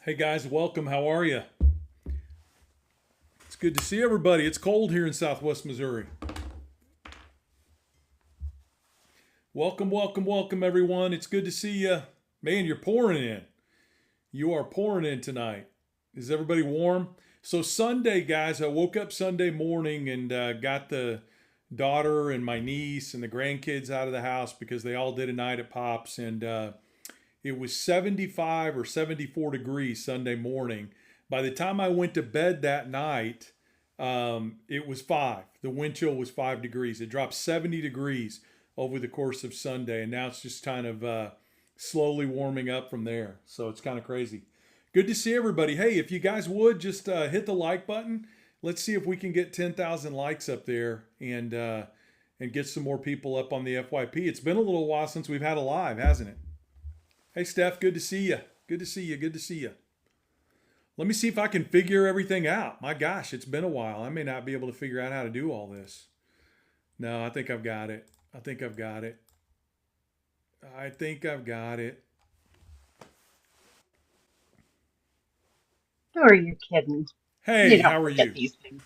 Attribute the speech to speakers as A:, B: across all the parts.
A: Hey guys, welcome. How are you? It's good to see everybody. It's cold here in Southwest Missouri. Welcome, welcome, welcome, everyone. It's good to see you. Man, you're pouring in. You are pouring in tonight. Is everybody warm? So, Sunday, guys, I woke up Sunday morning and got the daughter and my niece and the grandkids out of the house because they all did a night at Pops. And it was 75 or 74 degrees Sunday morning. By the time I went to bed that night, it was five. The wind chill was 5 degrees. It dropped 70 degrees over the course of Sunday, and now it's just kind of slowly warming up from there. So it's kind of crazy. Good to see everybody. Hey, if you guys would just hit the like button, let's see if we can get 10,000 likes up there and get some more people up on the FYP. It's been a little while since we've had a live, hasn't it? Hey, Steph, good to see you. Good to see you. Good to see you. Let me see if I can figure everything out. My gosh, it's been a while. I may not be able to figure out how to do all this. No, I think I've got it. I think I've got it. I think I've got it.
B: Who are you kidding? You
A: Hey,
B: don't
A: how are
B: forget
A: you?
B: these things.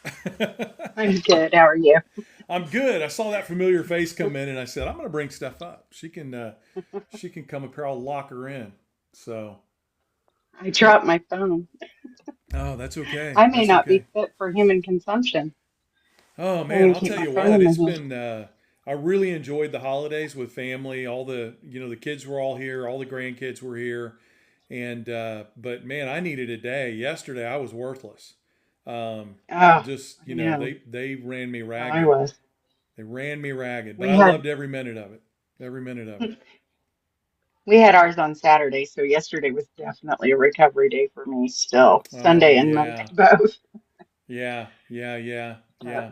B: I'm good. How are you?
A: I'm good. I saw that familiar face come in, and I said, "I'm going to bring Steph up. She can come up here. I'll lock her in." So,
B: I dropped my phone.
A: oh, that's okay.
B: I may
A: That's
B: not be
A: okay.
B: fit for human consumption.
A: Oh man,
B: Trying to
A: I'll
B: keep
A: tell
B: my
A: you
B: phone
A: what,
B: in my
A: it's
B: hand.
A: been I really enjoyed the holidays with family. All the kids were all here, all the grandkids were here. And but man, I needed a day. Yesterday I was worthless. Um
B: Oh,
A: just,
B: I know
A: they ran me
B: how I
A: ragged.
B: was.
A: They ran me ragged, but
B: We
A: I
B: had
A: loved every minute of it. Every minute of it.
B: we had ours on Saturday, so yesterday was definitely a recovery day for me still.
A: Oh
B: Sunday and Monday
A: yeah.
B: both.
A: Yeah, yeah, yeah,
B: But
A: yeah.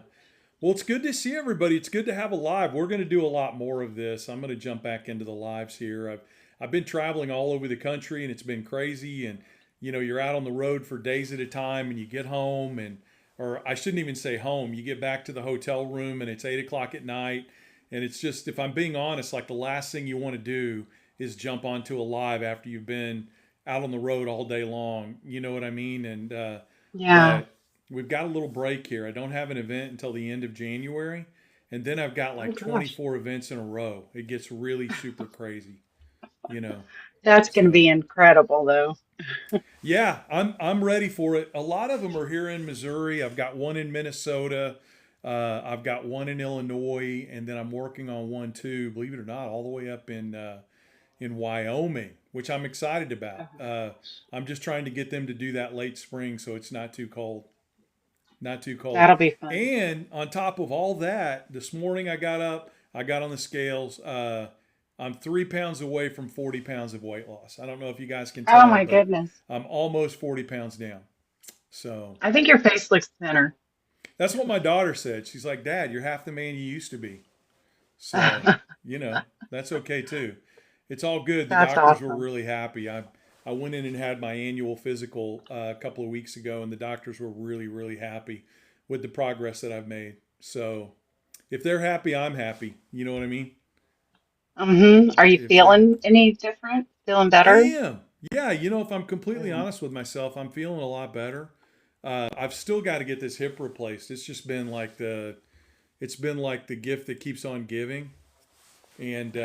A: Well, it's good to see everybody. It's good to have a live. We're going to do a lot more of this. I'm going to jump back into the lives here. I've been traveling all over the country and it's been crazy. And you're out on the road for days at a time, and you get home or I shouldn't even say home. You get back to the hotel room and it's 8 o'clock at night, and it's just, if I'm being honest, like the last thing you want to do is jump onto a live after you've been out on the road all day long. You know what I mean? And
B: yeah.
A: but we've got a little break here. I don't have an event until the end of January, and then I've got
B: Oh
A: like
B: gosh.
A: 24 events in a row. It gets really super crazy, you know.
B: That's going to be
A: So
B: incredible though.
A: yeah, I'm ready for it. A lot of them are here in Missouri. I've got one in Minnesota. I've got one in Illinois, and then I'm working on one too. Believe it or not, all the way up in Wyoming, which I'm excited about.
B: Oh my gosh.
A: I'm just trying to get them to do that late spring, so it's not too cold. Not too cold.
B: That'll be fun.
A: And on top of all that, this morning I got up, I got on the scales. I'm 3 pounds away from 40 pounds of weight loss. I don't know if you guys can
B: Oh
A: tell,
B: my
A: but
B: goodness.
A: I'm almost 40 pounds down. So
B: I think your face looks thinner.
A: that's what my daughter said. She's like, "Dad, you're half the man you used to be." So, you know, that's okay too. It's all good. The
B: That's
A: doctors were
B: awesome.
A: really happy. I went in and had my annual physical a couple of weeks ago, and the doctors were really, really happy with the progress that I've made. So if they're happy, I'm happy. You know what I mean?
B: Are you
A: If they,
B: feeling any different? Feeling
A: I
B: better?
A: am. Yeah, if I'm completely
B: Good.
A: honest with myself, I'm feeling a lot better. I've still got to get this hip replaced. It's been like the gift that keeps on giving. And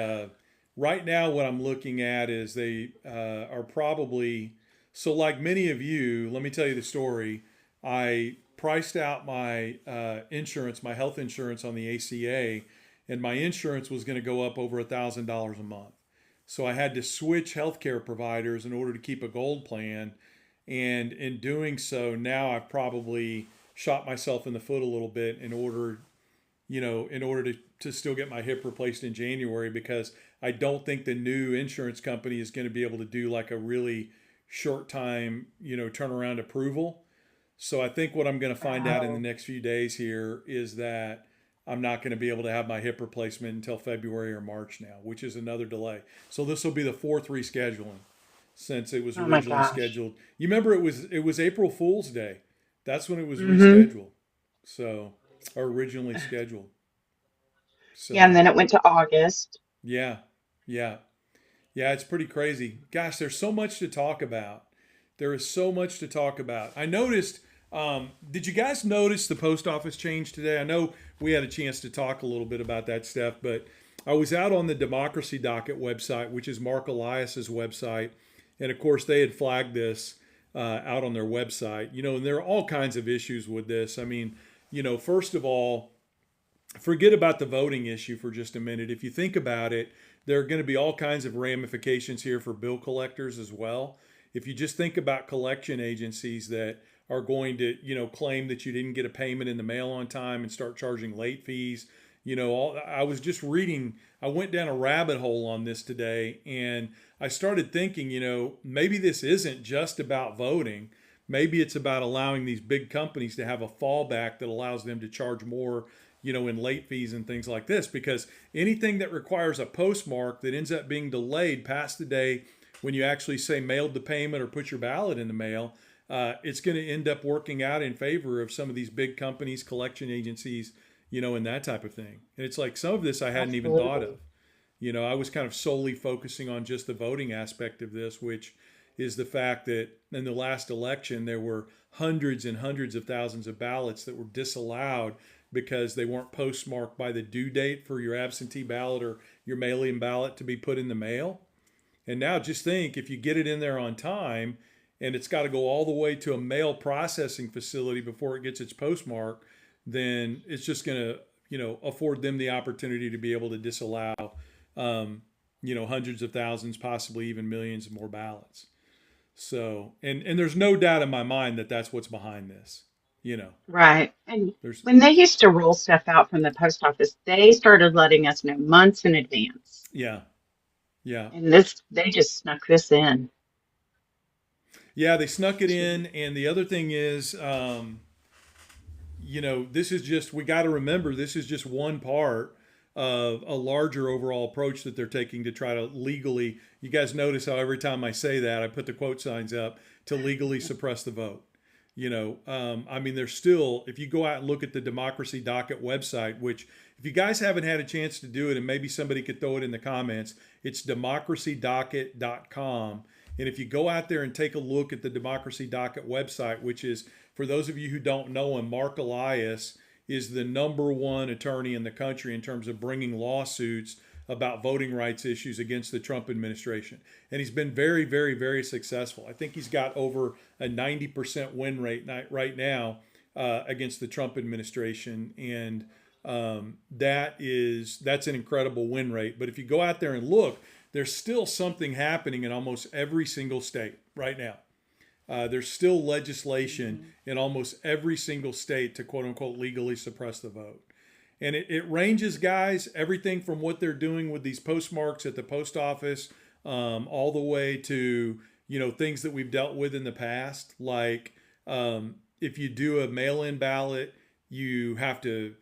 A: right now, what I'm looking at is they are probably, so like many of you, let me tell you the story. I priced out my insurance, my health insurance on the ACA, and my insurance was going to go up over $1,000 a month. So I had to switch healthcare providers in order to keep a gold plan. And in doing so, now I've probably shot myself in the foot a little bit in order to still get my hip replaced in January, because I don't think the new insurance company is going to be able to do like a really short time, turnaround approval. So I think what I'm going to find out in the
B: Oh,
A: next few days here is that I'm not going to be able to have my hip replacement until February or March now, which is another delay. So this will be the fourth rescheduling since it was
B: oh my
A: originally
B: gosh.
A: scheduled. You remember it was April Fool's Day. That's when it was
B: hmm
A: rescheduled. So, or originally scheduled.
B: Yeah, and
A: So
B: then it went to August.
A: yeah, yeah, yeah. It's pretty crazy. Gosh, there's so much to talk about. There is so much to talk about. I noticed. Did you guys notice the post office change today? I know we had a chance to talk a little bit about that stuff, but I was out on the Democracy Docket website, which is Mark Elias's website, and of course they had flagged this out on their website. And there are all kinds of issues with this. I mean, first of all, forget about the voting issue for just a minute. If you think about it, there are going to be all kinds of ramifications here for bill collectors as well. If you just think about collection agencies that are going to, claim that you didn't get a payment in the mail on time and start charging late fees. I was just reading, I went down a rabbit hole on this today, and I started thinking, maybe this isn't just about voting. Maybe it's about allowing these big companies to have a fallback that allows them to charge more, in late fees and things like this. Because anything that requires a postmark that ends up being delayed past the day when you actually say mailed the payment or put your ballot in the mail, it's going to end up working out in favor of some of these big companies, collection agencies, and that type of thing. And it's like some of this I hadn't even thought
B: Absolutely.
A: of. I was kind of solely focusing on just the voting aspect of this, which is the fact that in the last election, there were hundreds and hundreds of thousands of ballots that were disallowed because they weren't postmarked by the due date for your absentee ballot or your mail-in ballot to be put in the mail. And now just think if you get it in there on time and it's got to go all the way to a mail processing facility before it gets its postmark, then it's just going to, afford them the opportunity to be able to disallow, hundreds of thousands, possibly even millions of more ballots. So, and there's no doubt in my mind that that's what's behind this. You know,
B: Right. And
A: there's,
B: when they used to roll stuff out from the post office, they started letting us know months in advance.
A: yeah, yeah.
B: And this, they just snuck this in.
A: Yeah, they snuck it in. And the other thing is, this is just, we got to remember, this is just one part of a larger overall approach that they're taking to try to legally, you guys notice how every time I say that, I put the quote signs up to legally suppress the vote. I mean, there's still, if you go out and look at the Democracy Docket website, which if you guys haven't had a chance to do it, and maybe somebody could throw it in the comments, it's democracydocket.com. And if you go out there and take a look at the Democracy Docket website, which is, for those of you who don't know him, Mark Elias is the number one attorney in the country in terms of bringing lawsuits about voting rights issues against the Trump administration. And he's been very, very, very successful. I think he's got over a 90% win rate right now against the Trump administration. And that's an incredible win rate. But if you go out there and look, there's still something happening in almost every single state right now. There's still legislation in almost every single state to quote unquote legally suppress the vote. And it ranges, guys, everything from what they're doing with these postmarks at the post office, all the way to, things that we've dealt with in the past. Like if you do a mail-in ballot, you have to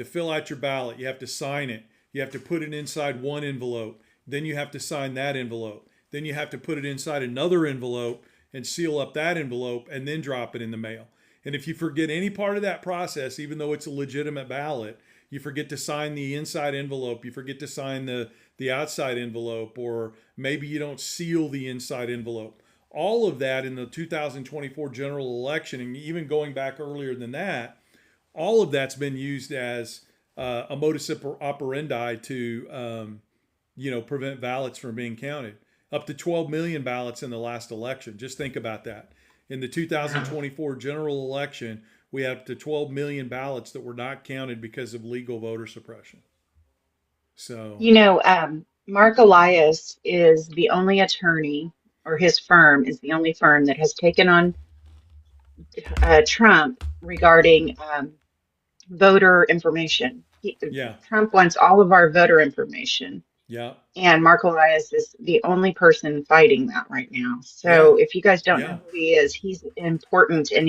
A: fill out your ballot. You have to sign it. You have to put it inside one envelope. Then you have to sign that envelope. Then you have to put it inside another envelope and seal up that envelope and then drop it in the mail. And if you forget any part of that process, even though it's a legitimate ballot, you forget to sign the inside envelope, you forget to sign the outside envelope, or maybe you don't seal the inside envelope. All of that in the 2024 general election, and even going back earlier than that, all of that's been used as a modus operandi to, prevent ballots from being counted. Up to 12 million ballots in the last election. Just think about that. In the
B: Wow.
A: 2024 general election, we had up to 12 million ballots that were not counted because of legal voter suppression. So,
B: Mark Elias is the only attorney, or his firm is the only firm that has taken on Trump regarding voter information.
A: yeah,
B: Trump wants all of our voter information.
A: yeah,
B: And Mark Elias is the only person fighting that right now.
A: yeah,
B: So if you guys don't know
A: yeah.
B: who he is, he's important and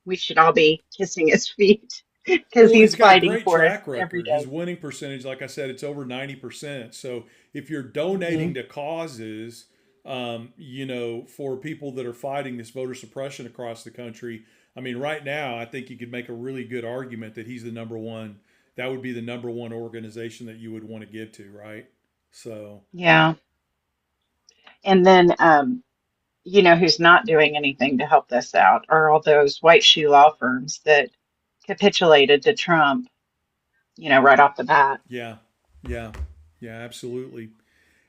B: we should all be kissing his feet because
A: Well, he's
B: he's
A: got a
B: fighting
A: great
B: for us
A: track
B: every
A: record. His
B: day.
A: winning percentage, like I said, it's over 90%. So if you're
B: Hmm.
A: donating to causes, for people that are fighting this voter suppression across the country, I mean, right now, I think you could make a really good argument that he's the number one. That would be the number one organization that you would want to give to, right? So,
B: Yeah. And then you know, who's not doing anything to help this out are all those white shoe law firms that capitulated to Trump, you know, right off the bat.
A: Yeah, yeah, yeah, absolutely.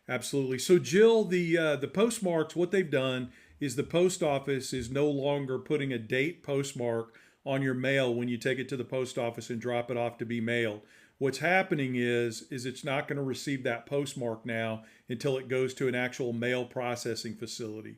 A: Absolutely. So, Jill, the postmarks, what they've done is the post office is no longer putting a date postmark on your mail when you take it to the post office and drop it off to be mailed. What's happening is it's not going to receive that postmark now until it goes to an actual mail processing facility.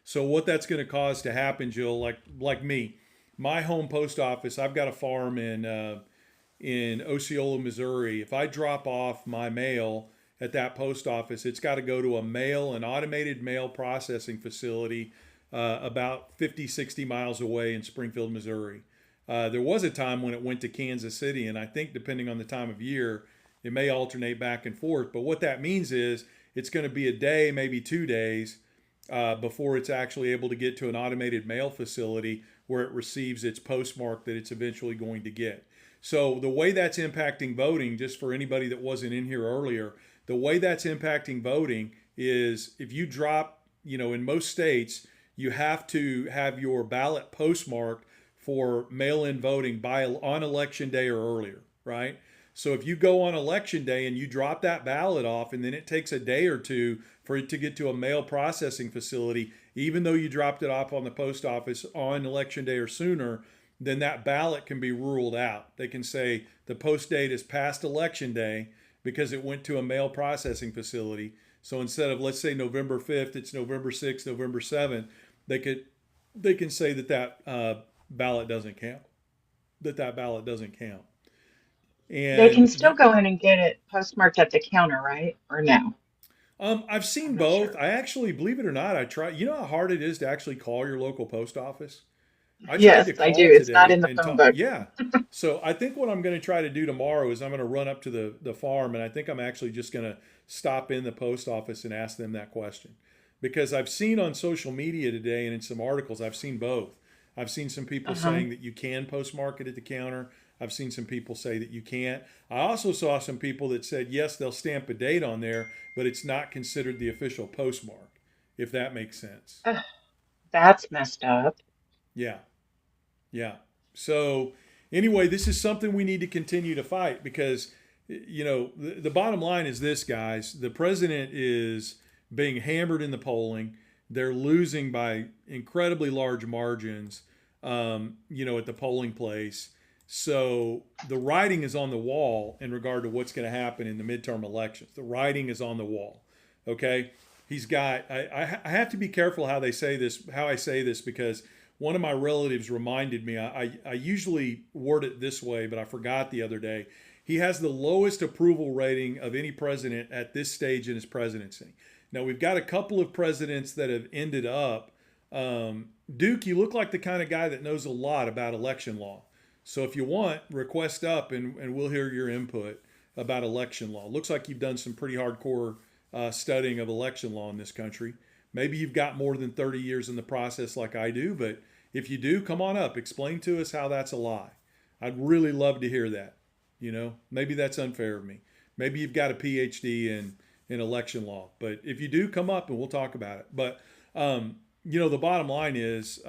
A: So, what that's going to cause to happen, Jill, like me, my home post office, I've got a farm in Osceola, Missouri. If I drop off my mail at that post office, it's got to go to an automated mail processing facility about 50, 60 miles away in Springfield, Missouri. There was a time when it went to Kansas City, and I think depending on the time of year, it may alternate back and forth. But what that means is it's going to be a day, maybe 2 days before it's actually able to get to an automated mail facility where it receives its postmark that it's eventually going to get. So the way that's impacting voting, just for anybody that wasn't in here earlier, the way that's impacting voting is if you drop, in most states, you have to have your ballot postmarked for mail-in voting on election day or earlier, right? So if you go on election day and you drop that ballot off and then it takes a day or two for it to get to a mail processing facility, even though you dropped it off on the post office on election day or sooner, then that ballot can be ruled out. They can say the post date is past election day because it went to a mail processing facility. So instead of, let's say, November 5th, it's November 6th, November 7th, they can say that ballot doesn't count, that ballot doesn't count.
B: They can
A: And
B: still go in and get it postmarked at the counter, right? Or no?
A: I've
B: I'm
A: seen
B: not
A: both.
B: sure.
A: I actually, believe it or not, I try. You know how hard it is to actually call your local post office? I tried to
B: Yes, I do.
A: call
B: It's not
A: today
B: in the
A: and
B: phone
A: talk.
B: book.
A: Yeah. So I think what I'm going to try to do tomorrow is I'm going to run up to the farm and I think I'm actually just going to stop in the post office and ask them that question. Because I've seen on social media today and in some articles, I've seen both. I've seen some people
B: Uh-huh.
A: saying that you can postmark it at the counter. I've seen some people say that you can't. I also saw some people that said, yes, they'll stamp a date on there, but it's not considered the official postmark, if that makes sense.
B: Ugh, that's messed up.
A: Yeah. Yeah. So anyway, this is something we need to continue to fight because the bottom line is this, guys. The president is being hammered in the polling. They're losing by incredibly large margins, at the polling place. So the writing is on the wall in regard to what's going to happen in the midterm elections. The writing is on the wall. Okay. He's got, I have to be careful how I say this because one of my relatives reminded me, I usually word it this way, but I forgot the other day. He has the lowest approval rating of any president at this stage in his presidency. Now, we've got a couple of presidents that have ended up. Duke, you look like the kind of guy that knows a lot about election law. So if you want, request up and we'll hear your input about election law. Looks like you've done some pretty hardcore studying of election law in this country. Maybe you've got more than 30 years in the process like I do, but if you do, come on up. Explain to us how that's a lie. I'd really love to hear that. Maybe that's unfair of me. Maybe you've got a PhD in election law, but if you do, come up and we'll talk about it. But the bottom line is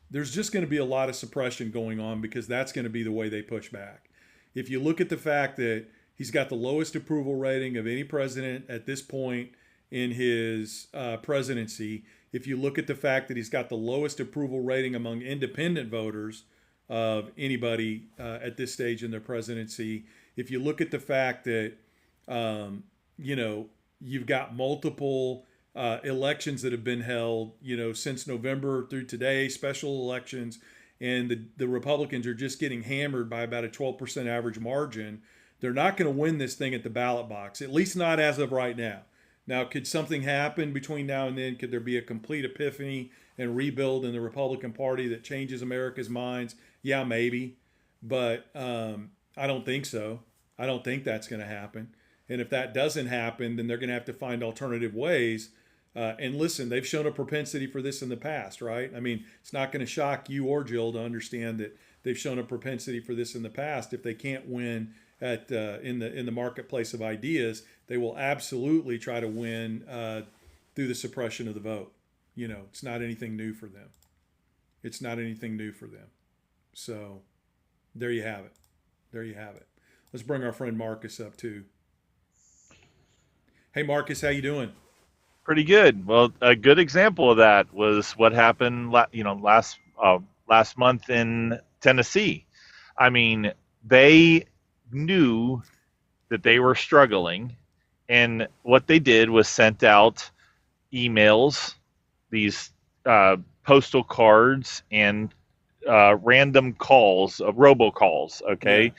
A: there's just going to be a lot of suppression going on because that's going to be the way they push back. If you look at the fact that he's got the lowest approval rating of any president at this point in his presidency, if you look at the fact that he's got the lowest approval rating among independent voters of anybody at this stage in their presidency, if you look at the fact that, you've got multiple elections that have been held, since November through today, special elections, and the Republicans are just getting hammered by about a 12% average margin, they're not going to win this thing at the ballot box, at least not as of right now. Now, could something happen between now and then? Could there be a complete epiphany and rebuild in the Republican Party that changes America's minds? Yeah, maybe. But I don't think so. I don't think that's going to happen. And if that doesn't happen, then they're going to have to find alternative ways. And listen, they've shown a propensity for this in the past, right? I mean, it's not going to shock you or Jill to understand that they've shown a propensity for this in the past. If they can't win in the marketplace of ideas, they will absolutely try to win through the suppression of the vote. It's not anything new for them. It's not anything new for them. So there you have it. There you have it. Let's bring our friend Marcus up too. Hey Marcus, how you doing?
C: Pretty good. Well, a good example of that was what happened, last month in Tennessee. I mean, they knew that they were struggling, and what they did was sent out emails, these postal cards, and random calls, robocalls,
A: Yeah.
C: okay,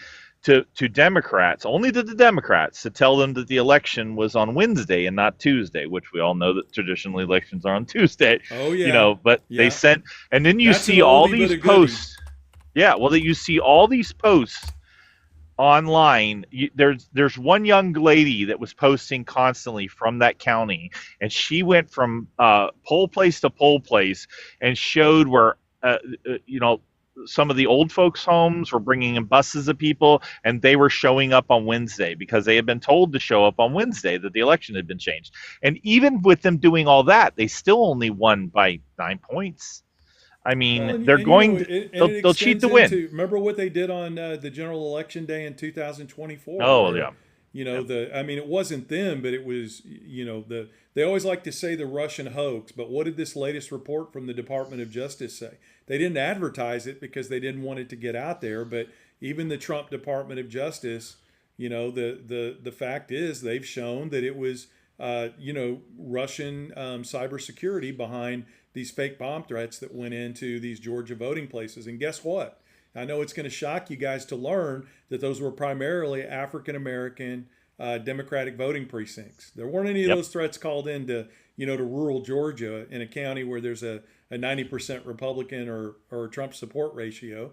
C: to Democrats, only to the Democrats, to tell them that the election was on Wednesday and not Tuesday, which we all know that traditionally elections are on Tuesday,
A: Oh yeah.
C: but they
A: Yeah.
C: sent, and then you
A: That's an
C: see all
A: oldie but
C: these
A: a goodie.
C: posts. Yeah, well, that you see all these posts online. There's one young lady that was posting constantly from that county, and she went from poll place to poll place and showed where uh, you know some of the old folks homes were bringing in buses of people, and they were showing up on Wednesday because they had been told to show up on Wednesday, that the election had been changed. And even with them doing all that, they still only won by 9 points. I
A: Well,
C: mean,
A: and,
C: they're
A: and you know,
C: going to,
A: it, and it
C: they'll cheat
A: extends
C: to win.
A: into, remember what they did on the general election day in 2024,
C: Oh
A: where,
C: yeah. Yeah.
A: I mean, it wasn't them, but it was, they always like to say the Russian hoax, but what did this latest report from the Department of Justice say? They didn't advertise it because they didn't want it to get out there, but even the Trump Department of Justice, the fact is they've shown that it was, Russian cybersecurity behind these fake bomb threats that went into these Georgia voting places. And guess what? I know it's going to shock you guys to learn that those were primarily African American Democratic voting precincts. There weren't any of
C: Yep.
A: those threats called into, to rural Georgia in a county where there's a 90% Republican or Trump support ratio.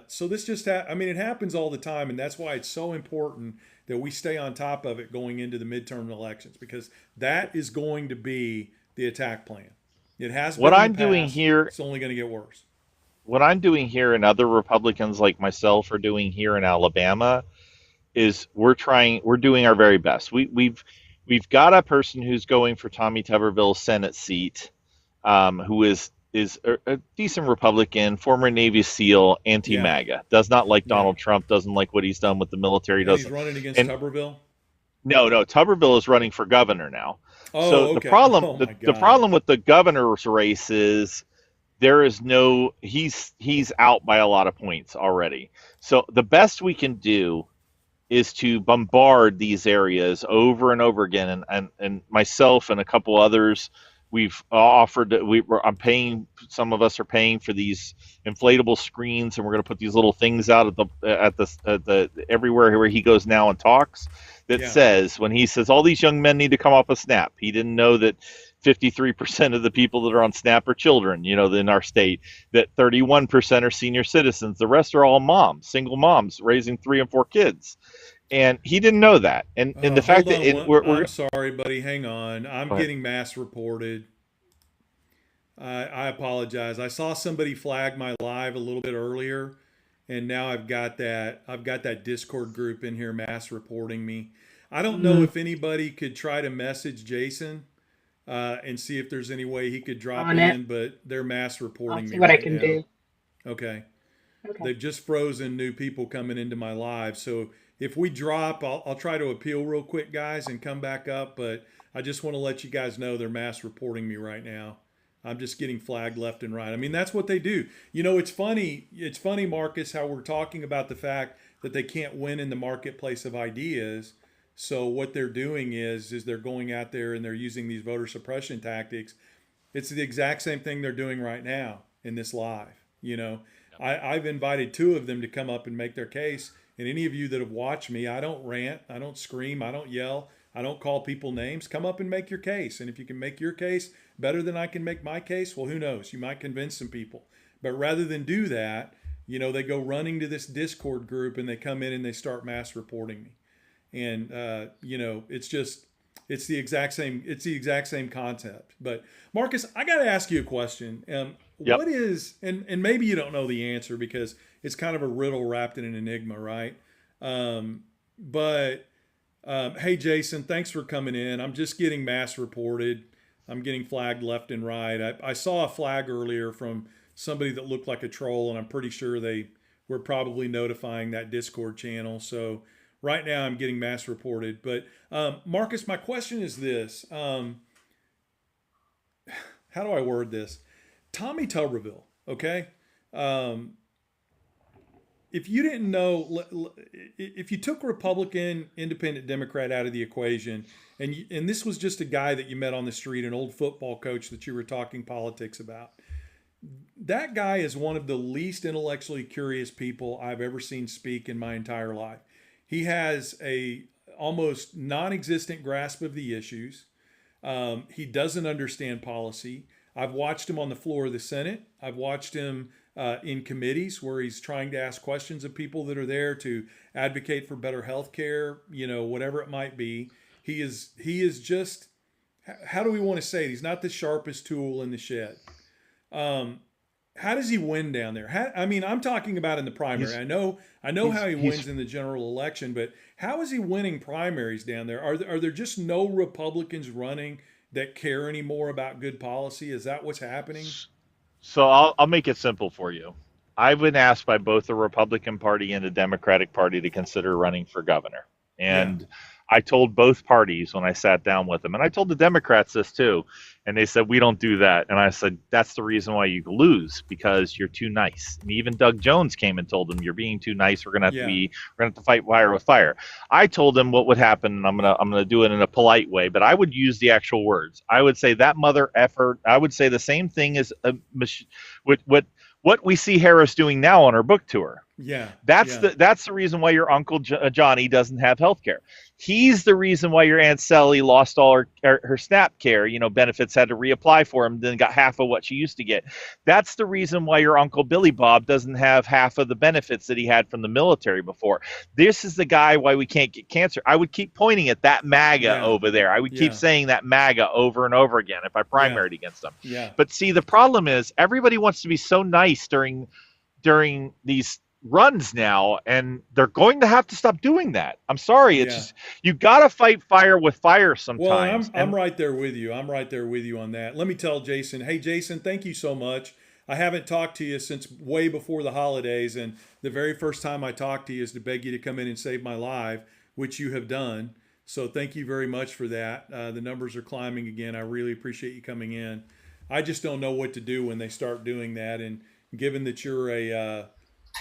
A: So this just, it happens all the time. And that's why it's so important that we stay on top of it going into the midterm elections, because that is going to be the attack plan. It has
C: What
A: been in the
C: I'm doing
A: past.
C: here
A: It's only going to get worse.
C: what I'm doing here and other Republicans like myself are doing here in Alabama is we're doing our very best. We've got a person who's going for Tommy Tuberville's Senate seat, who is a decent Republican, former Navy SEAL,
A: Yeah,
C: anti-MAGA, does not like
A: yeah.
C: Donald Trump, doesn't like what he's done with the military,
A: And he's
C: doesn't.
A: running against
C: And
A: Tuberville.
C: no, Tuberville is running for governor now. So
A: Oh, okay. Oh my
C: the
A: God.
C: problem with the governor's race is there is no he's out by a lot of points already. So the best we can do is to bombard these areas over and over again, and myself and a couple others, we've offered, I'm paying, some of us are paying for these inflatable screens, and we're going to put these little things out at the everywhere where he goes now and talks, that
A: Yeah.
C: says, when he says all these young men need to come off a SNAP, he didn't know that 53% of the people that are on SNAP are children, in our state, that 31% are senior citizens. The rest are all moms, single moms raising 3 and 4 kids. And he didn't know that. And the
A: Hold
C: fact that
A: on. I'm
C: we're
A: sorry, buddy. Hang on. I'm
C: go ahead.
A: getting mass reported. I apologize. I saw somebody flag my live a little bit earlier, and now I've got that Discord group in here mass reporting me. I don't know
B: Mm,
A: if anybody could try to message Jason and see if there's any way he could drop
B: on it.
A: in, but they're mass
B: I'll
A: reporting
B: see
A: me
B: what I
A: right
B: can
A: now.
B: do.
A: Okay.
B: Okay.
A: They've just frozen new people coming into my live. So if we drop, I'll try to appeal real quick, guys, and come back up. But I just want to let you guys know they're mass reporting me right now. I'm just getting flagged left and right. I mean, that's what they do. It's funny. It's funny, Marcus, how we're talking about the fact that they can't win in the marketplace of ideas. So what they're doing is they're going out there and they're using these voter suppression tactics. It's the exact same thing they're doing right now in this live. I've invited two of them to come up and make their case. And any of you that have watched me, I don't rant, I don't scream, I don't yell, I don't call people names. Come up and make your case. And if you can make your case better than I can make my case, well, who knows? You might convince some people. But rather than do that, they go running to this Discord group and they come in and they start mass reporting me. And it's the exact same concept. But Marcus, I got to ask you a question.
C: Yep.
A: What is, and maybe you don't know the answer because it's kind of a riddle wrapped in an enigma, right? But hey, Jason, thanks for coming in. I'm just getting mass reported. I'm getting flagged left and right. I saw a flag earlier from somebody that looked like a troll, and I'm pretty sure they were probably notifying that Discord channel. So right now I'm getting mass reported. But Marcus, my question is this: how do I word this? Tommy Tuberville, okay? Um, if you didn't know, if you took Republican, Independent, Democrat out of the equation, and this was just a guy that you met on the street, an old football coach that you were talking politics about, that guy is one of the least intellectually curious people I've ever seen speak in my entire life. He has a almost non-existent grasp of the issues. He doesn't understand policy. I've watched him on the floor of the Senate. I've watched him in committees where he's trying to ask questions of people that are there to advocate for better health care, whatever it might be. He is just, how do we want to say it? He's not the sharpest tool in the shed. How does he win down there? I'm talking about in the primary. I know how he wins in the general election, but how is he winning primaries down there? Are there just no Republicans running that care anymore about good policy? Is that what's happening?
C: So I'll make it simple for you. I've been asked by both the Republican Party and the Democratic Party to consider running for governor. And yeah. I told both parties when I sat down with them, and I told the Democrats this too, and they said, we don't do that. And I said, that's the reason why you lose, because you're too nice. And even Doug Jones came and told them, you're being too nice. We're gonna have to fight fire with fire. I told them what would happen, and I'm gonna do it in a polite way, but I would use the actual words. I would say that mother effer. I would say the same thing as what we see Harris doing now on her book tour.
A: Yeah,
C: that's the reason why your Uncle Johnny doesn't have health care. He's the reason why your Aunt Sally lost all her SNAP care, benefits, had to reapply for them, then got half of what she used to get. That's the reason why your Uncle Billy Bob doesn't have half of the benefits that he had from the military before. This is the guy why we can't get cancer. I would keep pointing at that MAGA over there. I would keep saying that MAGA over and over again if I primaried against them.
A: Yeah.
C: But see, the problem is everybody wants to be so nice during these runs now, and they're going to have to stop doing that. I'm sorry. It's just, you got to fight fire with fire sometimes.
A: Well, I'm right there with you. I'm right there with you on that. Let me tell Jason, hey, Jason, thank you so much. I haven't talked to you since way before the holidays, and the very first time I talked to you is to beg you to come in and save my life, which you have done. So thank you very much for that. The numbers are climbing again. I really appreciate you coming in. I just don't know what to do when they start doing that, and given that you're a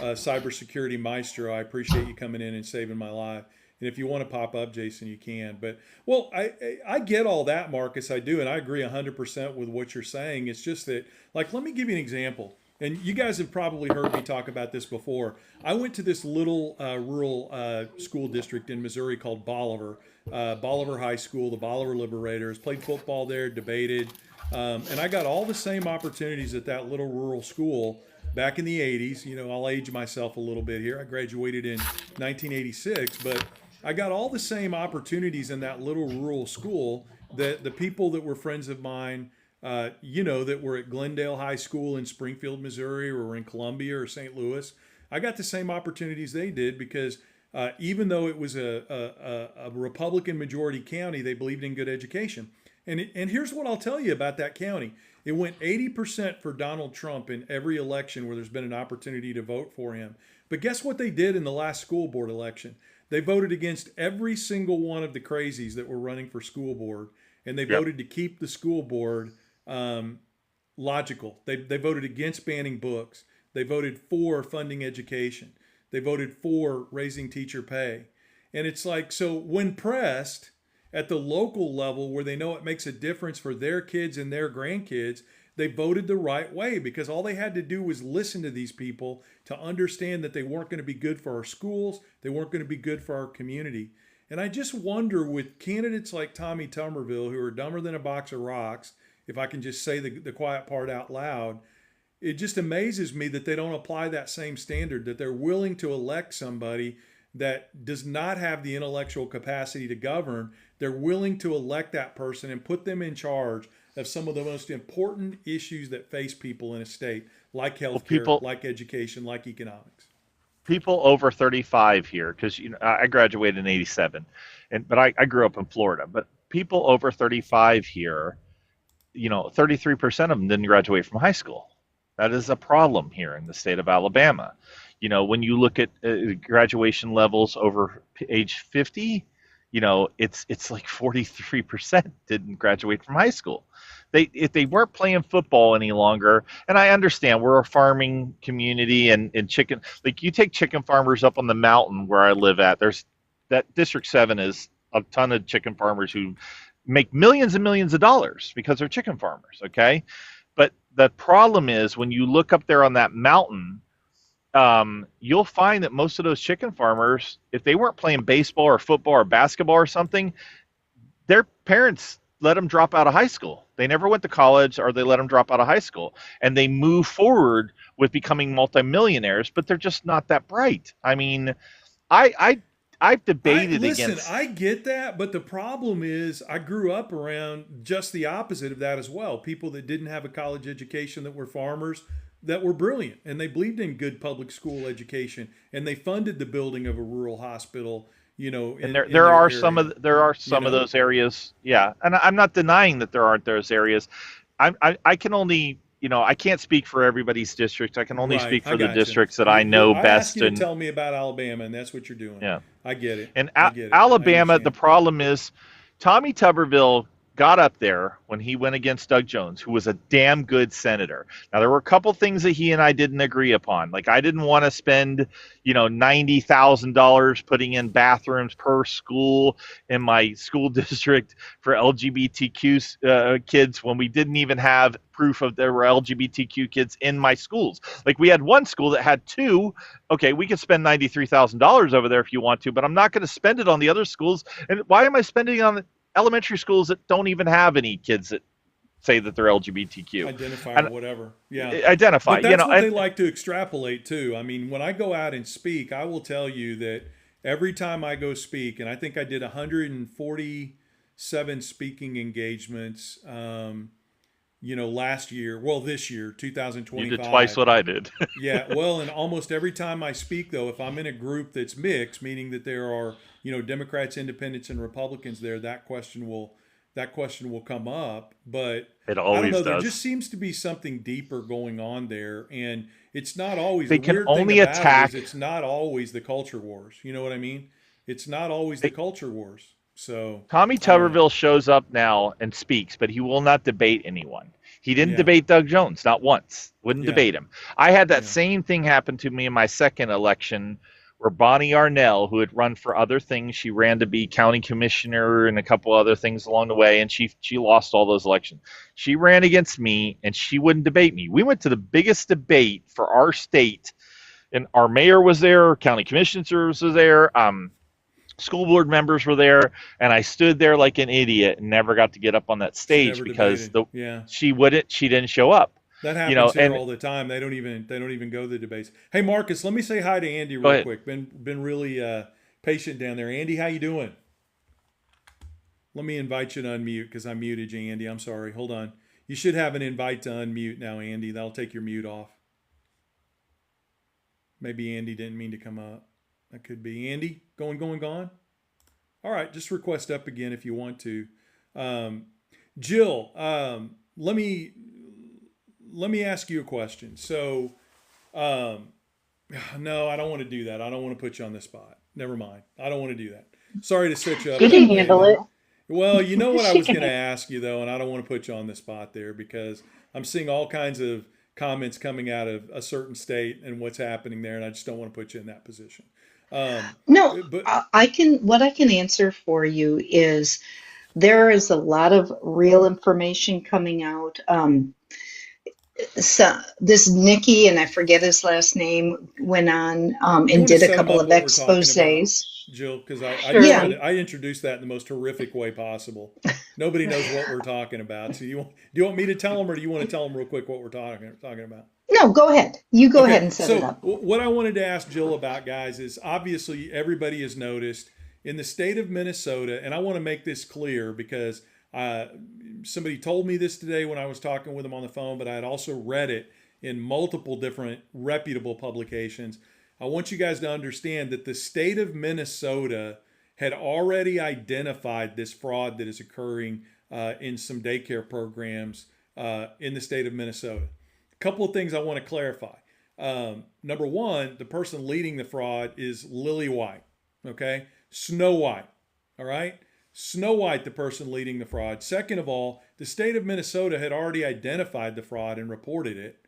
A: cybersecurity maestro, I appreciate you coming in and saving my life. And if you want to pop up, Jason, you can. But, well, I get all that, Marcus. I do, and I agree 100% with what you're saying. It's just that, like, let me give you an example. And you guys have probably heard me talk about this before. I went to this little rural school district in Missouri called Bolivar High School, the Bolivar Liberators. Played football there, debated. And I got all the same opportunities at that little rural school back in the 80s. I'll age myself a little bit here. I graduated in 1986, but I got all the same opportunities in that little rural school that the people that were friends of mine, that were at Glendale High School in Springfield, Missouri, or were in Columbia or St. Louis. I got the same opportunities they did because even though it was a Republican majority county, they believed in good education. And here's what I'll tell you about that county. It went 80% for Donald Trump in every election where there's been an opportunity to vote for him. But guess what they did in the last school board election? They voted against every single one of the crazies that were running for school board. And they voted to keep the school board logical. They voted against banning books. They voted for funding education. They voted for raising teacher pay. And it's like, so when pressed at the local level where they know it makes a difference for their kids and their grandkids, they voted the right way because all they had to do was listen to these people to understand that they weren't going to be good for our schools, they weren't going to be good for our community. And I just wonder with candidates like Tommy Tuberville, who are dumber than a box of rocks, if I can just say the quiet part out loud, it just amazes me that they don't apply that same standard, that they're willing to elect somebody that does not have the intellectual capacity to govern. They're willing to elect that person and put them in charge of some of the most important issues that face people in a state, like healthcare, like education, like economics.
C: People over 35 here, because I graduated in '87, but I grew up in Florida. But people over 35 here 33% of them didn't graduate from high school. That is a problem here in the state of Alabama. When you look at graduation levels over age 50, it's like 43% didn't graduate from high school. If they weren't playing football any longer, and I understand we're a farming community and chicken, like you take chicken farmers up on the mountain where I live at, there's that District 7 is a ton of chicken farmers who make millions and millions of dollars because they're chicken farmers, okay? But the problem is when you look up there on that mountain, you'll find that most of those chicken farmers, if they weren't playing baseball or football or basketball or something, their parents let them drop out of high school. They never went to college, or they let them drop out of high school, and they move forward with becoming multimillionaires, but they're just not that bright. I mean, I've debated against.
A: I get that, but the problem is I grew up around just the opposite of that as well. People that didn't have a college education, that were farmers, that were brilliant, and they believed in good public school education, and they funded the building of a rural hospital.
C: And there are some of those areas, yeah. And I'm not denying that there aren't those areas. I can only, I can't speak for everybody's district. I can only speak for the districts that I know best.
A: I asked you to tell me about Alabama, and that's what you're doing.
C: Yeah,
A: I get it.
C: And
A: I get it.
C: Alabama, the problem is Tommy Tuberville got up there when he went against Doug Jones, who was a damn good senator. Now, there were a couple things that he and I didn't agree upon. Like, I didn't want to spend, $90,000 putting in bathrooms per school in my school district for LGBTQ kids when we didn't even have proof of there were LGBTQ kids in my schools. Like, we had one school that had two. Okay, we could spend $93,000 over there if you want to, but I'm not going to spend it on the other schools. And why am I spending on elementary schools that don't even have any kids that say that they're LGBTQ?
A: Identify or whatever. Yeah.
C: Identify.
A: But that's what they like to extrapolate too. I mean, when I go out and speak, I will tell you that every time I go speak, and I think I did 147 speaking engagements, last year, this year, 2025.
C: You did twice what I did.
A: Yeah. Well, and almost every time I speak, though, if I'm in a group that's mixed, meaning that there are, Democrats, independents, and Republicans there, that question will come up. But
C: it always does.
A: There just seems to be something deeper going on there, and it's not always.
C: They can only attack.
A: It's not always the culture wars. You know what I mean? It's not always the culture wars. So
C: Tommy Tuberville shows up now and speaks, but he will not debate anyone. He didn't debate Doug Jones, not once. Wouldn't debate him. I had that same thing happen to me in my second election, where Bonnie Arnell, who had run for other things, she ran to be county commissioner and a couple other things along the way, and she lost all those elections. She ran against me, and she wouldn't debate me. We went to the biggest debate for our state, and our mayor was there, county commissioners was there, school board members were there, and I stood there like an idiot and never got to get up on that stage because she didn't show up.
A: That happens here all the time. They don't even go to the debates. Hey Marcus, let me say hi to Andy real quick. Been really patient down there. Andy, how you doing? Let me invite you to unmute because I muted you, Andy. I'm sorry. Hold on. You should have an invite to unmute now, Andy. That'll take your mute off. Maybe Andy didn't mean to come up. That could be. Andy, gone. All right, just request up again if you want to. Jill, let me ask you a question. So, no, I don't want to do that. I don't want to put you on the spot. Never mind. I don't want to do that. Sorry to set you up.
B: You can handle it.
A: Well, you know what I was going to ask you, though, and I don't want to put you on the spot there because I'm seeing all kinds of comments coming out of a certain state and what's happening there, and I just don't want to put you in that position.
D: No, but what I can answer for you is there is a lot of real information coming out. So this Nikki, and I forget his last name, went on and did a couple of exposés.
A: Jill, because
D: Sure.
A: I introduced that in the most horrific way possible. Nobody knows what we're talking about. So do you want me to tell them, or do you want to tell them real quick what we're talking about?
D: No, go ahead. You go ahead and set it up.
A: What I wanted to ask Jill about, guys, is obviously everybody has noticed in the state of Minnesota, and I want to make this clear because somebody told me this today when I was talking with them on the phone, but I had also read it in multiple different reputable publications. I want you guys to understand that the state of Minnesota had already identified this fraud that is occurring in some daycare programs in the state of Minnesota. A couple of things I want to clarify. Number one, the person leading the fraud is Lily White. Okay, Snow White. All right, Snow White, the person leading the fraud. Second of all, the state of Minnesota had already identified the fraud and reported it.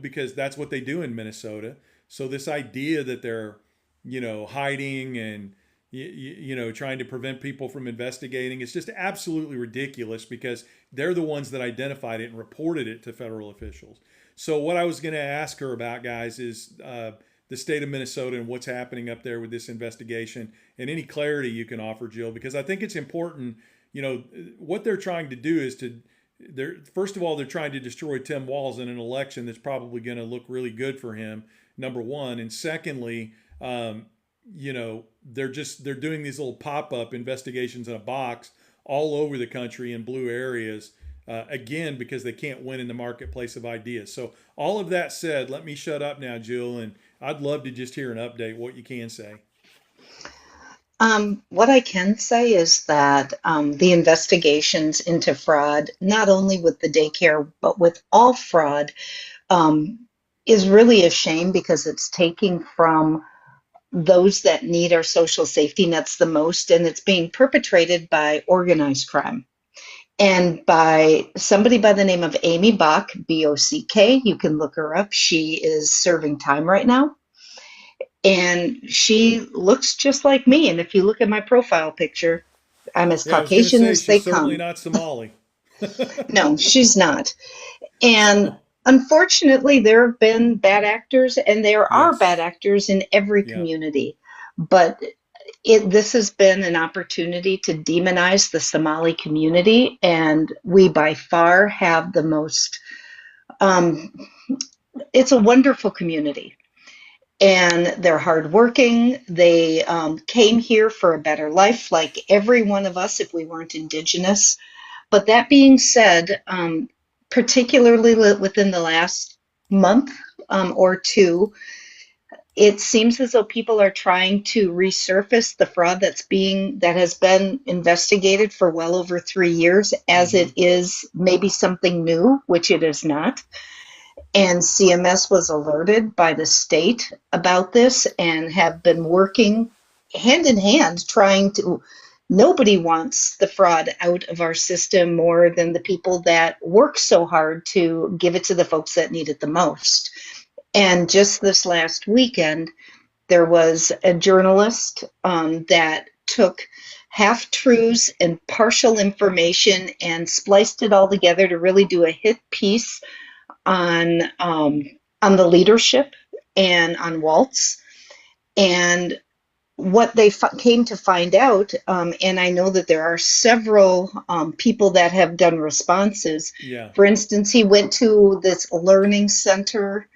A: Because that's what they do in Minnesota. So this idea that they're, hiding and, trying to prevent people from investigating, it's just absolutely ridiculous because they're the ones that identified it and reported it to federal officials. So what I was going to ask her about, guys, is the state of Minnesota and what's happening up there with this investigation and any clarity you can offer, Jill, because I think it's important. What they're trying to do is first of all, they're trying to destroy Tim Walz in an election that's probably going to look really good for him, number one. And secondly, they're doing these little pop-up investigations in a box all over the country in blue areas, again, because they can't win in the marketplace of ideas. So all of that said, let me shut up now, Jill, and I'd love to just hear an update, what you can say.
D: What I can say is that the investigations into fraud, not only with the daycare, but with all fraud, is really a shame because it's taking from those that need our social safety nets the most, and it's being perpetrated by organized crime and by somebody by the name of Amy Bock, B-O-C-K. You can look her up. She is serving time right now. And she looks just like me. And if you look at my profile picture, I'm as Caucasian as they come.
A: She's certainly not Somali.
D: No, she's not. And unfortunately, there have been bad actors, and there are bad actors in every community. But this has been an opportunity to demonize the Somali community, and we by far have the most, it's a wonderful community. And they're hardworking. They came here for a better life, like every one of us if we weren't Indigenous. But that being said, particularly within the last month or two, it seems as though people are trying to resurface the fraud that has been investigated for well over 3 years, as it is maybe something new, which it is not. And CMS was alerted by the state about this and have been working hand in hand trying to. Nobody wants the fraud out of our system more than the people that work so hard to give it to the folks that need it the most. And just this last weekend, there was a journalist that took half-truths and partial information and spliced it all together to really do a hit piece on the leadership and on Waltz. And what they came to find out, and I know that there are several people that have done responses.
A: Yeah.
D: For instance, he went to this learning center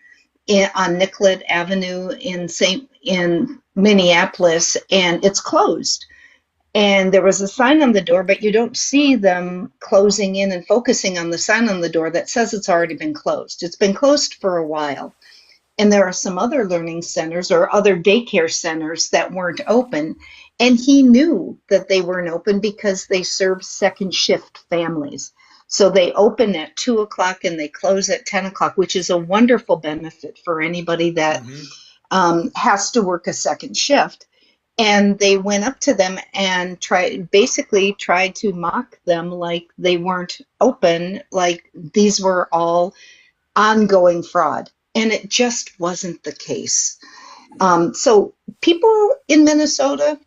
D: on Nicollet Avenue in Minneapolis, and it's closed. And there was a sign on the door, but you don't see them closing in and focusing on the sign on the door that says it's already been closed. It's been closed for a while. And there are some other learning centers or other daycare centers that weren't open. And he knew that they weren't open because they serve second shift families. So they open at 2:00 and they close at 10:00, which is a wonderful benefit for anybody that has to work a second shift. And they went up to them and tried to mock them like they weren't open, like these were all ongoing fraud. And it just wasn't the case. So people in Minnesota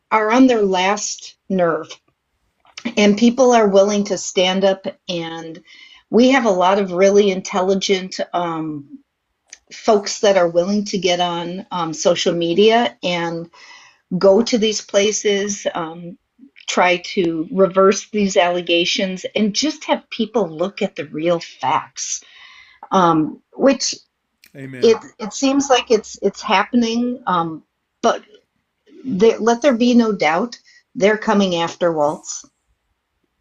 D: are on their last nerve, and people are willing to stand up. And we have a lot of really intelligent folks that are willing to get on social media and go to these places, try to reverse these allegations, and just have people look at the real facts, which
A: Amen.
D: It seems like it's happening, but let there be no doubt they're coming after Waltz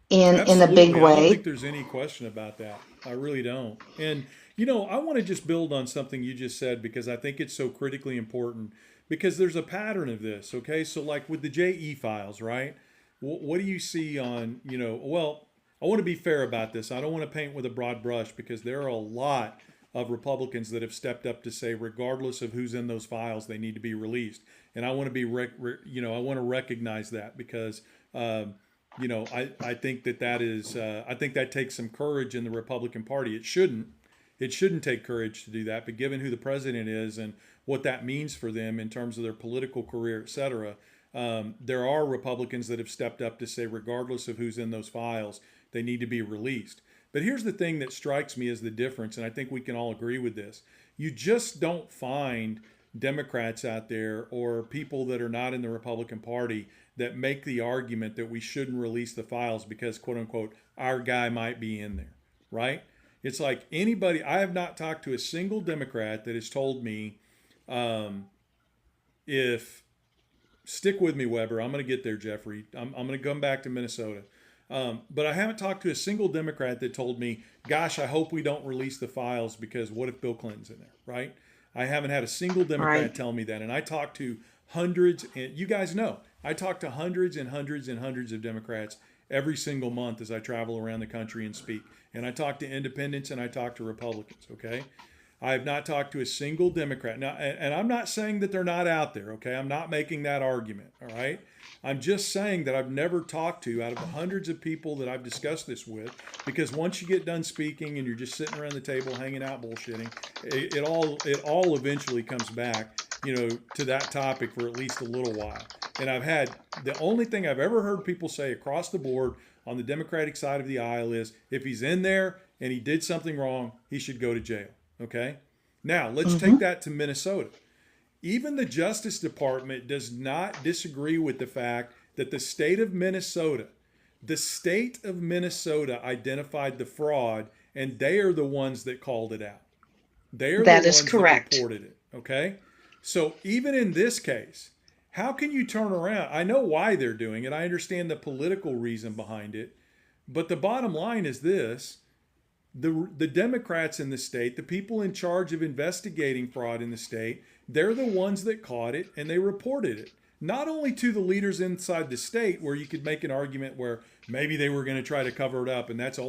D: in a big way.
A: I don't think there's any question about that. I really don't. And I want to just build on something you just said because I think it's so critically important because there's a pattern of this, okay? So like with the JE files, right? What do you see on, well, I want to be fair about this. I don't want to paint with a broad brush because there are a lot of Republicans that have stepped up to say, regardless of who's in those files, they need to be released. And I want to be, I want to recognize that because, I think that is, I think that takes some courage in the Republican Party. It shouldn't take courage to do that, but given who the president is and what that means for them in terms of their political career, et cetera, there are Republicans that have stepped up to say, regardless of who's in those files, they need to be released. But here's the thing that strikes me as the difference, and I think we can all agree with this. You just don't find Democrats out there or people that are not in the Republican Party that make the argument that we shouldn't release the files because, quote unquote, our guy might be in there, right? It's like anybody, I have not talked to a single Democrat that has told me, if, stick with me, Weber, I'm going to get there, Jeffrey. I'm going to come back to Minnesota. But I haven't talked to a single Democrat that told me, gosh, I hope we don't release the files because what if Bill Clinton's in there, right? I haven't had a single Democrat tell me that. And I talked to hundreds, and you guys know, I talk to hundreds and hundreds and hundreds of Democrats every single month as I travel around the country and speak. And I talk to independents and I talk to Republicans, okay? I have not talked to a single Democrat. Now, and I'm not saying that they're not out there, okay? I'm not making that argument, all right? I'm just saying that I've never talked to, out of the hundreds of people that I've discussed this with, because once you get done speaking and you're just sitting around the table hanging out bullshitting, it all eventually comes back, to that topic for at least a little while. And the only thing I've ever heard people say across the board on the Democratic side of the aisle is, if he's in there and he did something wrong, he should go to jail. Okay. Now let's take that to Minnesota. Even the Justice Department does not disagree with the fact that the state of Minnesota identified the fraud, and they are the ones that called it out. They are
D: That
A: the
D: is
A: ones
D: correct.
A: that reported it. Okay. So even in this case, how can you turn around? I know why they're doing it. I understand the political reason behind it. But the bottom line is this. The Democrats in the state, the people in charge of investigating fraud in the state, they're the ones that caught it and they reported it. Not only to the leaders inside the state, where you could make an argument where maybe they were going to try to cover it up and that's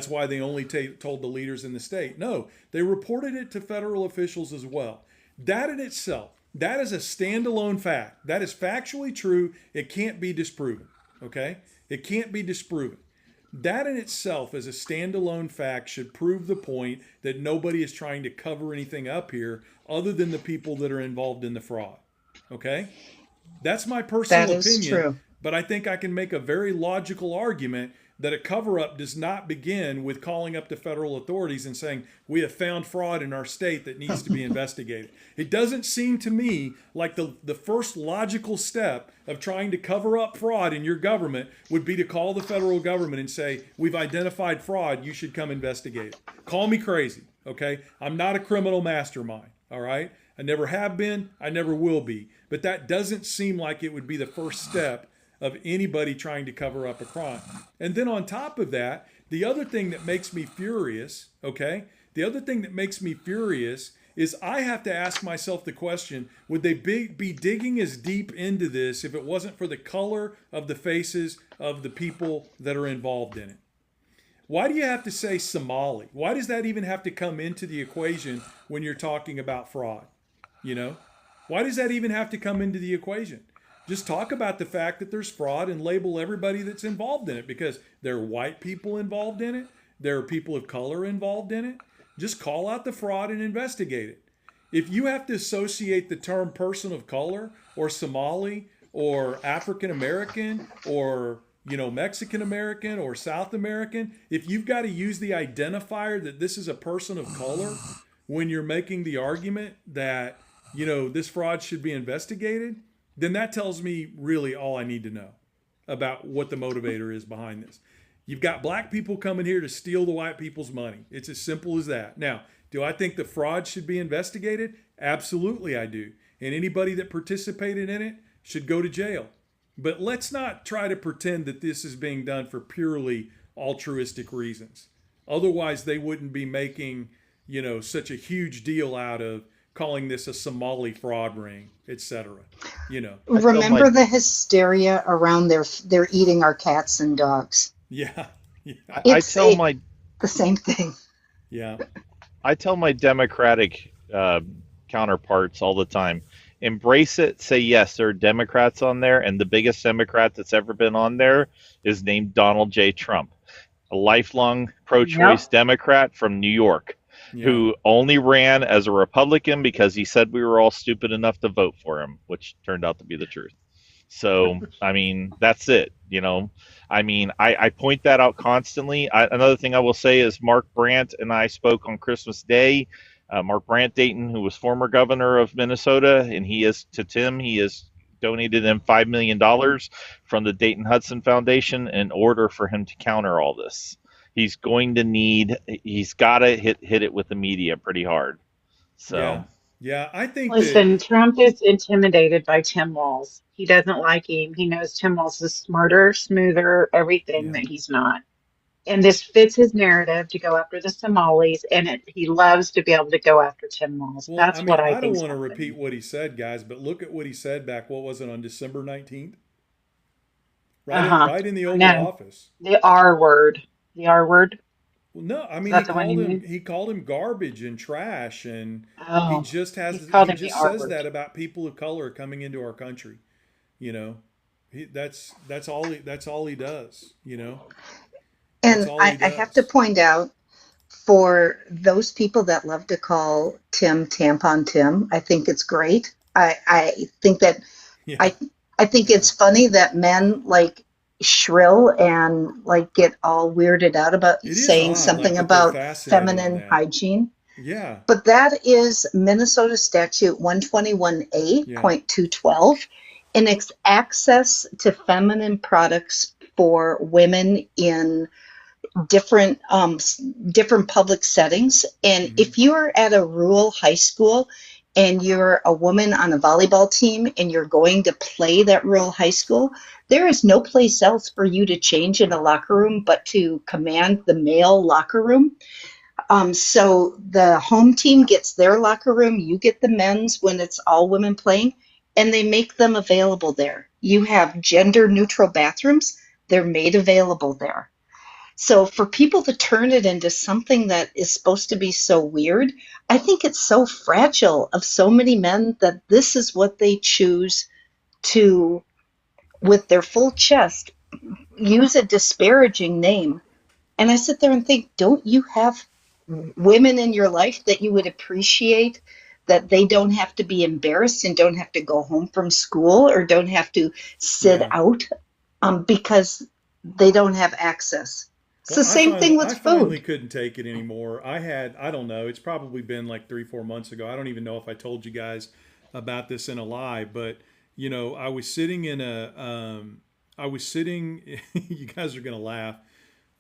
A: why they only told the leaders in the state. No, they reported it to federal officials as well. That in itself, that is a standalone fact. That is factually true. It can't be disproven. Okay? It can't be disproven. That in itself, as a standalone fact, should prove the point that nobody is trying to cover anything up here other than the people that are involved in the fraud. Okay? That's my personal
D: That is
A: opinion.
D: true.
A: But I think I can make a very logical argument that a cover-up does not begin with calling up the federal authorities and saying, we have found fraud in our state that needs to be investigated. It doesn't seem to me like the first logical step of trying to cover up fraud in your government would be to call the federal government and say, we've identified fraud, you should come investigate it. Call me crazy, okay? I'm not a criminal mastermind, all right? I never have been, I never will be. But that doesn't seem like it would be the first step of anybody trying to cover up a crime. And then on top of that, the other thing that makes me furious, okay? The other thing that makes me furious is I have to ask myself the question, would they be digging as deep into this if it wasn't for the color of the faces of the people that are involved in it? Why do you have to say Somali? Why does that even have to come into the equation when you're talking about fraud? Why does that even have to come into the equation? Just talk about the fact that there's fraud and label everybody that's involved in it, because there are white people involved in it. There are people of color involved in it. Just call out the fraud and investigate it. If you have to associate the term person of color or Somali or African American or Mexican American or South American, if you've got to use the identifier that this is a person of color when you're making the argument that this fraud should be investigated, then that tells me really all I need to know about what the motivator is behind this. You've got black people coming here to steal the white people's money. It's as simple as that. Now, do I think the fraud should be investigated? Absolutely I do. And anybody that participated in it should go to jail. But let's not try to pretend that this is being done for purely altruistic reasons. Otherwise, they wouldn't be making, such a huge deal out of calling this a Somali fraud ring, etc. You know,
C: I tell my
D: Remember the hysteria around their eating our cats and dogs.
A: yeah, yeah,
C: I
D: It's
C: tell my
D: the same thing.
A: yeah,
C: I tell my Democratic counterparts all the time, embrace it. Say yes, there are Democrats on there, and the biggest Democrat that's ever been on there is named Donald J. Trump, a lifelong pro-choice
B: Yep.
C: Democrat from New York,
A: yeah,
C: who only ran as a Republican because he said we were all stupid enough to vote for him, which turned out to be the truth. So, I mean, that's it. I mean, I point that out constantly. Another thing I will say is Mark Brandt and I spoke on Christmas Day. Mark Brandt Dayton, who was former governor of Minnesota, and he has donated him $5 million from the Dayton Hudson Foundation in order for him to counter all this. He's got to hit it with the media pretty hard.
A: yeah,
C: So,
A: yeah. I think that
B: Listen, Trump is intimidated by Tim Walz. He doesn't like him. He knows Tim Walz is smarter, smoother, everything
A: yeah.
B: that he's not. And this fits his narrative to go after the Somalis, and he loves to be able to go after Tim Walz.
A: Well, I
B: That's
A: mean,
B: what I
A: I don't
B: think's
A: want to repeat
B: happening.
A: what he said, guys, but look at what he said back. What was it on December 19th?
B: Uh-huh.
A: Right in the
B: I
A: Oval
B: know.
A: Office.
B: The R word. The R word.
A: Well, no, I
B: Is
A: mean
B: that the one you mean?
A: he called him garbage and trash, and
B: Oh, he's called
A: he
B: him the
A: just
B: R
A: says
B: word.
A: that about people of color coming into our country. You know, that's all he does. You know, that's
D: And
A: all he
D: I have to
A: does.
D: point out for those people that love to call Tim Tampon Tim, I think it's great. I think that
A: Yeah,
D: I I think
A: yeah.
D: it's funny that men like shrill and like get all weirded out about
A: It is
D: saying
A: odd, like
D: something
A: that they're
D: about
A: fascinated on
D: feminine
A: that.
D: hygiene.
A: Yeah,
D: But that is Minnesota Statute 121A,
A: yeah.
D: point 212, and it's access to feminine products for women in different public settings. And
A: Hmm.
D: if you're at a rural high school and you're a woman on a volleyball team and you're going to play that rural high school, there is no place else for you to change in a locker room but to command the male locker room. So the home team gets their locker room, you get the men's when it's all women playing, and they make them available there. You have gender neutral bathrooms, they're made available there. So for people to turn it into something that is supposed to be so weird, I think it's so fragile of so many men that this is what they choose to, with their full chest, use a disparaging name. And I sit there and think, don't you have women in your life that you would appreciate that they don't have to be embarrassed and don't have to go home from school or don't have to sit
A: Yeah.
D: out because they don't have access? It's
A: Well,
D: the same thing with
A: I finally
D: food.
A: couldn't take it anymore. I don't know, it's probably been like 3, 4 months ago. I don't even know if I told you guys about this in a lie, but I was sitting in I was sitting, you guys are going to laugh.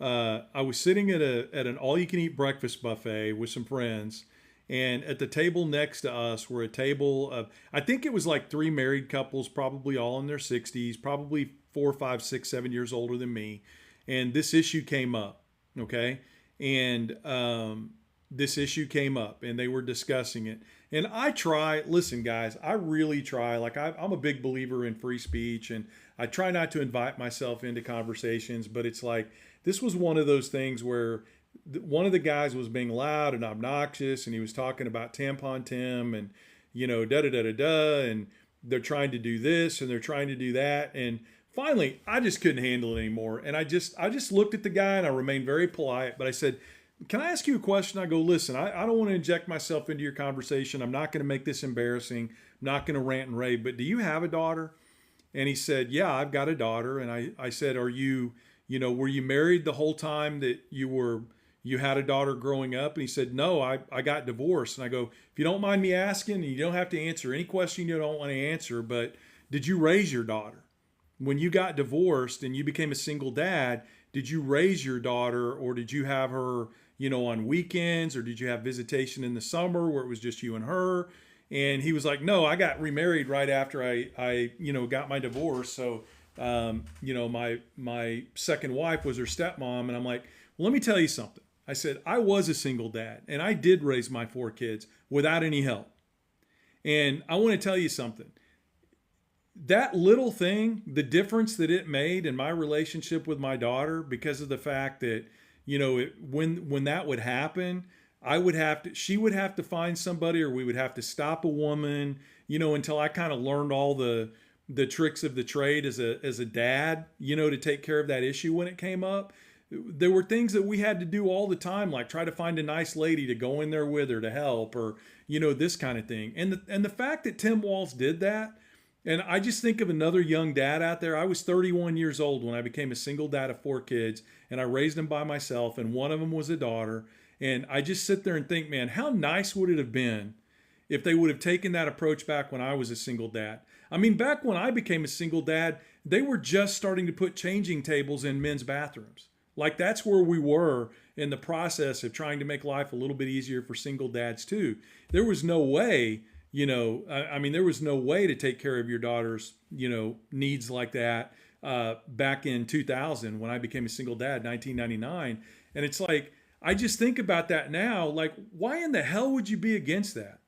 A: I was sitting at an all you can eat breakfast buffet with some friends. And at the table next to us were a table of, I think it was like three married couples, probably all in their 60s, probably 4, 5, 6, 7 years older than me. And this issue came up, okay? And this issue came up and they were discussing it. And listen, guys, I really try. Like, I'm a big believer in free speech and I try not to invite myself into conversations, but it's like, this was one of those things where one of the guys was being loud and obnoxious and he was talking about tampon Tim and, da da da da da. And they're trying to do this and they're trying to do that. And finally, I just couldn't handle it anymore. And I just looked at the guy and I remained very polite, but I said, can I ask you a question? I go, listen, I don't want to inject myself into your conversation. I'm not going to make this embarrassing. I'm not going to rant and rave, but do you have a daughter? And he said, yeah, I've got a daughter. And I said, were you married the whole time that you had a daughter growing up? And he said, no, I got divorced. And I go, if you don't mind me asking, and you don't have to answer any question you don't want to answer, but did you raise your daughter? When you got divorced and you became a single dad, did you raise your daughter or did you have her, on weekends, or did you have visitation in the summer where it was just you and her? And he was like, no, I got remarried right after I got my divorce. So, my second wife was her stepmom. And I'm like, well, let me tell you something. I said, I was a single dad and I did raise my 4 kids without any help. And I want to tell you something. That little thing, the difference that it made in my relationship with my daughter, because of the fact that, when that would happen, she would have to find somebody, or we would have to stop a woman, until I kind of learned all the tricks of the trade as a dad, to take care of that issue when it came up. There were things that we had to do all the time, like try to find a nice lady to go in there with her to help, or, this kind of thing. And the fact that Tim Walz did that, and I just think of another young dad out there. I was 31 years old when I became a single dad of 4 kids, and I raised them by myself, and one of them was a daughter. And I just sit there and think, man, how nice would it have been if they would have taken that approach back when I was a single dad? I mean, back when I became a single dad, they were just starting to put changing tables in men's bathrooms. Like, that's where we were in the process of trying to make life a little bit easier for single dads too. There was no way, there was no way to take care of your daughter's, needs like that back in 2000 when I became a single dad, 1999. And it's like, I just think about that now, like, why in the hell would you be against that?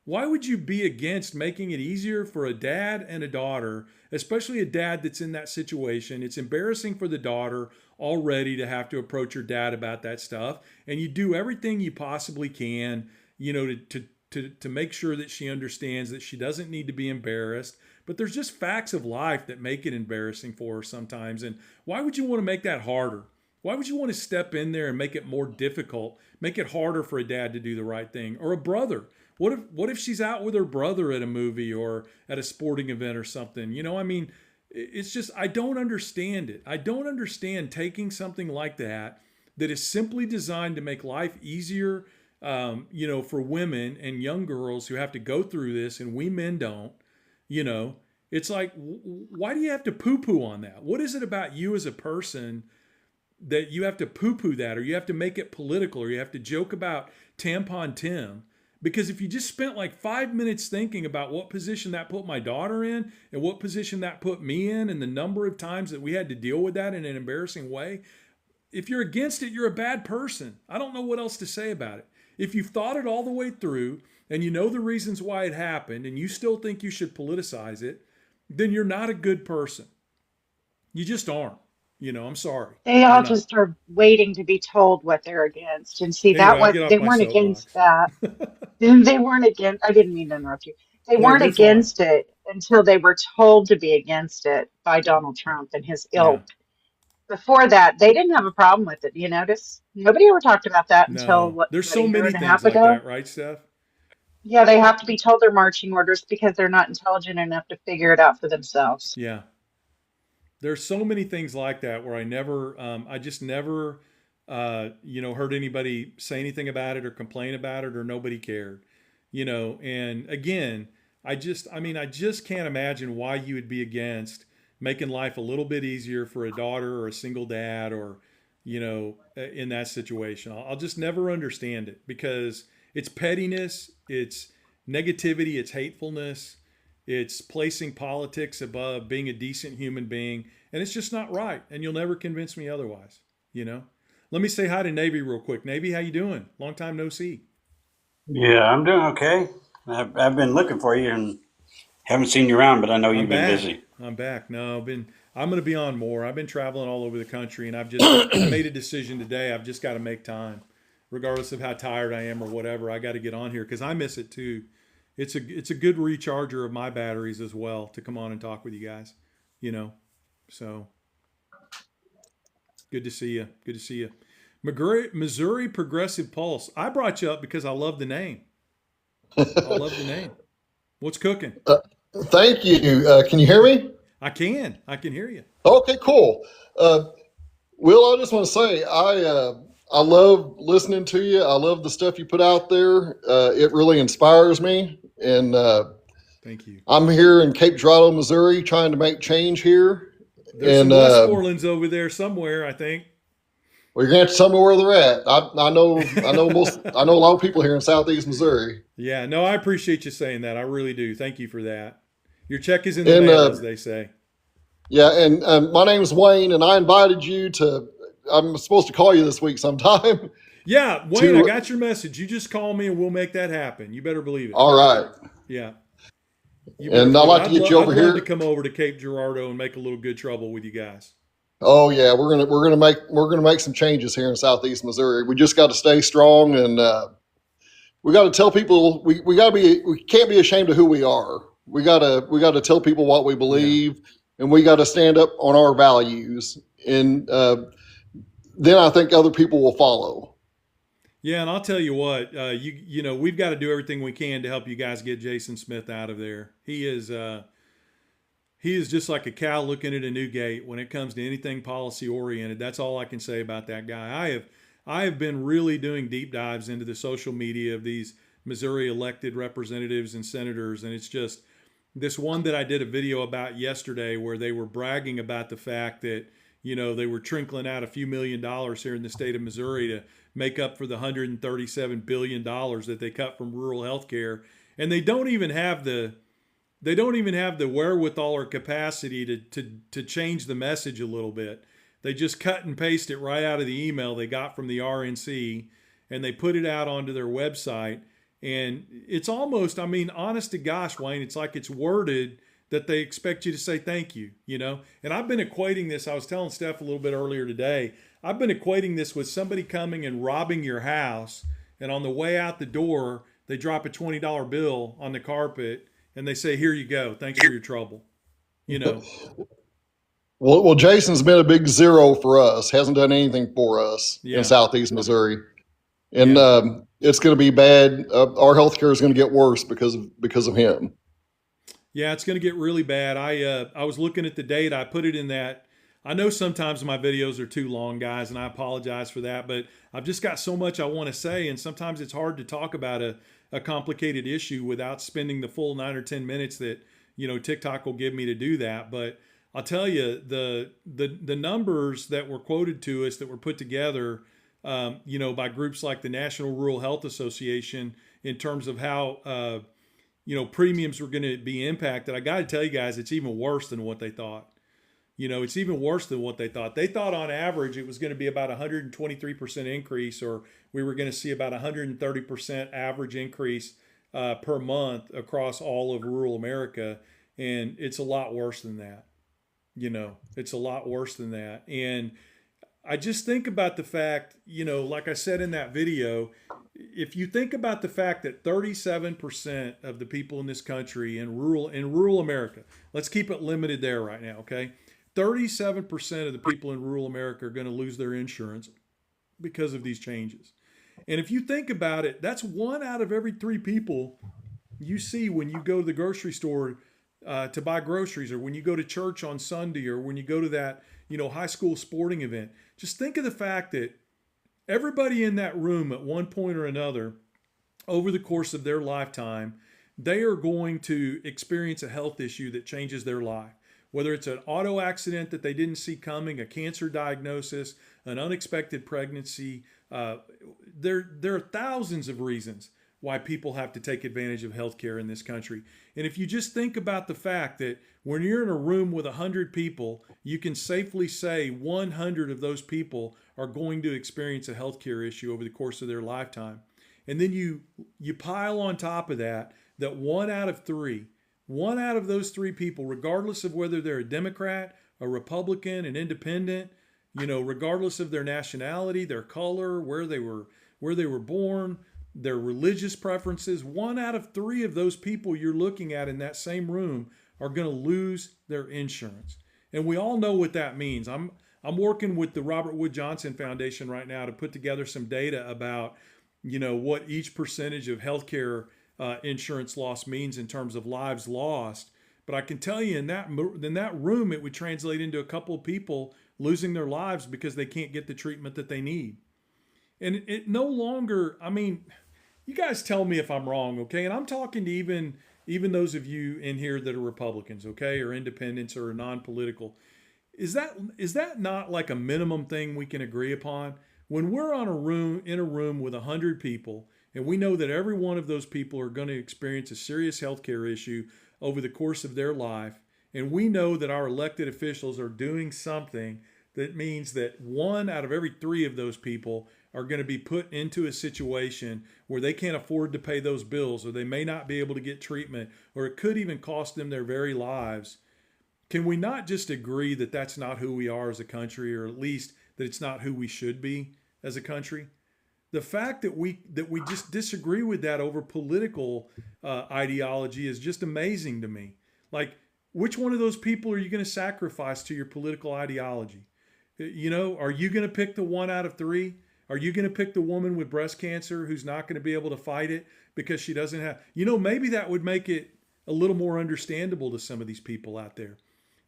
A: Why would you be against making it easier for a dad and a daughter, especially a dad that's in that situation? It's embarrassing for the daughter already to have to approach her dad about that stuff. And you do everything you possibly can, to make sure that she understands that she doesn't need to be embarrassed. But there's just facts of life that make it embarrassing for her sometimes. And why would you want to make that harder? Why would you want to step in there and make it more difficult, make it harder for a dad to do the right thing, or a brother? What if she's out with her brother at a movie or at a sporting event or something? It's just, I don't understand it. I don't understand taking something like that is simply designed to make life easier, for women and young girls who have to go through this, and we men don't. It's like, why do you have to poo-poo on that? What is it about you as a person that you have to poo-poo that, or you have to make it political, or you have to joke about Tampon Tim? Because if you just spent like 5 minutes thinking about what position that put my daughter in and what position that put me in, and the number of times that we had to deal with that in an embarrassing way, if you're against it, you're a bad person. I don't know what else to say about it. If you've thought it all the way through and you know the reasons why it happened and you still think you should politicize it, then you're not a good person. You just aren't. I'm sorry.
B: They all just are waiting to be told what they're against. And see, that was, they weren't against that. They weren't against, I didn't mean to interrupt you. They weren't against it until they were told to be against it by Donald Trump and his ilk. Yeah. Before that, they didn't have a problem with it. You notice? Nobody ever talked about that until
A: there's so many things like that, right, Steph?
B: Yeah, they have to be told their marching orders because they're not intelligent enough to figure it out for themselves.
A: Yeah. There's so many things like that where I just never, heard anybody say anything about it or complain about it, or nobody cared, and again, I just can't imagine why you would be against making life a little bit easier for a daughter or a single dad, or, in that situation. I'll just never understand it, because it's pettiness, it's negativity, it's hatefulness. It's placing politics above being a decent human being, and it's just not right. And you'll never convince me otherwise. Let me say hi to Navy real quick. Navy, how you doing? Long time no see.
E: Yeah, I'm doing okay. I've been looking for you and haven't seen you around, but I know you've been busy.
A: I'm back. No, I'm going to be on more. I've been traveling all over the country, and I've just made a decision today. I've just got to make time, regardless of how tired I am or whatever. I got to get on here because I miss it too. It's a good recharger of my batteries as well to come on and talk with you guys, so good to see you. Good to see you. Missouri Progressive Pulse. I brought you up because I love the name. What's cooking?
F: Thank you. Can you hear me?
A: I can hear you.
F: Okay, cool. Will, I just want to say, I love listening to you. I love the stuff you put out there. It really inspires me. And
A: thank you.
F: I'm here in Cape Girardeau, Missouri, trying to make change here.
A: There's some West Orleans over there somewhere, I think.
F: Well, you're going to have to tell me where they're at. I know a lot of people here in Southeast Missouri.
A: Yeah, no, I appreciate you saying that. I really do. Thank you for that. Your check is in the mail, as they say.
F: Yeah, and my name is Wayne, and I invited you to. I'm supposed to call you this week sometime.
A: Yeah, Wayne, I got your message. You just call me and we'll make that happen. You better believe it.
F: All right.
A: Yeah.
F: And I'd like to get you over here.
A: I'd love to come over to Cape Girardeau and make a little good trouble with you guys.
F: Oh yeah, we're gonna make some changes here in Southeast Missouri. We just got to stay strong, and we got to tell people we can't be ashamed of who we are. We gotta tell people what we believe, and we got to stand up on our values, and then I think other people will follow.
A: Yeah, and I'll tell you what, you know, we've got to do everything we can to help you guys get Jason Smith out of there. He is just like a cow looking at a new gate when it comes to anything policy oriented. That's all I can say about that guy. I have been really doing deep dives into the social media of these Missouri elected representatives and senators, and it's just this one that I did a video about yesterday where they were bragging about the fact that, you know, they were trickling out a few $1,000,000 here in the state of Missouri to make up for the $137 billion that they cut from rural health care. And they don't even have the wherewithal or capacity to change the message a little bit. They just cut and paste it right out of the email they got from the RNC, and they put it out onto their website. And it's almost, I mean, honest to gosh, Wayne, it's like it's worded that they expect you to say thank you, you know? And I've been equating this, I was telling Steph a little bit earlier today, I've been equating this with somebody coming and robbing your house, and on the way out the door, they drop a $20 bill on the carpet, and they say, "Here you go. Thanks for your trouble." You know.
F: Well, Jason's been a big zero for us. Hasn't done anything for us in Southeast Missouri, and it's going to be bad. Our healthcare is going to get worse because of him.
A: Yeah, it's going to get really bad. I was looking at the date. I put it in that. I know sometimes my videos are too long, guys, and I apologize for that. But I've just got so much I want to say, and sometimes it's hard to talk about a complicated issue without spending the full 9 or 10 minutes that, you know, TikTok will give me to do that. But I'll tell you, the numbers that were quoted to us that were put together, you know, by groups like the National Rural Health Association in terms of how, you know, premiums were going to be impacted. I got to tell you guys, it's even worse than what they thought. You know, it's even worse than what they thought. They thought on average it was going to be about 123% increase, or we were going to see about 130% average increase per month across all of rural America. And it's a lot worse than that. You know, it's a lot worse than that. And I just think about the fact, you know, like I said in that video, if you think about the fact that 37% of the people in this country in rural America, let's keep it limited there right now, okay? 37% of the people in rural America are going to lose their insurance because of these changes. And if you think about it, that's 1 out of every 3 people you see when you go to the grocery store to buy groceries, or when you go to church on Sunday, or when you go to that, you know, high school sporting event. Just think of the fact that everybody in that room at one point or another over the course of their lifetime, they are going to experience a health issue that changes their life. Whether it's an auto accident that they didn't see coming, a cancer diagnosis, an unexpected pregnancy, there are thousands of reasons why people have to take advantage of healthcare in this country. And if you just think about the fact that when you're in a room with 100 people, you can safely say 100 of those people are going to experience a healthcare issue over the course of their lifetime. And then you pile on top of that 1 out of 3, 1 out of those 3 people, regardless of whether they're a Democrat, a Republican, an independent, you know, regardless of their nationality, their color, where they were born, their religious preferences, 1 out of 3 of those people you're looking at in that same room are going to lose their insurance. And we all know what that means. I'm working with the Robert Wood Johnson Foundation right now to put together some data about, you know, what each percentage of healthcare insurance loss means in terms of lives lost. But I can tell you in that room, it would translate into a couple of people losing their lives because they can't get the treatment that they need. And it no longer, I mean, you guys tell me if I'm wrong, okay? And I'm talking to even those of you in here that are Republicans, okay, or independents or non-political. Is that not like a minimum thing we can agree upon? When we're in a room with 100 people, and we know that every one of those people are going to experience a serious healthcare issue over the course of their life, and we know that our elected officials are doing something that means that 1 out of every 3 of those people are going to be put into a situation where they can't afford to pay those bills, or they may not be able to get treatment, or it could even cost them their very lives. Can we not just agree that that's not who we are as a country, or at least that it's not who we should be as a country? The fact that we just disagree with that over political ideology is just amazing to me. Like, which one of those people are you going to sacrifice to your political ideology? Are you going to pick the 1 out of 3? Are you going to pick the woman with breast cancer who's not going to be able to fight it because she doesn't have, maybe that would make it a little more understandable to some of these people out there.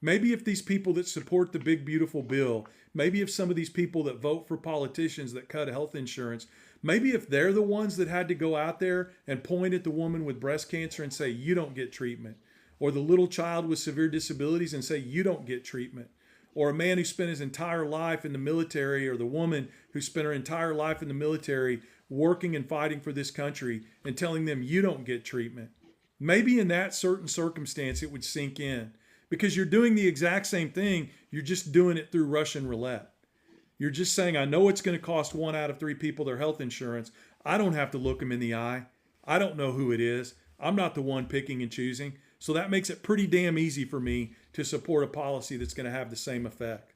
A: Maybe if these people that support the big, beautiful bill, maybe if some of these people that vote for politicians that cut health insurance, maybe if they're the ones that had to go out there and point at the woman with breast cancer and say, you don't get treatment, or the little child with severe disabilities and say, you don't get treatment, or a man who spent his entire life in the military, or the woman who spent her entire life in the military working and fighting for this country and telling them, you don't get treatment. Maybe in that certain circumstance, it would sink in, because you're doing the exact same thing. You're just doing it through Russian roulette. You're just saying, I know it's going to cost 1 out of 3 people their health insurance. I don't have to look them in the eye. I don't know who it is. I'm not the one picking and choosing. So that makes it pretty damn easy for me to support a policy that's going to have the same effect.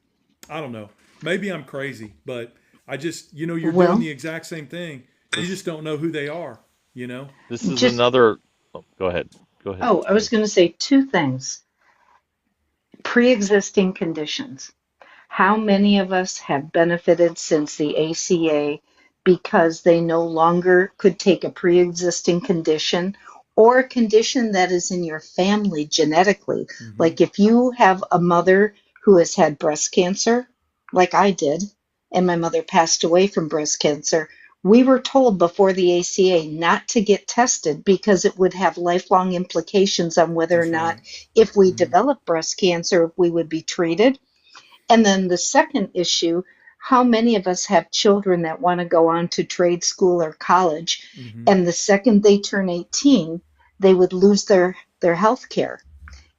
A: I don't know. Maybe I'm crazy, but I just, you're doing the exact same thing. You just don't know who they are,
C: This is
D: Just,
C: another. Oh, go ahead. Go ahead.
D: I was going to say 2 things. Pre-existing conditions. How many of us have benefited since the ACA because they no longer could take a pre-existing condition or a condition that is in your family genetically?
A: Mm-hmm.
D: Like if you have a mother who has had breast cancer, like I did, and my mother passed away from breast cancer, we were told before the ACA not to get tested because it would have lifelong implications on whether
A: That's
D: or not,
A: right.
D: if we
A: Mm-hmm.
D: develop breast cancer, if we would be treated. And then the second issue, how many of us have children that want to go on to trade school or college,
A: Mm-hmm.
D: and the second they turn 18, they would lose their health care.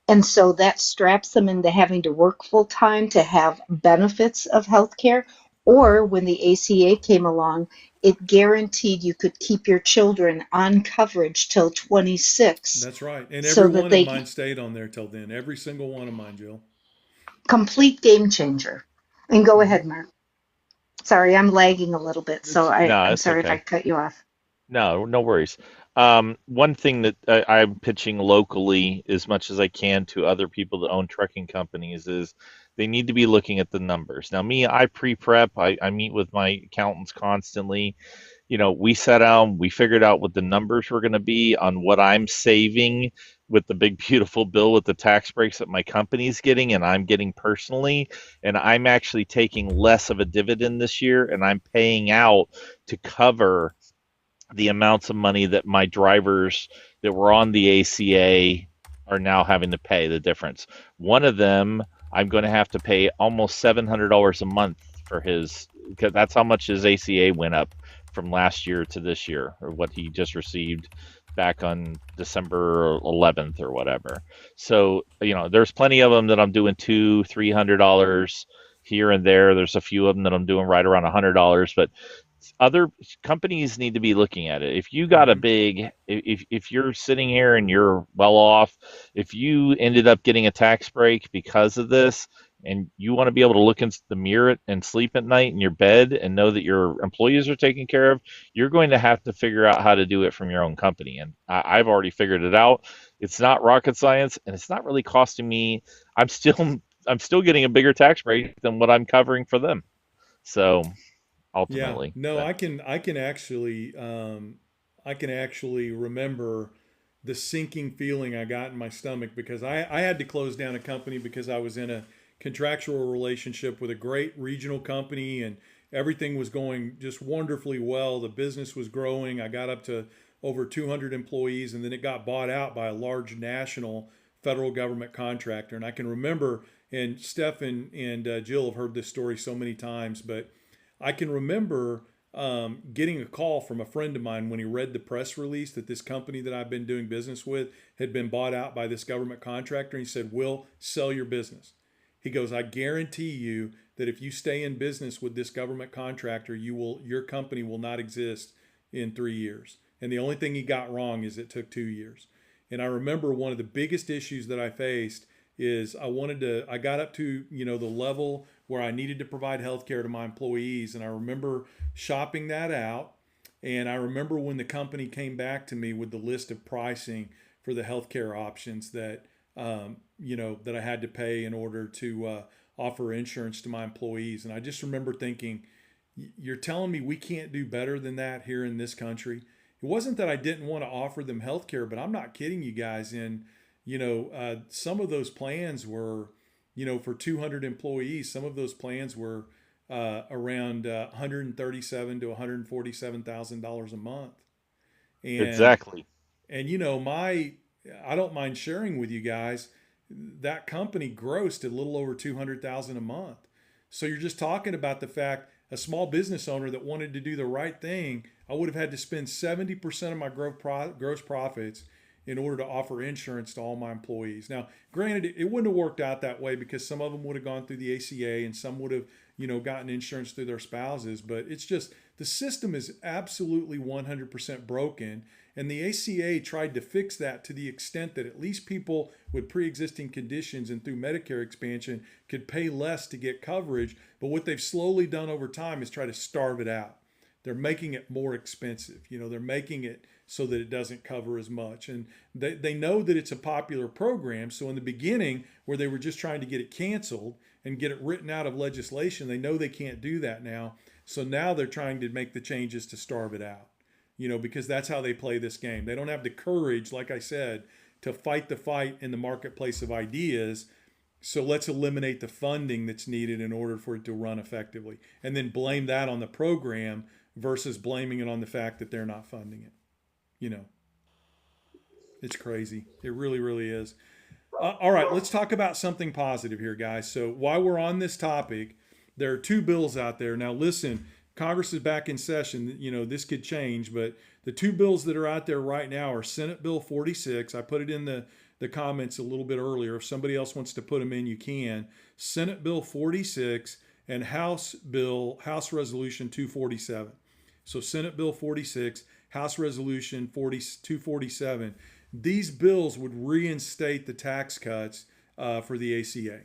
D: And so that straps them into having to work full time to have benefits of health care. Or when the ACA came along, it guaranteed you could keep your children on coverage till 26.
A: That's right. And
D: so
A: every
D: that
A: one of
D: they
A: mine stayed on there till then. Every single one of mine, Jill.
D: complete game changer. And go
A: Mm-hmm.
D: ahead, Mark. Sorry, I'm lagging a little bit, so
C: No,
D: I'm
C: it's
D: sorry if I
C: okay.
D: cut you off.
C: No, no worries. One thing that I'm pitching locally as much as I can to other people that own trucking companies is they need to be looking at the numbers. Now, me, I pre-prep. I meet with my accountants constantly. We sat down, we figured out what the numbers were going to be on what I'm saving with the big, beautiful bill with the tax breaks that my company's getting and I'm getting personally. And I'm actually taking less of a dividend this year, and I'm paying out to cover the amounts of money that my drivers that were on the ACA are now having to pay the difference. One of them, I'm going to have to pay almost $700 a month for his, because that's how much his ACA went up from last year to this year, or what he just received back on December 11th or whatever. So, there's plenty of them that I'm doing $200-300 here and there. There's a few of them that I'm doing right around $100, but other companies need to be looking at it. If you got a big, if you're sitting here and you're well off, if you ended up getting a tax break because of this, and you want to be able to look in the mirror and sleep at night in your bed and know that your employees are taken care of, you're going to have to figure out how to do it from your own company. And I've already figured it out. It's not rocket science, and it's not really costing me. I'm still getting a bigger tax break than what I'm covering for them. So
A: Yeah,
C: ultimately,
A: no, I can actually remember the sinking feeling I got in my stomach, because I had to close down a company because I was in a contractual relationship with a great regional company, and everything was going just wonderfully well. The business was growing. I got up to over 200 employees, and then it got bought out by a large national federal government contractor. And I can remember, and Steph and Jill have heard this story so many times, but I can remember getting a call from a friend of mine when he read the press release that this company that I've been doing business with had been bought out by this government contractor. And he said, "Will, sell your business." He goes, "I guarantee you that if you stay in business with this government contractor, your company will not exist in 3 years. And the only thing he got wrong is it took 2 years. And I remember one of the biggest issues that I faced is I got up to, the level where I needed to provide health care to my employees. And I remember shopping that out. And I remember when the company came back to me with the list of pricing for the healthcare options that that I had to pay in order to offer insurance to my employees. And I just remember thinking, you're telling me we can't do better than that here in this country? It wasn't that I didn't want to offer them healthcare, but I'm not kidding you guys. And some of those plans were, for 200 employees, some of those plans were around $137,000 to $147,000 a month. And,
C: exactly.
A: And I don't mind sharing with you guys, that company grossed a little over $200,000 a month. So you're just talking about the fact a small business owner that wanted to do the right thing, I would have had to spend 70% of my gross profits in order to offer insurance to all my employees. Now, granted, it wouldn't have worked out that way because some of them would have gone through the ACA and some would have, gotten insurance through their spouses. But it's just, the system is absolutely 100% broken. And the ACA tried to fix that to the extent that at least people with pre-existing conditions and through Medicare expansion could pay less to get coverage. But what they've slowly done over time is try to starve it out. They're making it more expensive. They're making it so that it doesn't cover as much. And they know that it's a popular program. So in the beginning, where they were just trying to get it canceled and get it written out of legislation, they know they can't do that now. So now they're trying to make the changes to starve it out, because that's how they play this game. They don't have the courage, like I said, to fight the fight in the marketplace of ideas. So let's eliminate the funding that's needed in order for it to run effectively, and then blame that on the program versus blaming it on the fact that they're not funding it. It's crazy. It really, really is. All right, let's talk about something positive here, guys. So while we're on this topic, there are 2 bills out there. Now, listen, Congress is back in session. This could change, but the 2 bills that are out there right now are Senate Bill 46. I put it in the comments a little bit earlier. If somebody else wants to put them in, you can. Senate Bill 46 and House Resolution 247. So Senate Bill 46, House Resolution 247. These bills would reinstate the tax cuts for the ACA.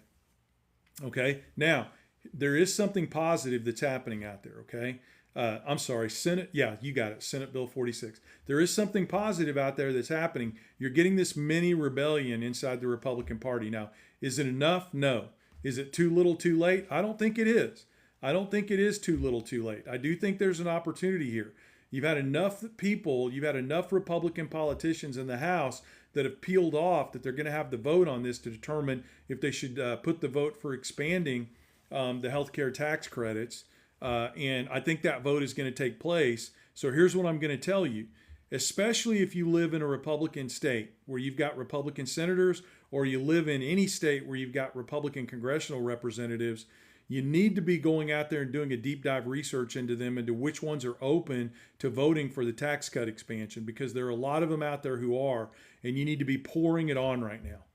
A: Okay. Now, there is something positive that's happening out there. Okay. I'm sorry, Senate. Yeah, you got it. Senate Bill 46. There is something positive out there that's happening. You're getting this mini rebellion inside the Republican Party. Now, is it enough? No. Is it too little too late? I don't think it is. I don't think it is too little too late. I do think there's an opportunity here. You've had enough people, you've had enough Republican politicians in the House that have peeled off that they're going to have the vote on this to determine if they should put the vote for expanding the healthcare tax credits. And I think that vote is going to take place. So here's what I'm going to tell you. Especially if you live in a Republican state where you've got Republican senators, or you live in any state where you've got Republican congressional representatives, you need to be going out there and doing a deep dive research into them, into which ones are open to voting for the tax cut expansion, because there are a lot of them out there who are, and you need to be pouring it on right now.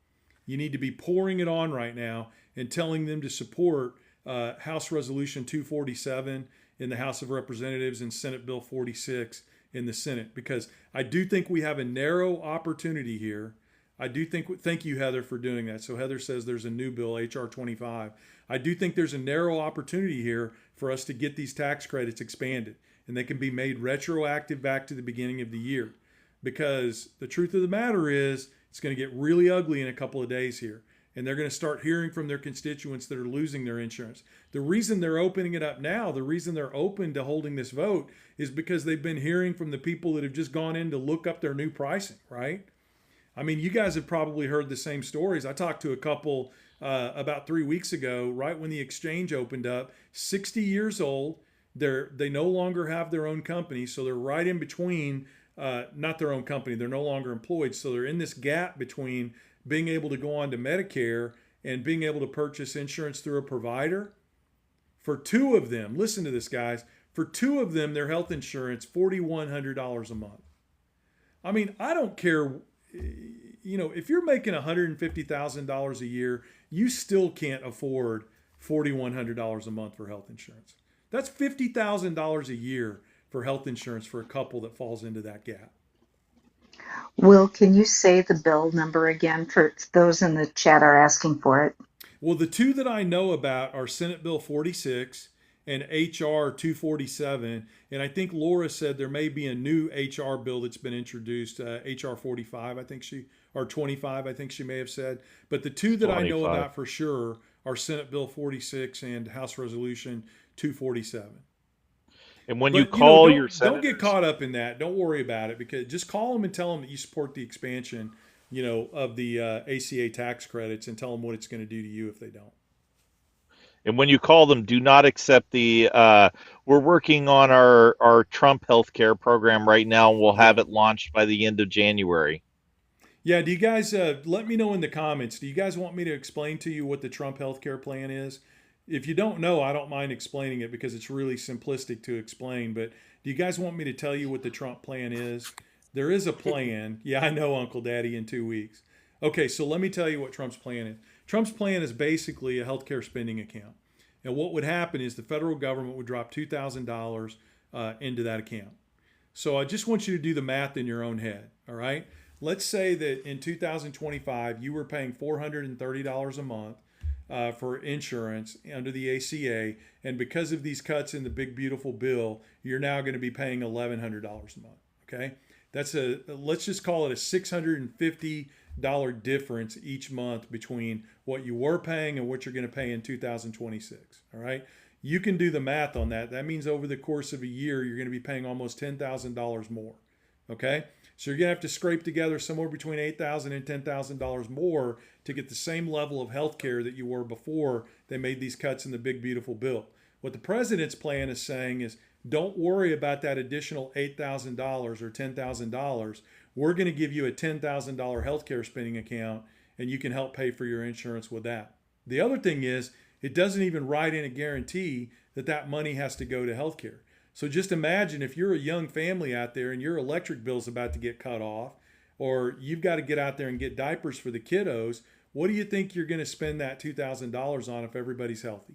A: You need to be pouring it on right now and telling them to support House Resolution 247 in the House of Representatives and Senate Bill 46 in the Senate, because I do think we have a narrow opportunity here. Thank you, Heather, for doing that. So Heather says there's a new bill, HR 25. I do think there's a narrow opportunity here for us to get these tax credits expanded, and they can be made retroactive back to the beginning of the year, because the truth of the matter is it's going to get really ugly in a couple of days here, and they're going to start hearing from their constituents that are losing their insurance. The reason they're opening it up now, the reason they're open to holding this vote, is because they've been hearing from the people that have just gone in to look up their new pricing, right? I mean, you guys have probably heard the same stories. I talked to a couple about 3 weeks ago, right when the exchange opened up, 60 years old. They no longer have their own company, so they're right in between, not their own company. They're no longer employed, so they're in this gap between being able to go on to Medicare and being able to purchase insurance through a provider. For 2 of them, listen to this, guys. For 2 of them, their health insurance, $4,100 a month. I mean, I don't care. If you're making $150,000 a year, you still can't afford $4,100 a month for health insurance. That's $50,000 a year for health insurance for a couple that falls into that gap.
D: Will, can you say the bill number again for those in the chat are asking for it?
A: Well, the two that I know about are Senate Bill 46 and HR 247. And I think Laura said there may be a new HR bill that's been introduced, HR 45, I think or 25, I think she may have said. But the two that 25. I know about for sure are Senate Bill 46 and House Resolution 247.
C: And when you call your
A: senators, don't get caught up in that. Don't worry about it, because just call them and tell them that you support the expansion, of the ACA tax credits, and tell them what it's going to do to you if they don't.
C: And when you call them, do not accept the. We're working on our Trump healthcare program right now, and we'll have it launched by the end of January.
A: Yeah. Do you guys let me know in the comments? Do you guys want me to explain to you what the Trump healthcare plan is? If you don't know, I don't mind explaining it because it's really simplistic to explain. But do you guys want me to tell you what the Trump plan is? There is a plan. Yeah, I know, Uncle Daddy, in 2 weeks. Okay, so let me tell you what Trump's plan is. Trump's plan is basically a healthcare spending account. And what would happen is the federal government would drop $2,000 into that account. So I just want you to do the math in your own head, all right? Let's say that in 2025, you were paying $430 a month for insurance under the ACA, and because of these cuts in the big beautiful bill, you're now going to be paying $1,100 a month. Okay, let's just call it a $650 difference each month between what you were paying and what you're going to pay in 2026. All right, you can do the math on that. That means over the course of a year, you're going to be paying almost $10,000 more. Okay. So you're going to have to scrape together somewhere between $8,000 and $10,000 more to get the same level of health care that you were before they made these cuts in the big, beautiful bill. What the president's plan is saying is, don't worry about that additional $8,000 or $10,000. We're going to give you a $10,000 health care spending account, and you can help pay for your insurance with that. The other thing is, it doesn't even write in a guarantee that that money has to go to health care. So just imagine if you're a young family out there and your electric bill's about to get cut off, or you've got to get out there and get diapers for the kiddos. What do you think you're going to spend that $2,000 on if everybody's healthy?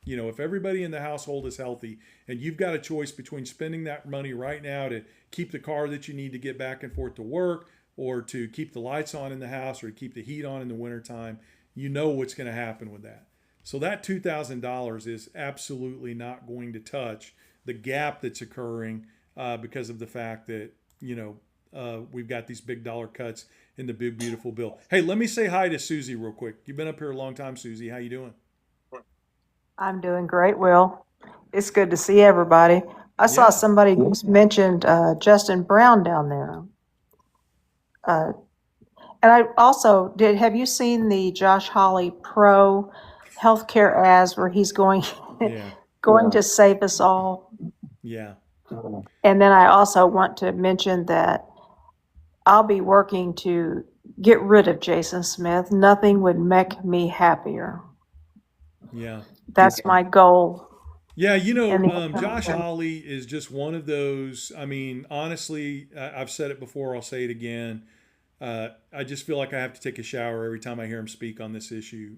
A: If everybody in the household is healthy, and you've got a choice between spending that money right now to keep the car that you need to get back and forth to work, or to keep the lights on in the house, or to keep the heat on in the wintertime, you know what's going to happen with that. So that $2,000 is absolutely not going to touch the gap that's occurring because of the fact that, we've got these big dollar cuts in the big, beautiful bill. Hey, let me say hi to Susie real quick. You've been up here a long time, Susie. How you doing?
G: I'm doing great, Will. It's good to see everybody. I saw somebody just mentioned Justin Brown down there. And I also have you seen the Josh Hawley pro healthcare ads where he's going to save us all?
A: Yeah.
G: And then I also want to mention that I'll be working to get rid of Jason Smith. Nothing would make me happier.
A: Yeah.
G: That's my goal.
A: Yeah, Josh Hawley is just one of those. I mean, honestly, I've said it before, I'll say it again. I just feel like I have to take a shower every time I hear him speak on this issue.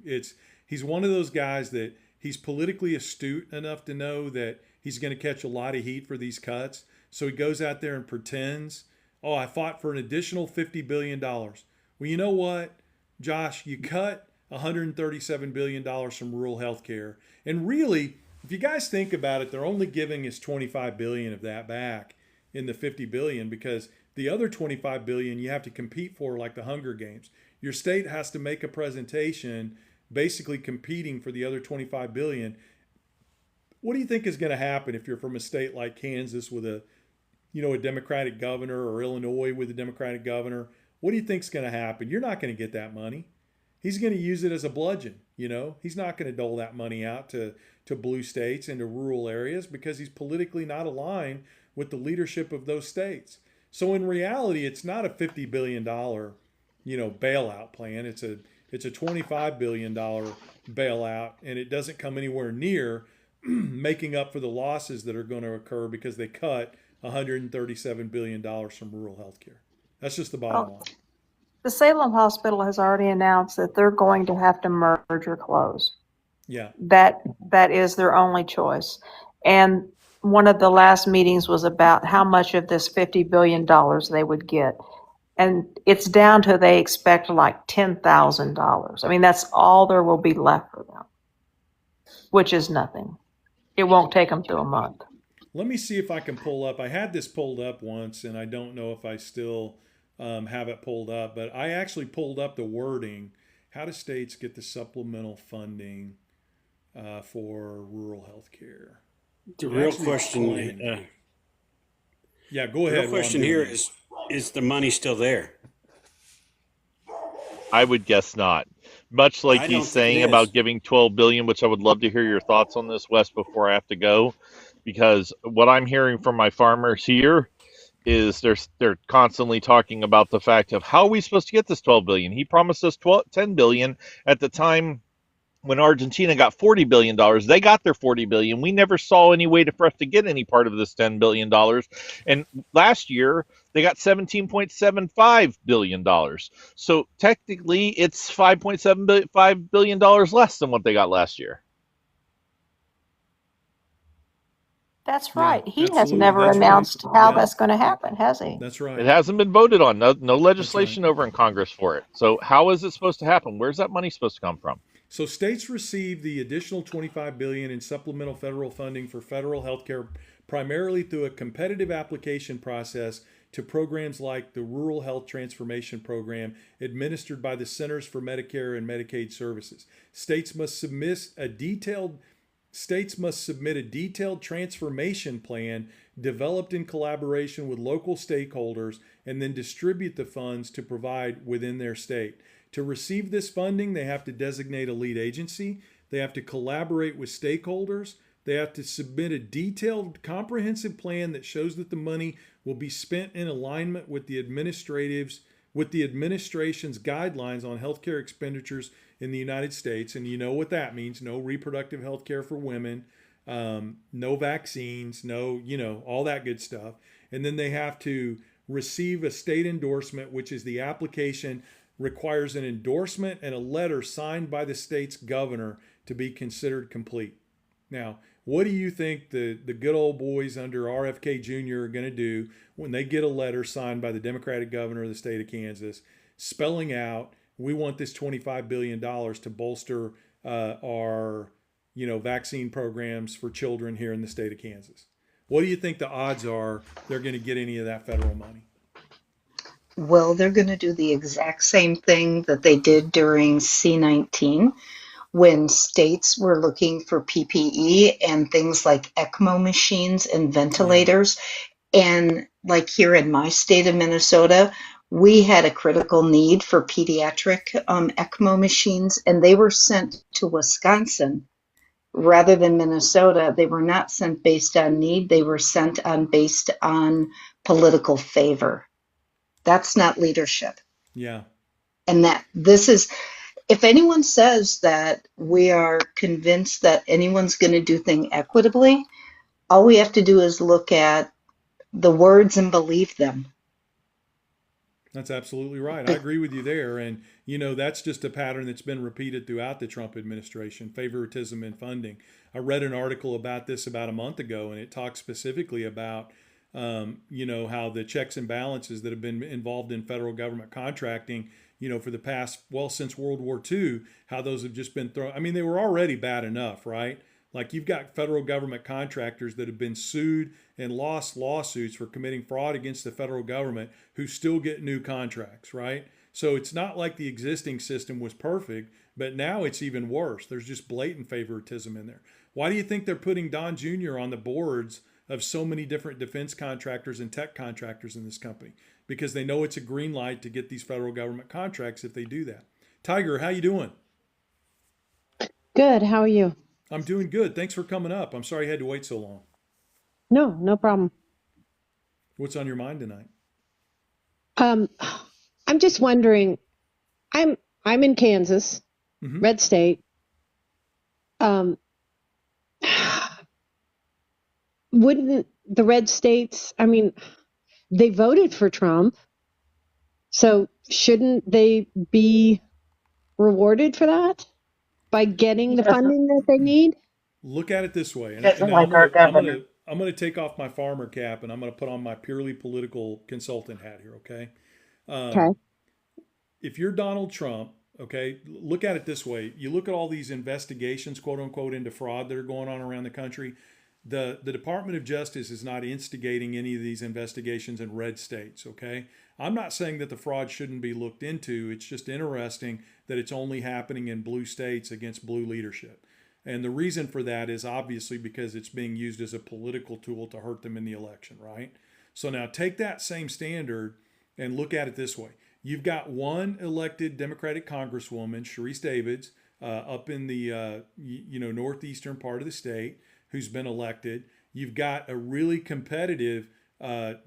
A: He's one of those guys that he's politically astute enough to know that he's going to catch a lot of heat for these cuts. So he goes out there and pretends, I fought for an additional $50 billion. Well, you know what, Josh, you cut $137 billion from rural health care. And really, if you guys think about it, they're only giving us $25 billion of that back in the $50 billion, because the other $25 billion you have to compete for, like the Hunger Games. Your state has to make a presentation basically competing for the other $25 billion. What do you think is going to happen if you're from a state like Kansas with a Democratic governor, or Illinois with a Democratic governor? What do you think is going to happen? You're not going to get that money. He's going to use it as a bludgeon. He's not going to dole that money out to blue states and to rural areas because he's politically not aligned with the leadership of those states. So in reality, it's not a $50 billion, bailout plan. It's a $25 billion bailout, and it doesn't come anywhere near making up for the losses that are going to occur because they cut $137 billion from rural health care. That's just the bottom line.
G: The Salem Hospital has already announced that they're going to have to merge or close.
A: Yeah.
G: That is their only choice. And one of the last meetings was about how much of this $50 billion they would get. And it's down to they expect like $10,000. I mean, that's all there will be left for them, which is nothing. It won't take them through a month.
A: Let me see if I can pull up. I had this pulled up once, and I don't know if I still have it pulled up, but I actually pulled up the wording. How do states get the supplemental funding for rural health care?
E: The real question,
A: yeah, go ahead.
E: The real question here is the money still there?
C: I would guess not. Much like he's saying about giving $12 billion, which I would love to hear your thoughts on this, Wes, before I have to go, because what I'm hearing from my farmers here is they're constantly talking about the fact of how are we supposed to get this $12 billion? He promised us $10 billion at the time when Argentina got $40 billion. They got their $40 billion. We never saw any way for us to get any part of this $10 billion. And last year, they got $17.75 billion. So technically, it's $5.75 billion less than what they got last year.
G: That's right. He has never announced how that's going to happen, has he?
A: That's right.
C: It hasn't been voted on. No legislation over in Congress for it. So how is it supposed to happen? Where's that money supposed to come from?
A: So states receive the additional $25 billion in supplemental federal funding for federal health care primarily through a competitive application process to programs like the Rural Health Transformation Program administered by the Centers for Medicare and Medicaid Services. States must submit a detailed transformation plan developed in collaboration with local stakeholders and then distribute the funds to provide within their state. To receive this funding, they have to designate a lead agency. They have to collaborate with stakeholders. They have to submit a detailed, comprehensive plan that shows that the money will be spent in alignment with the administration's guidelines on healthcare expenditures in the United States. And you know what that means. No reproductive health care for women, no vaccines, all that good stuff. And then they have to receive a state endorsement, which is the application requires an endorsement and a letter signed by the state's governor to be considered complete. Now, what do you think the good old boys under RFK Jr. are going to do when they get a letter signed by the Democratic governor of the state of Kansas spelling out, we want this $25 billion to bolster our vaccine programs for children here in the state of Kansas? What do you think the odds are they're going to get any of that federal money?
D: Well, they're going to do the exact same thing that they did during C-19 when states were looking for PPE and things like ECMO machines and ventilators. And like here in my state of Minnesota, we had a critical need for pediatric ECMO machines, and they were sent to Wisconsin rather than Minnesota. They were not sent based on need. They were sent based on political favor. That's not leadership.
A: Yeah.
D: And that this is, if anyone says that we are convinced that anyone's going to do things equitably, all we have to do is look at the words and believe them.
A: That's absolutely right. I agree with you there. And, that's just a pattern that's been repeated throughout the Trump administration, favoritism in funding. I read an article about this about a month ago, and it talks specifically about how the checks and balances that have been involved in federal government contracting, for the past, since World War II, how those have just been thrown. I mean, they were already bad enough, right? Like you've got federal government contractors that have been sued and lost lawsuits for committing fraud against the federal government who still get new contracts, right? So it's not like the existing system was perfect, but now it's even worse. There's just blatant favoritism in there. Why do you think they're putting Don Jr. on the boards of so many different defense contractors and tech contractors in this company? Because they know it's a green light to get these federal government contracts if they do that. Tiger, how you doing?
H: Good. How are you?
A: I'm doing good. Thanks for coming up. I'm sorry you had to wait so long.
H: No problem.
A: What's on your mind tonight?
H: I'm just wondering, I'm in Kansas, red state. Wouldn't the red states, they voted for Trump, so shouldn't they be rewarded for that? by getting the funding that they need?
A: Look at it this way, and
B: Doesn't
A: now
B: like our governor.
A: I'm gonna take off my farmer cap and I'm gonna put on my purely political consultant hat here. Okay,
H: Okay.
A: if you're Donald Trump, okay, look at it this way. You look at all these investigations, quote unquote, into fraud that are going on around the country. The Department of Justice is not instigating any of these investigations in red states, okay? I'm not saying that the fraud shouldn't be looked into. It's just interesting that it's only happening in blue states against blue leadership. And the reason for that is obviously because it's being used as a political tool to hurt them in the election, right? So now take that same standard and look at it this way. You've got one elected Democratic Congresswoman, Sharice Davids, up in the northeastern part of the state, who's been elected. You've got a really competitive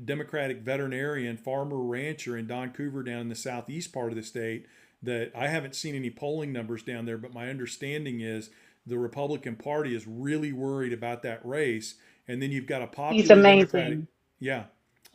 A: Democratic veterinarian, farmer, rancher in Don Coover down in the southeast part of the state that I haven't seen any polling numbers down there, but my understanding is the Republican Party is really worried about that race. And then you've got a popular
B: He's amazing.
A: Democratic, yeah,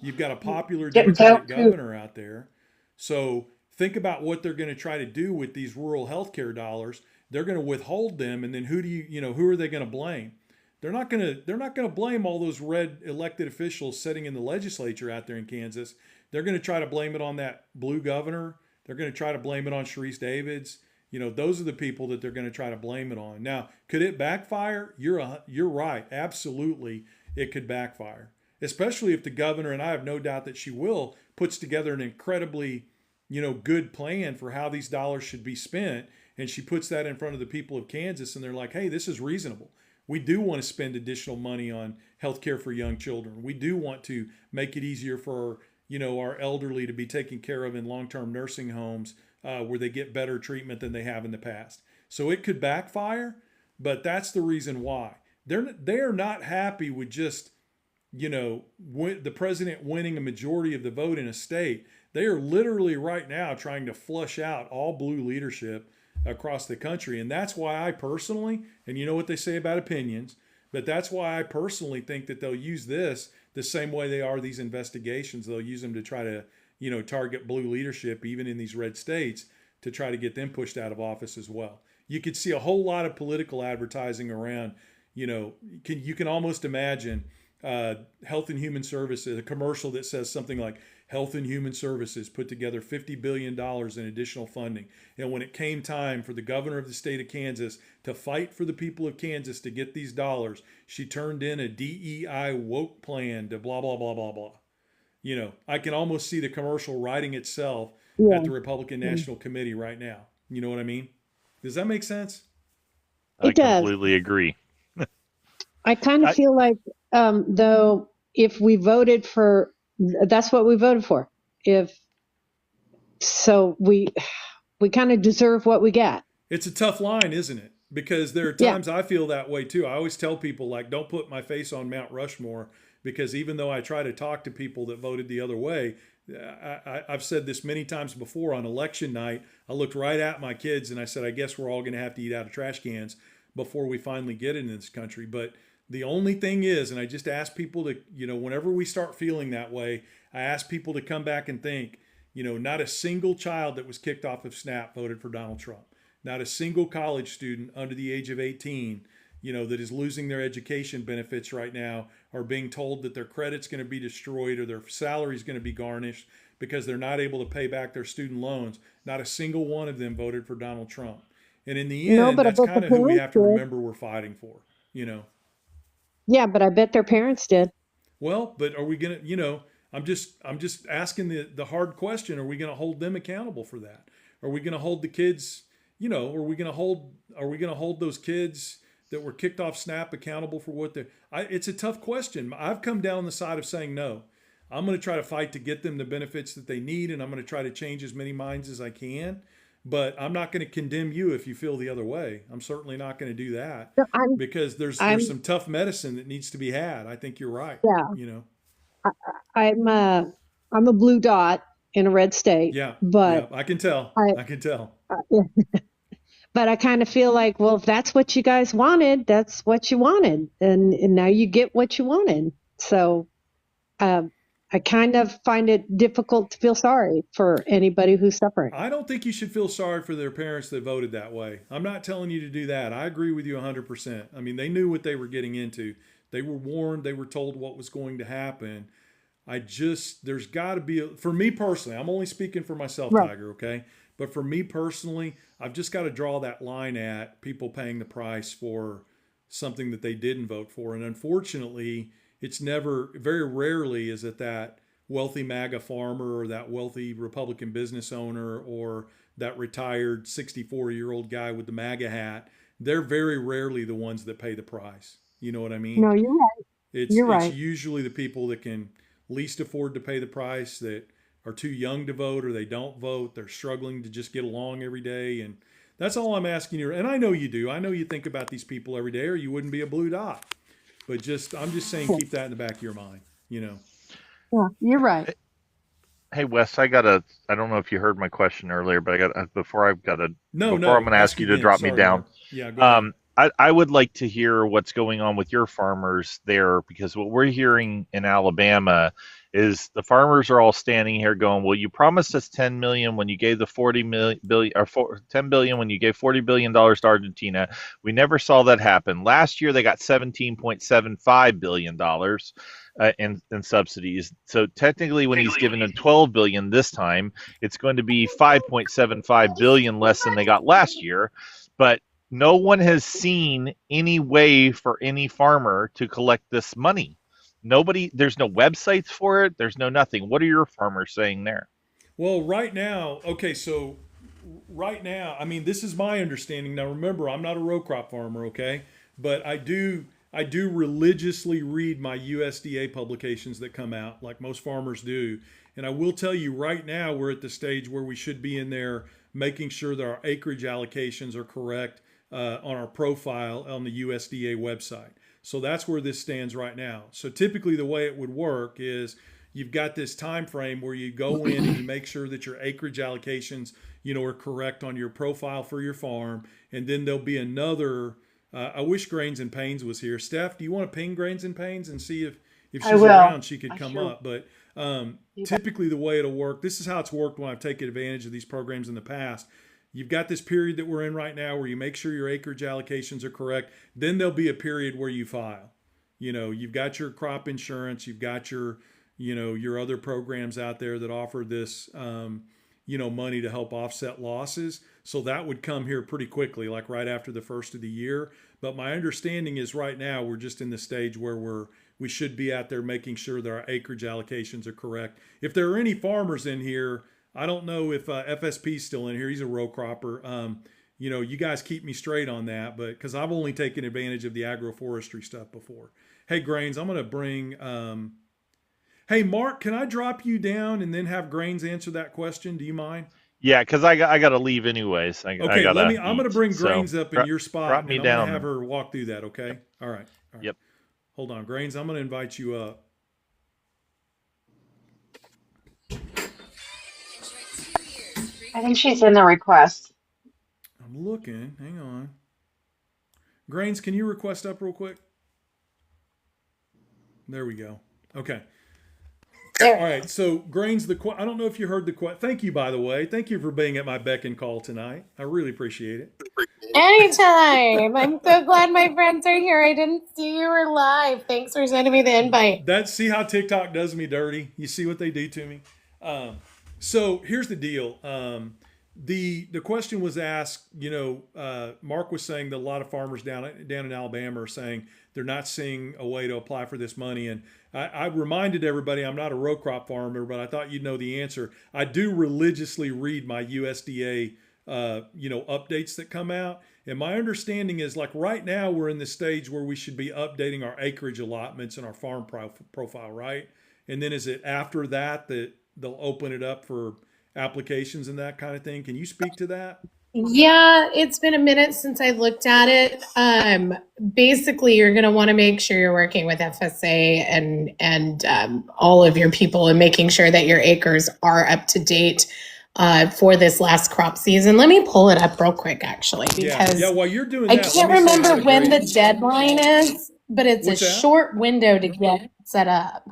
A: you've got a popular Democratic governor out there. So think about what they're going to try to do with these rural health care dollars. They're going to withhold them, and then who are they going to blame? They're not going to blame all those red elected officials sitting in the legislature out there in Kansas. They're going to try to blame it on that blue governor. They're going to try to blame it on Sharice Davids. Those are the people that they're going to try to blame it on. Now, could it backfire? You're right. Absolutely, it could backfire. Especially if the governor, and I have no doubt that she will, puts together an incredibly, good plan for how these dollars should be spent. And she puts that in front of the people of Kansas, and they're like, hey, this is reasonable. We do want to spend additional money on health care for young children. We do want to make it easier for, our elderly to be taken care of in long-term nursing homes where they get better treatment than they have in the past. So it could backfire, but that's the reason why. They're not happy with just, the president winning a majority of the vote in a state. They are literally right now trying to flush out all blue leadership across the country. And that's why I personally, and you know what they say about opinions, but that's why I personally think that they'll use this the same way they are these investigations. They'll use them to try to, target blue leadership, even in these red states, to try to get them pushed out of office as well. You could see a whole lot of political advertising around, you can almost imagine Health and Human Services, a commercial that says something like, Health and Human Services put together $50 billion in additional funding. And when it came time for the governor of the state of Kansas to fight for the people of Kansas to get these dollars, she turned in a DEI woke plan to blah, blah, blah, blah, blah. I can almost see the commercial writing itself at the Republican National Committee right now. You know what I mean? Does that make sense?
C: I completely agree.
H: I kind of feel like, though, if we voted for, that's what we voted for. We kind of deserve what we get.
A: It's a tough line, isn't it? Because there are times I feel that way too. I always tell people, like, don't put my face on Mount Rushmore, because even though I try to talk to people that voted the other way, I've said this many times before. On election night, I looked right at my kids and I said, I guess we're all going to have to eat out of trash cans before we finally get into this country. But the only thing is, and I just ask people to, whenever we start feeling that way, I ask people to come back and think, not a single child that was kicked off of SNAP voted for Donald Trump. Not a single college student under the age of 18, that is losing their education benefits right now, are being told that their credit's going to be destroyed or their salary is going to be garnished because they're not able to pay back their student loans. Not a single one of them voted for Donald Trump. And in the end, that's kind of who we have to remember we're fighting for,
H: Yeah, but I bet their parents did.
A: Well, but are we going to, I'm just asking the hard question. Are we going to hold them accountable for that? Are we going to hold the kids, are we going to hold those kids that were kicked off SNAP accountable for what it's a tough question. I've come down the side of saying no. I'm going to try to fight to get them the benefits that they need, and I'm going to try to change as many minds as I can. But I'm not going to condemn you if you feel the other way. I'm certainly not going to do that because there's some tough medicine that needs to be had. I think you're right.
H: Yeah. I'm a blue dot in a red state.
A: Yeah.
H: But
A: yeah, I can tell. I can tell.
H: But I kind of feel like, well, if that's what you guys wanted, that's what you wanted. And now you get what you wanted. So I kind of find it difficult to feel sorry for anybody who's suffering.
A: I don't think you should feel sorry for their parents that voted that way. I'm not telling you to do that. I agree with you 100%. I mean, they knew what they were getting into. They were warned, they were told what was going to happen. There's got to be, for me personally, I'm only speaking for myself,
H: Right.
A: Tiger, okay? But for me personally, I've just got to draw that line at people paying the price for something that they didn't vote for. And unfortunately, it's never, very rarely is it that wealthy MAGA farmer or that wealthy Republican business owner or that retired 64-year-old guy with the MAGA hat. They're very rarely the ones that pay the price. You know what I mean?
H: No, you're right.
A: It's usually the people that can least afford to pay the price, that are too young to vote or they don't vote. They're struggling to just get along every day. And that's all I'm asking you. And I know you do. I know you think about these people every day or you wouldn't be a blue dot. But I'm just saying, keep that in the back of your mind, you know.
H: Yeah, you're right.
C: Hey Wes, I don't know if you heard my question earlier, but I'm going to ask you to drop me down.
A: Yeah, go ahead.
C: I would like to hear what's going on with your farmers there, because what we're hearing in Alabama is the farmers are all standing here going, well, you promised us 10 million when you gave the 10 billion when you gave $40 billion to Argentina. We never saw that happen. Last year, they got $17.75 billion in subsidies. So technically, when he's given them 12 billion this time, it's going to be 5.75 billion less than they got last year. But no one has seen any way for any farmer to collect this money. There's no websites for it. There's no nothing. What are your farmers saying there?
A: Well, right now, I mean, this is my understanding. Now, remember, I'm not a row crop farmer, okay? But I do religiously read my USDA publications that come out, like most farmers do. And I will tell you right now, we're at the stage where we should be in there making sure that our acreage allocations are correct on our profile on the USDA website. So that's where this stands right now. So typically the way it would work is you've got this time frame where you go in and you make sure that your acreage allocations, are correct on your profile for your farm. And then there'll be another, I wish Grains and Pains was here. Steph, do you want to ping Grains and Pains and see if she's around, she could come up. But typically the way it'll work, this is how it's worked when I've taken advantage of these programs in the past. You've got this period that we're in right now where you make sure your acreage allocations are correct. Then there'll be a period where you file. You've got your crop insurance, you've got your other programs out there that offer this, money to help offset losses. So that would come here pretty quickly, like right after the first of the year. But my understanding is right now we're just in the stage where we should be out there making sure that our acreage allocations are correct. If there are any farmers in here, I don't know if FSP's still in here. He's a row cropper. You guys keep me straight on that, but because I've only taken advantage of the agroforestry stuff before. Hey, Grains, I'm going to bring. Hey, Mark, can I drop you down and then have Grains answer that question? Do you mind?
C: Yeah, because I got to leave anyways. I'm
A: going to bring Grains up in your spot.
C: Drop me
A: and
C: down.
A: I'm going to have her walk through that. Okay. All right.
C: Yep.
A: Hold on, Grains. I'm going to invite you up.
B: I think she's in the request.
A: I'm looking. Hang on. Grains, can you request up real quick? There we go. Okay. All right. So, Grains, I don't know if you heard the question. Thank you, by the way. Thank you for being at my beck and call tonight. I really appreciate it.
I: Anytime. I'm so glad my friends are here. I didn't see you were live. Thanks for sending me the invite.
A: See how TikTok does me dirty? You see what they do to me? So here's the deal. The question was asked, Mark was saying that a lot of farmers down in Alabama are saying they're not seeing a way to apply for this money. And I reminded everybody I'm not a row crop farmer, but I thought you'd know the answer. I do religiously read my USDA, updates that come out. And my understanding is like right now we're in the stage where we should be updating our acreage allotments and our farm profile, right? And then is it after that they'll open it up for applications and that kind of thing? Can you speak to that?
I: Yeah, it's been a minute since I looked at it. Basically, you're going to want to make sure you're working with FSA and all of your people and making sure that your acres are up to date for this last crop season. Let me pull it up real quick, actually, because
A: while you're doing
I: I
A: that,
I: can't remember when the deadline is, but it's a short window to get set up.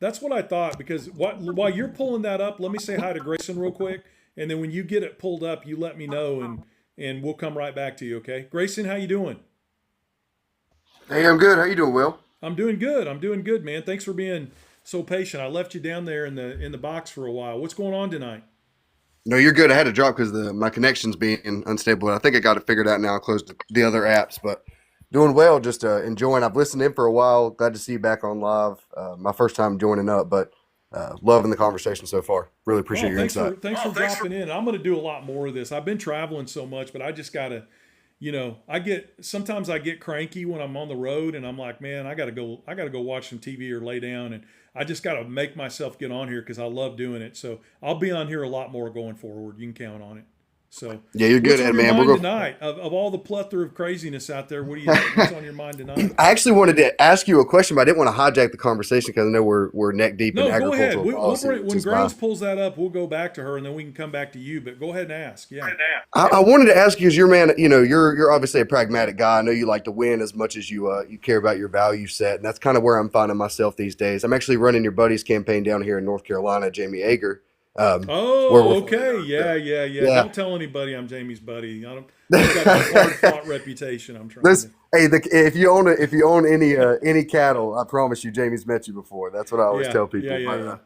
A: That's what I thought, because while you're pulling that up, let me say hi to Grayson real quick, and then when you get it pulled up, you let me know, and we'll come right back to you. Okay, Grayson, how you doing?
J: Hey, I'm good. How you doing, Will?
A: I'm doing good. I'm doing good, man. Thanks for being so patient. I left you down there in the box for a while. What's going on tonight?
J: No, you're good. I had to drop because my connection's being unstable. I think I got it figured out now. I closed the other apps, but doing well. Just enjoying. I've listened in for a while. Glad to see you back on live. My first time joining up, but loving the conversation so far. Really appreciate your insight.
A: Thanks for dropping in. I'm going to do a lot more of this. I've been traveling so much, but I just got to, sometimes I get cranky when I'm on the road, and I'm like, man, I got to go watch some TV or lay down, and I just got to make myself get on here because I love doing it. So I'll be on here a lot more going forward. You can count on it. So
J: yeah, you're good, man.
A: We're tonight of all the plethora of craziness out there. What's on your mind tonight?
J: I actually wanted to ask you a question, but I didn't want to hijack the conversation because I know we're neck deep in agricultural policy.
A: When Grace pulls that up, we'll go back to her, and then we can come back to you. But go ahead and ask. Yeah.
J: I wanted to ask you, as your man, you're obviously a pragmatic guy. I know you like to win as much as you care about your value set, and that's kind of where I'm finding myself these days. I'm actually running your buddy's campaign down here in North Carolina, Jamie Yeager.
A: Okay. Yeah. Don't tell anybody I'm Jamie's buddy. I've got a hard-fought reputation. I'm trying.
J: If you own any cattle, I promise you, Jamie's met you before. That's what I always tell people.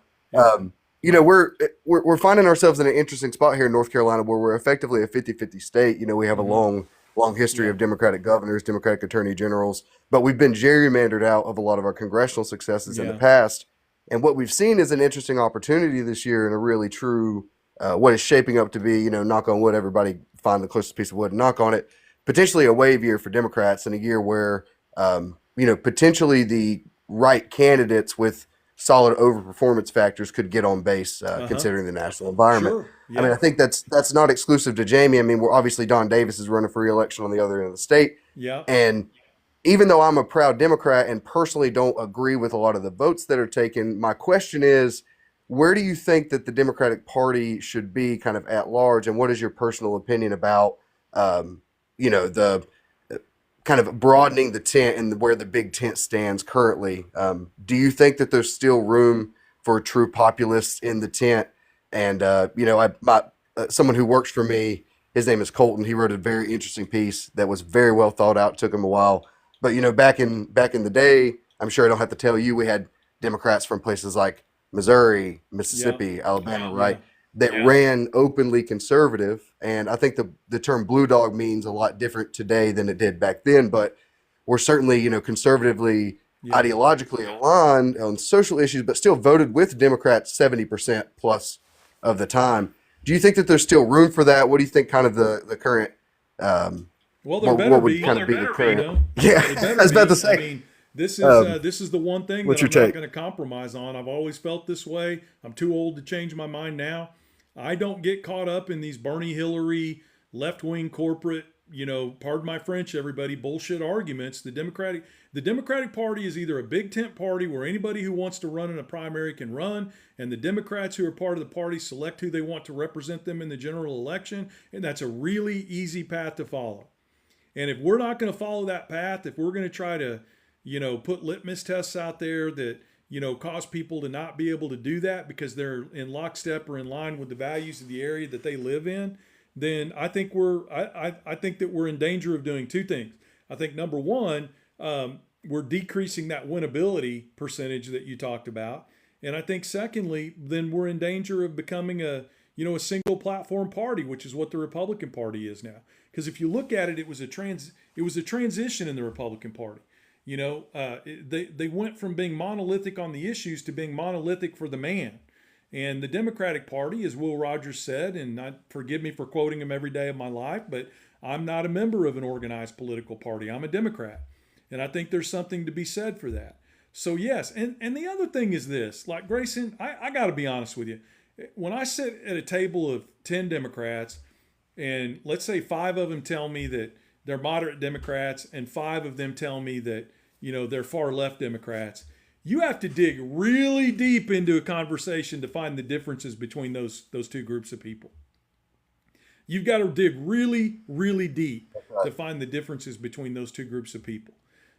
J: We're finding ourselves in an interesting spot here in North Carolina where we're effectively a 50-50 state. We have a long history of Democratic governors, Democratic attorney generals, but we've been gerrymandered out of a lot of our congressional successes in the past. And what we've seen is an interesting opportunity this year and a really true, what is shaping up to be, knock on wood, everybody find the closest piece of wood and knock on it, potentially a wave year for Democrats, and a year where, potentially the right candidates with solid overperformance factors could get on base, considering the national environment.
A: Sure. Yeah.
J: I think that's not exclusive to Jamie. We're obviously Don Davis is running for re-election on the other end of the state.
A: Yeah.
J: And even though I'm a proud Democrat and personally don't agree with a lot of the votes that are taken, my question is, where do you think that the Democratic Party should be kind of at large? And what is your personal opinion about, the kind of broadening the tent and where the big tent stands currently? Do you think that there's still room for true populists in the tent? And, someone who works for me, his name is Colton. He wrote a very interesting piece that was very well thought out. Took him a while. But, back in the day, I'm sure I don't have to tell you, we had Democrats from places like Missouri, Mississippi, Alabama, right, that ran openly conservative. And I think the term blue dog means a lot different today than it did back then. But we're certainly, conservatively, ideologically aligned on social issues, but still voted with Democrats 70% plus of the time. Do you think that there's still room for that? What do you think kind of the current
A: well, there better be.
J: The current?
A: Yeah,
J: I was about to say.
A: This is the one thing that I'm not going to compromise on. I've always felt this way. I'm too old to change my mind now. I don't get caught up in these Bernie, Hillary, left-wing corporate, pardon my French, everybody, bullshit arguments. The Democratic Party is either a big tent party where anybody who wants to run in a primary can run, and the Democrats who are part of the party select who they want to represent them in the general election, and that's a really easy path to follow. And if we're not going to follow that path, if we're going to try to, put litmus tests out there that, cause people to not be able to do that because they're in lockstep or in line with the values of the area that they live in, then I think I think that we're in danger of doing two things. I think number one, we're decreasing that winnability percentage that you talked about. And I think secondly, then we're in danger of becoming a single platform party, which is what the Republican Party is now. Because if you look at it, it was a transition in the Republican Party. They went from being monolithic on the issues to being monolithic for the man. And the Democratic Party, as Will Rogers said, and forgive me for quoting him every day of my life, but I'm not a member of an organized political party. I'm a Democrat. And I think there's something to be said for that. So yes, and the other thing is this, like Grayson, I got to be honest with you. When I sit at a table of 10 Democrats, and let's say 5 of them tell me that they're moderate Democrats, and 5 of them tell me that, they're far left Democrats, you have to dig really deep into a conversation to find the differences between those two groups of people. You've got to dig really, really deep to find the differences between those two groups of people.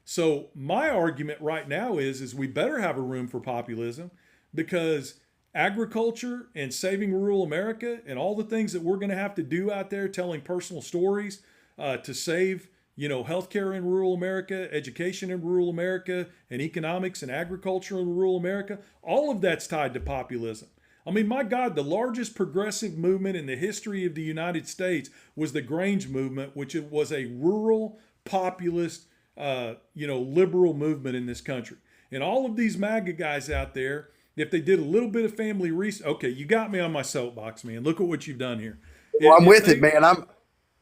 A: So my argument right now is we better have a room for populism. because agriculture and saving rural America and all the things that we're going to have to do out there, telling personal stories to save, healthcare in rural America, education in rural America, and economics and agriculture in rural America, all of that's tied to populism. I mean, my God, the largest progressive movement in the history of the United States was the Grange movement, which was a rural populist, liberal movement in this country. And all of these MAGA guys out there, if they did a little bit of family research, okay, you got me on my soapbox, man. Look at what you've done here.
J: Well, I'm with it, man.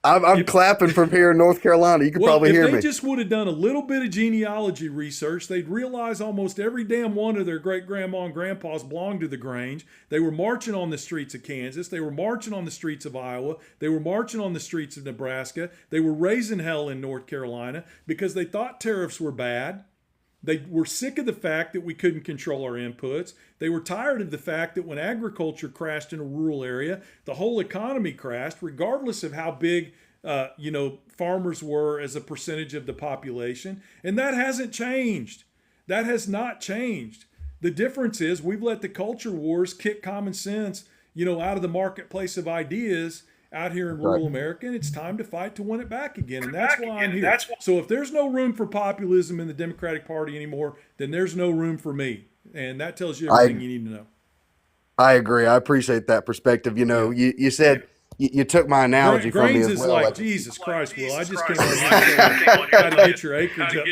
J: I'm clapping from here in North Carolina. You can probably hear me.
A: If they just would have done a little bit of genealogy research, they'd realize almost every damn one of their great-grandma and grandpas belonged to the Grange. They were marching on the streets of Kansas. They were marching on the streets of Iowa. They were marching on the streets of Nebraska. They were raising hell in North Carolina because they thought tariffs were bad. They were sick of the fact that we couldn't control our inputs. They were tired of the fact that when agriculture crashed in a rural area, the whole economy crashed, regardless of how big, farmers were as a percentage of the population. And that hasn't changed. That has not changed. The difference is we've let the culture wars kick common sense, out of the marketplace of ideas out here in rural America, and it's time to fight to win it back again. And that's why I'm here. So if there's no room for populism in the Democratic Party anymore, then there's no room for me. And that tells you everything you need to know.
J: I agree. I appreciate that perspective. You said you took my analogy from me as well.
A: Grains is like, Jesus Christ, Will. I just came on here trying to get your acreage up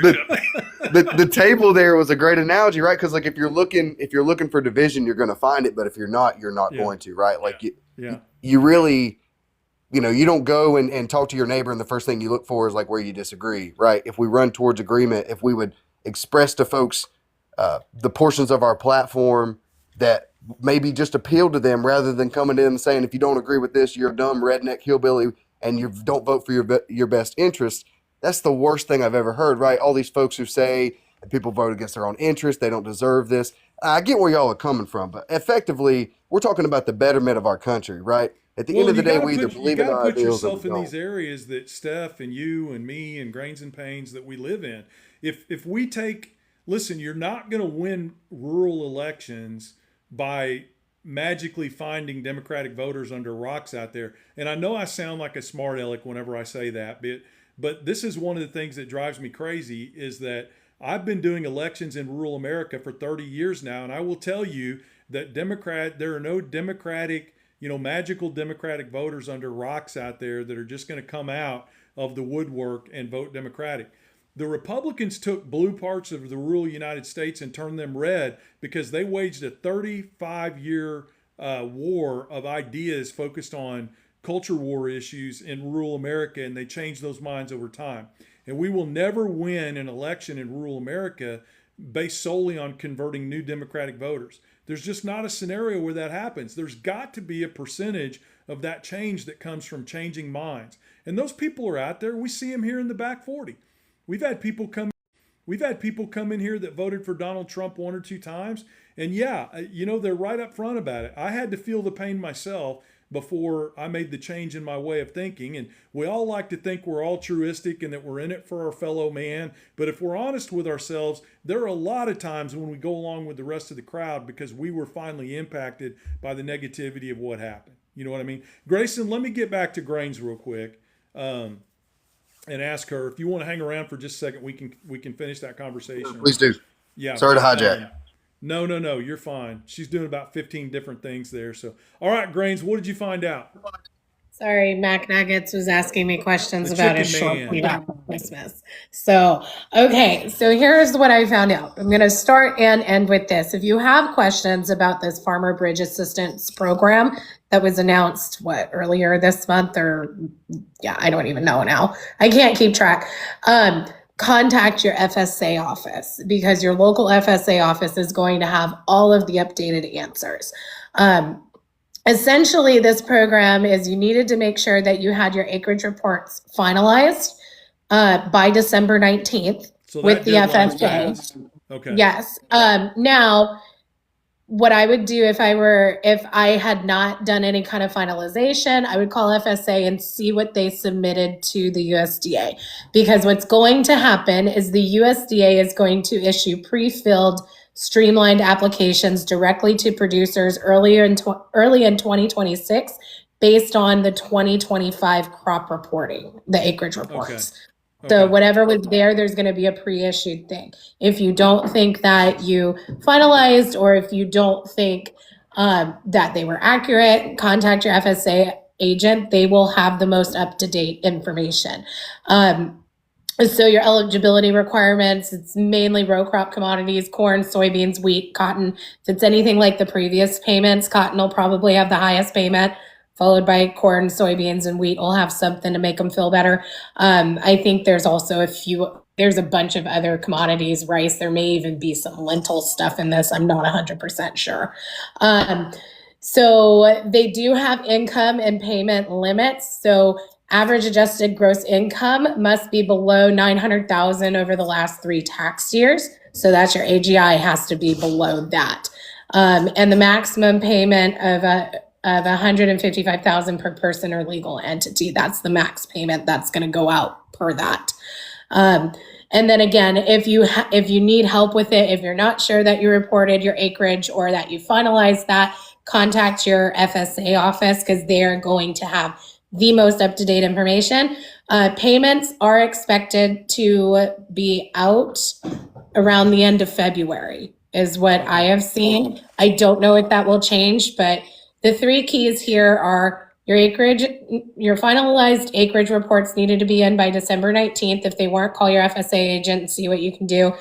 A: there.
J: The table there was a great analogy, right? Because if you're looking for division, you're going to find it. But if you're not going to, right? You really, you don't go and talk to your neighbor and the first thing you look for is where you disagree, right? If we run towards agreement, if we would express to folks the portions of our platform that maybe just appeal to them rather than coming in and saying, if you don't agree with this, you're a dumb redneck hillbilly and you don't vote for your best interests. That's the worst thing I've ever heard, right? All these folks who say that people vote against their own interests, they don't deserve this. I get where y'all are coming from, but effectively, we're talking about the betterment of our country, right? At the end of the day, we either believe in our ideals or we don't.
A: You got to put yourself in these areas that Steph and you and me and Grains and Pains that we live in. If we listen, you're not going to win rural elections by magically finding Democratic voters under rocks out there. And I know I sound like a smart aleck whenever I say that, but this is one of the things that drives me crazy is that I've been doing elections in rural America for 30 years now, and I will tell you that there are no Democratic, magical Democratic voters under rocks out there that are just going to come out of the woodwork and vote Democratic. The Republicans took blue parts of the rural United States and turned them red because they waged a 35-year war of ideas focused on culture war issues in rural America, and they changed those minds over time. And we will never win an election in rural America based solely on converting new Democratic voters. There's just not a scenario where that happens. There's got to be a percentage of that change that comes from changing minds. And those people are out there. We see them here in the back 40. We've had people come in here that voted for Donald Trump 1 or 2 times. And they're right up front about it. I had to feel the pain myself before I made the change in my way of thinking. And we all like to think we're altruistic and that we're in it for our fellow man. But if we're honest with ourselves, there are a lot of times when we go along with the rest of the crowd because we were finally impacted by the negativity of what happened. You know what I mean? Grayson, let me get back to Grains real quick. And ask her if you want to hang around for just a second. We can finish that conversation.
J: Please do.
A: Yeah.
J: Sorry to hijack.
A: No, you're fine. She's doing about 15 different things there. So, all right, Grains, what did you find out?
I: Sorry, Mac Nuggets was asking me questions about his short tweet on Christmas. So here's what I found out. I'm going to start and end with this. If you have questions about this Farmer Bridge Assistance Program that was announced, earlier this month I don't even know now. I can't keep track. Contact your FSA office because your local FSA office is going to have all of the updated answers. Essentially, this program is you needed to make sure that you had your acreage reports finalized by December 19th with the FSA.
A: Okay.
I: Yes. Now, what I would do if I had not done any kind of finalization, I would call FSA and see what they submitted to the USDA. Because what's going to happen is the USDA is going to issue pre-filled streamlined applications directly to producers early in 2026 based on the 2025 crop reporting, the acreage reports. Okay. So whatever was there, there's going to be a pre-issued thing. If you don't think that you finalized, or if you don't think that they were accurate, contact your FSA agent. They will have the most up-to-date information. So your eligibility requirements, it's mainly row crop commodities, corn, soybeans, wheat, cotton. If it's anything like the previous payments, cotton will probably have the highest payment, followed by corn, soybeans, and wheat will have something to make them feel better. I think there's also there's a bunch of other commodities, rice. There may even be some lentil stuff in this. I'm not 100% sure. So they do have income and payment limits. So average adjusted gross income must be below $900,000 over the last 3 tax years. So that's your AGI has to be below that. And the maximum payment of $155,000 per person or legal entity. That's the max payment that's going to go out per that. And then again, if you need help with it, if you're not sure that you reported your acreage or that you finalized that, contact your FSA office because they're going to have the most up-to-date information. Payments are expected to be out around the end of February is what I have seen. I don't know if that will change, but the 3 keys here are your acreage, your finalized acreage reports needed to be in by December 19th. If they weren't, call your FSA agent and see what you can do.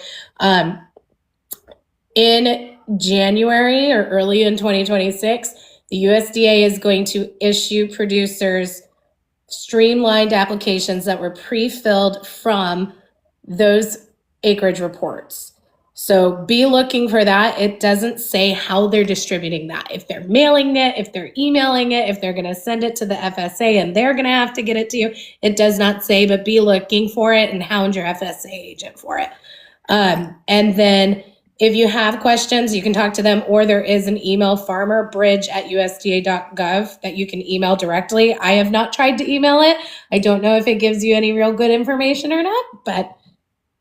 I: In January or early in 2026, the USDA is going to issue producers streamlined applications that were pre-filled from those acreage reports. So be looking for that. It doesn't say how they're distributing that. If they're mailing it, if they're emailing it, if they're going to send it to the FSA and they're going to have to get it to you. It does not say, but be looking for it and hound your FSA agent for it. And then if you have questions, you can talk to them, or there is an email, farmerbridge@usda.gov, that you can email directly. I have not tried to email it. I don't know if it gives you any real good information or not, but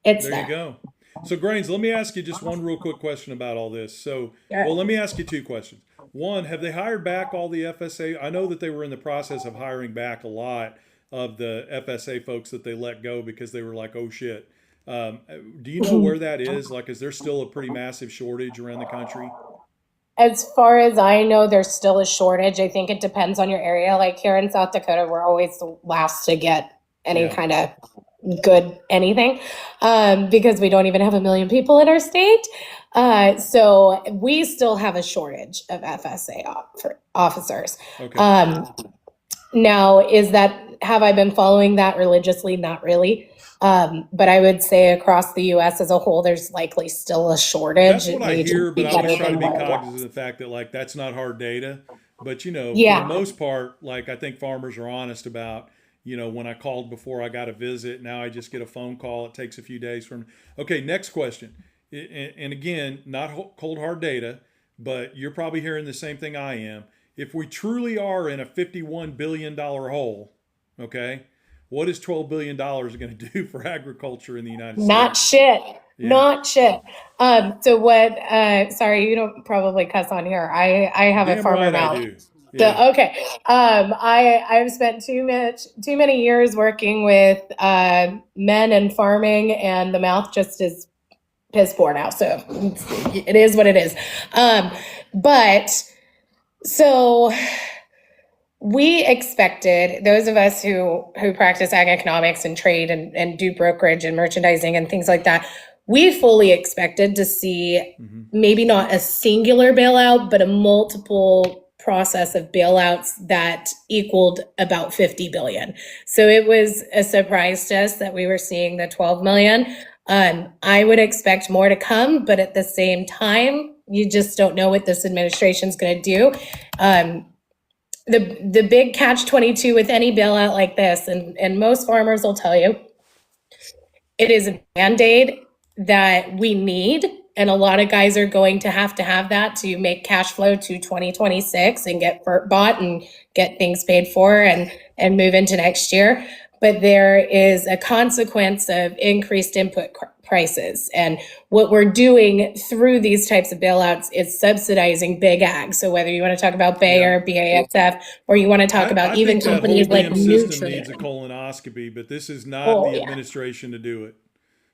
I: it's there.
A: There you go. So, Grains, let me ask you just one real quick question about all this. So, well, let me ask you 2 questions. One, have they hired back all the FSA? I know that they were in the process of hiring back a lot of the FSA folks that they let go because they were like, oh, shit. Do you know where that is? Like, is there still a pretty massive shortage around the country?
I: As far as I know, there's still a shortage. I think it depends on your area. Like here in South Dakota, we're always the last to get any kind of good anything because we don't even have 1 million people in our state. So we still have a shortage of FSA officers. Okay. Now, have I been following that religiously? Not really. But I would say across the U.S. as a whole, there's likely still a shortage.
A: That's what I hear, but I was trying to be cognizant of the fact that, like, that's not hard data. But, for the most part, like, I think farmers are honest about, when I called before I got a visit, now I just get a phone call. It takes a few days from. Okay, next question. And again, not cold hard data, but you're probably hearing the same thing I am. If we truly are in a $51 billion hole, okay, what is $12 billion going to do for agriculture in the United States?
I: Not shit. Yeah. Not shit. So what, sorry, you don't probably cuss on here. I have a farmer mouth. I do. Yeah. So, okay. I've spent too many years working with men and farming, and the mouth just is piss poor now. So it is what it is. So we expected, those of us who practice ag economics and trade and do brokerage and merchandising and things like that, we fully expected to see maybe not a singular bailout, but a multiple process of bailouts that equaled about 50 billion. So it was a surprise to us that we were seeing the 12 million. I would expect more to come, but at the same time, you just don't know what this administration is going to do. The big catch-22 with any bailout like this, and most farmers will tell you, it is a Band-Aid that we need, and a lot of guys are going to have that to make cash flow to 2026 and get bought and get things paid for and move into next year. but there is a consequence of increased input prices. And what we're doing through these types of bailouts is subsidizing big ag. So whether you want to talk about Bayer, BASF, or you want to talk about even companies like Nutrien.
A: System needs a colonoscopy, but this is not the administration to do it.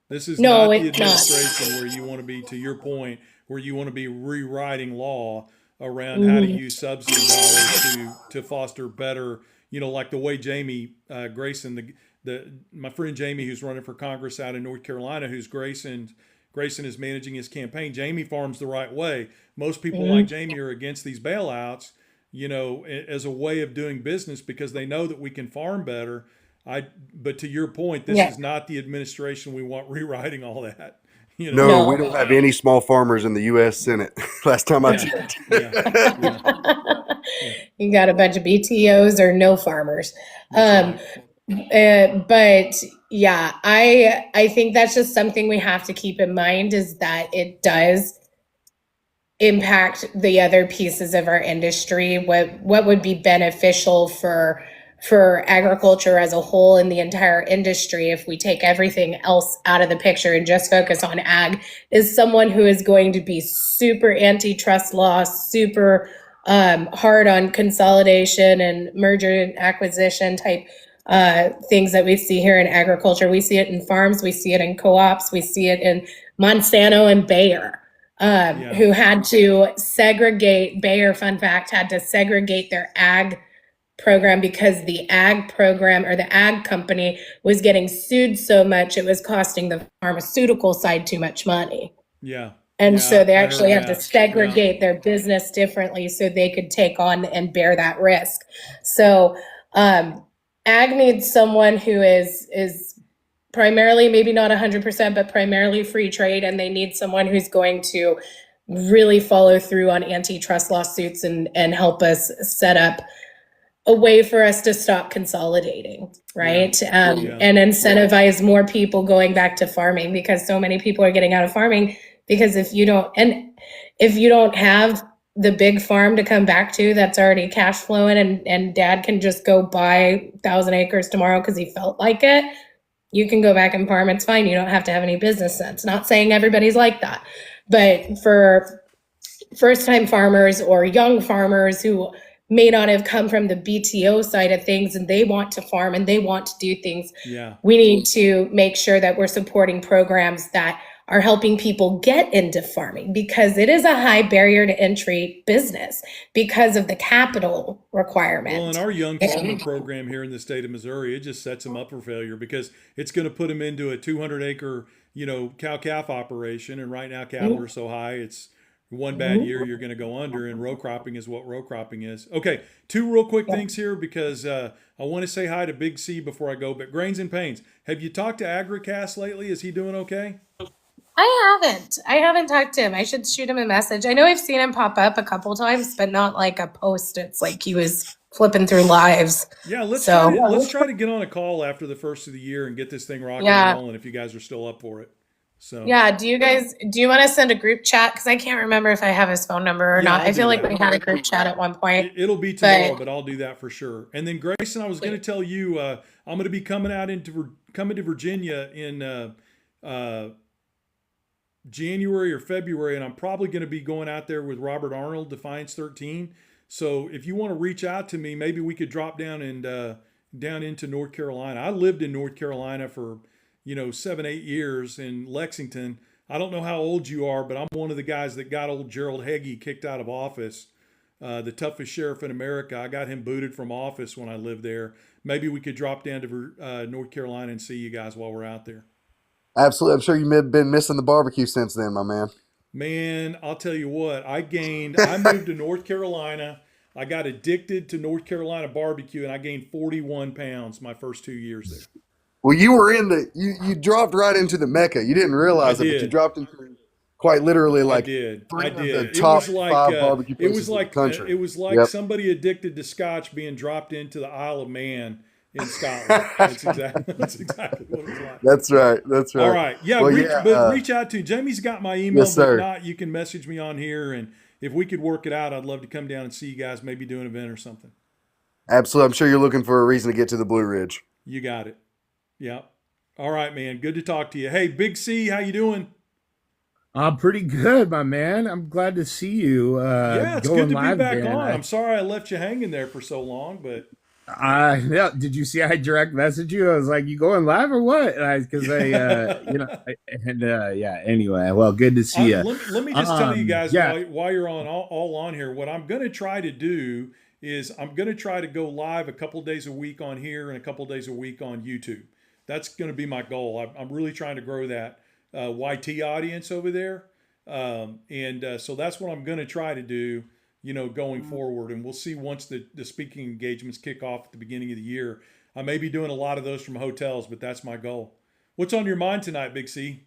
A: This is not the administration where you want to be, to your point, where you want to be rewriting law around how to use subsidy dollars to foster better, like the way Jamie Grayson, my friend Jamie, who's running for Congress out in North Carolina, who's Grayson is managing his campaign. Jamie farms the right way. Most people like Jamie are against these bailouts, as a way of doing business because they know that we can farm better. But to your point, this is not the administration we want rewriting all that.
J: No, we don't have any small farmers in the U.S. Senate. Last time I checked.
I: You got a bunch of BTOs or no farmers. But yeah, I think that's just something we have to keep in mind, is that it does impact the other pieces of our industry. What would be beneficial for agriculture as a whole in the entire industry, if we take everything else out of the picture and just focus on ag, is someone who is going to be super antitrust law, super hard on consolidation and merger and acquisition type things that we see here in agriculture. We see it in farms, we see it in co-ops, we see it in Monsanto and Bayer, who had to segregate, Bayer, fun fact, had to segregate their ag program because the ag program, or the ag company, was getting sued so much it was costing the pharmaceutical side too much money. And so they actually had to segregate their business differently so they could take on and bear that risk. So ag needs someone who is primarily, maybe not 100%, but primarily free trade, and they need someone who's going to really follow through on antitrust lawsuits and help us set up a way for us to stop consolidating, right? And incentivize more people going back to farming, because so many people are getting out of farming because if you don't have the big farm to come back to that's already cash flowing, and dad can just go buy 1,000 acres tomorrow because he felt like it, you can go back and farm. It's fine. You don't have to have any business sense. Not saying everybody's like that, but for first-time farmers or young farmers who may not have come from the BTO side of things and they want to farm and they want to do things, we need to make sure that we're supporting programs that are helping people get into farming, because it is a high barrier to entry business because of the capital requirement.
A: Well, in our young farmer program here in the state of Missouri, it just sets them up for failure because it's going to put them into a 200-acre, cow-calf operation. And right now cattle are so high, it's one bad year, you're going to go under, and row cropping is what row cropping is. Okay, two real quick things here because I want to say hi to Big C before I go. But Grains and Pains, have you talked to Agricast lately? Is he doing okay?
I: I haven't talked to him. I should shoot him a message. I know I've seen him pop up a couple times, but not like a post. It's like he was flipping through lives.
A: Yeah, let's try to get on a call after the first of the year and get this thing rocking and rolling if you guys are still up for it. So
I: do you want to send a group chat? Because I can't remember if I have his phone number or not. I feel like we had a group chat at one point.
A: It'll be tomorrow, but I'll do that for sure. And then Grayson, I was going to tell you, I'm going to be coming to Virginia in January or February, and I'm probably going to be going out there with Robert Arnold, Defiance 13. So if you want to reach out to me, maybe we could drop down and down into North Carolina. I lived in North Carolina for 7-8 years in Lexington. I don't know how old you are, but I'm one of the guys that got old Gerald Heggie kicked out of office, the toughest sheriff in America. I got him booted from office when I lived there. Maybe we could drop down to North Carolina and see you guys while we're out there.
J: Absolutely. I'm sure you've been missing the barbecue since then, my man.
A: Man, I'll tell you what, I moved to North Carolina. I got addicted to North Carolina barbecue, and I gained 41 pounds my first 2 years there.
J: Well, you were you dropped right into the Mecca. You didn't realize it, but you dropped into quite literally like
A: I did.
J: The top 5 barbecue places in the country.
A: It was like somebody addicted to Scotch being dropped into the Isle of Man in Scotland. That's exactly what it was like.
J: That's right.
A: All right. Yeah, but reach out to Jamie's got my email.
J: Yes, sir.
A: If not, you can message me on here, and if we could work it out, I'd love to come down and see you guys, maybe do an event or something.
J: Absolutely. I'm sure you're looking for a reason to get to the Blue Ridge.
A: You got it. Yeah. All right, man. Good to talk to you. Hey, Big C, how you doing?
K: Pretty good, my man. I'm glad to see you
A: Yeah, it's good
K: going
A: to be
K: live
A: back
K: again.
A: on. I'm sorry I left you hanging there for so long, but
K: Yeah, did you see I direct message you? I was like, "You going live or what?" Because yeah. Anyway, well, good to see you.
A: let me just tell you guys
K: Yeah,
A: while you're on all on here, what I'm going to try to do is I'm going to try to go live a couple days a week on here and a couple days a week on YouTube. That's going to be my goal. I'm really trying to grow that YT audience over there, so that's what I'm going to try to do. Going forward, and we'll see once the speaking engagements kick off at the beginning of the year. I may be doing a lot of those from hotels, but that's my goal. What's on your mind tonight, Big C?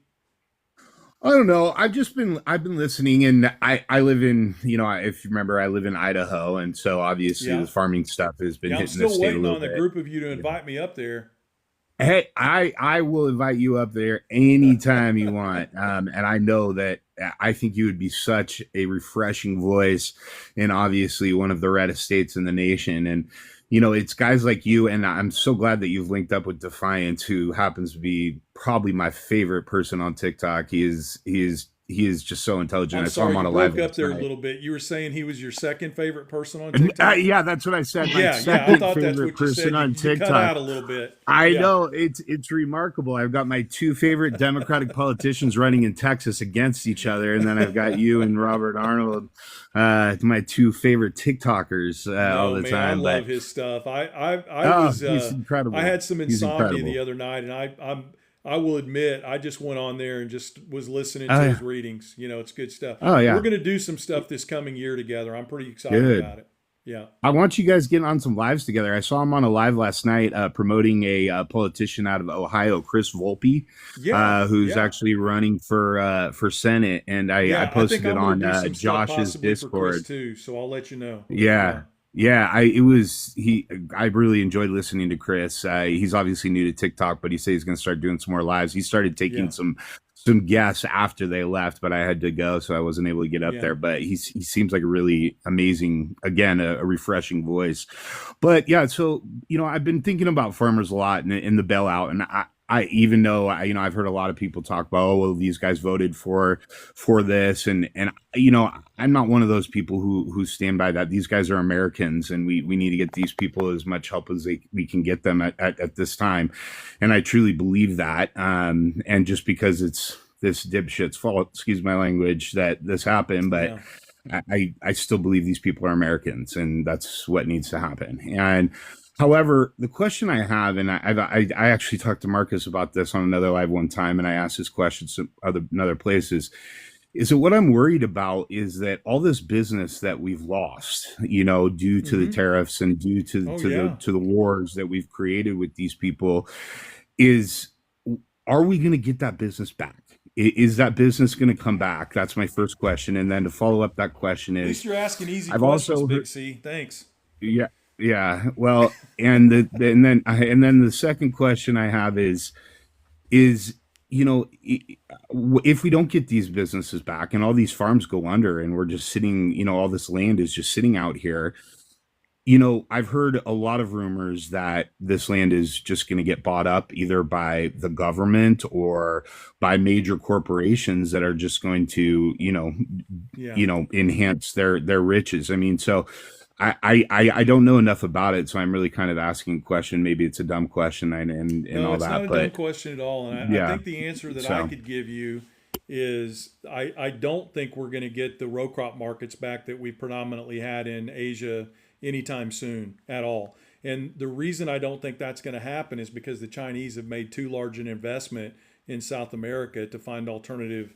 K: I don't know. I've been listening, and I live in, if you remember, I live in Idaho, and so obviously the farming stuff has been hitting the state a little bit.
A: I'm still waiting on the group of you to invite me up there.
K: Hey, I will invite you up there anytime you want. And I know that I think you would be such a refreshing voice in obviously one of the reddest states in the nation. And, it's guys like you. And I'm so glad that you've linked up with Defiant, who happens to be probably my favorite person on TikTok. He is just so intelligent.
A: I'm
K: I saw
A: sorry,
K: him on
A: you
K: a live
A: broke up there
K: tonight.
A: a little bit. You were saying he was your second favorite person on TikTok?
K: Yeah, that's what I said. My
A: I
K: second
A: thought that's
K: favorite
A: what you said.
K: person on
A: You
K: TikTok.
A: cut out a little bit.
K: I know it's remarkable. I've got my two favorite Democratic politicians running in Texas against each other, and then I've got you and Robert Arnold, my two favorite TikTokers all the time.
A: I love his stuff.
K: He's incredible.
A: I had some insomnia the other night, and I will admit, I just went on there and just was listening to his readings. It's good stuff.
K: Oh, yeah.
A: We're going to do some stuff this coming year together. I'm pretty excited about it. Yeah.
K: I want you guys getting on some lives together. I saw him on a live last night promoting a politician out of Ohio, Chris Volpe, who's actually running for Senate. And I posted it on Josh's Discord
A: too, so I'll let you know.
K: Yeah, I really enjoyed listening to Chris. He's obviously new to TikTok, but he said he's going to start doing some more lives. He started taking some guests after they left, but I had to go, so I wasn't able to get up there. But he seems like a really amazing, again, a refreshing voice. But yeah, so I've been thinking about farmers a lot in the bailout, and I even though I've heard a lot of people talk about, oh, well, these guys voted for this, and I'm not one of those people who stand by that. These guys are Americans, and we need to get these people as much help as we can get them at this time, and I truly believe that. And just because it's this dipshit's fault, excuse my language, that this happened, but I still believe these people are Americans, and that's what needs to happen. And however, the question I have, and I actually talked to Marcus about this on another live one time, and I asked this question in other places, is that what I'm worried about is that all this business that we've lost, due to the tariffs and due to the wars that we've created with these people, are we going to get that business back? Is that business going to come back? That's my first question. And then to follow up that question is,
A: at least you're asking easy questions, Big C. Thanks.
K: Yeah. Yeah, well, and then the second question I have is if we don't get these businesses back and all these farms go under and we're just sitting, all this land is just sitting out here, I've heard a lot of rumors that this land is just going to get bought up either by the government or by major corporations that are just going to, enhance their riches. I mean, so I don't know enough about it, so I'm really kind of asking a question. Maybe it's a dumb question and
A: no,
K: all
A: it's
K: that.
A: Not a dumb question at all. And I think the answer that I could give you is I don't think we're going to get the row crop markets back that we predominantly had in Asia anytime soon at all. And the reason I don't think that's going to happen is because the Chinese have made too large an investment in South America to find alternative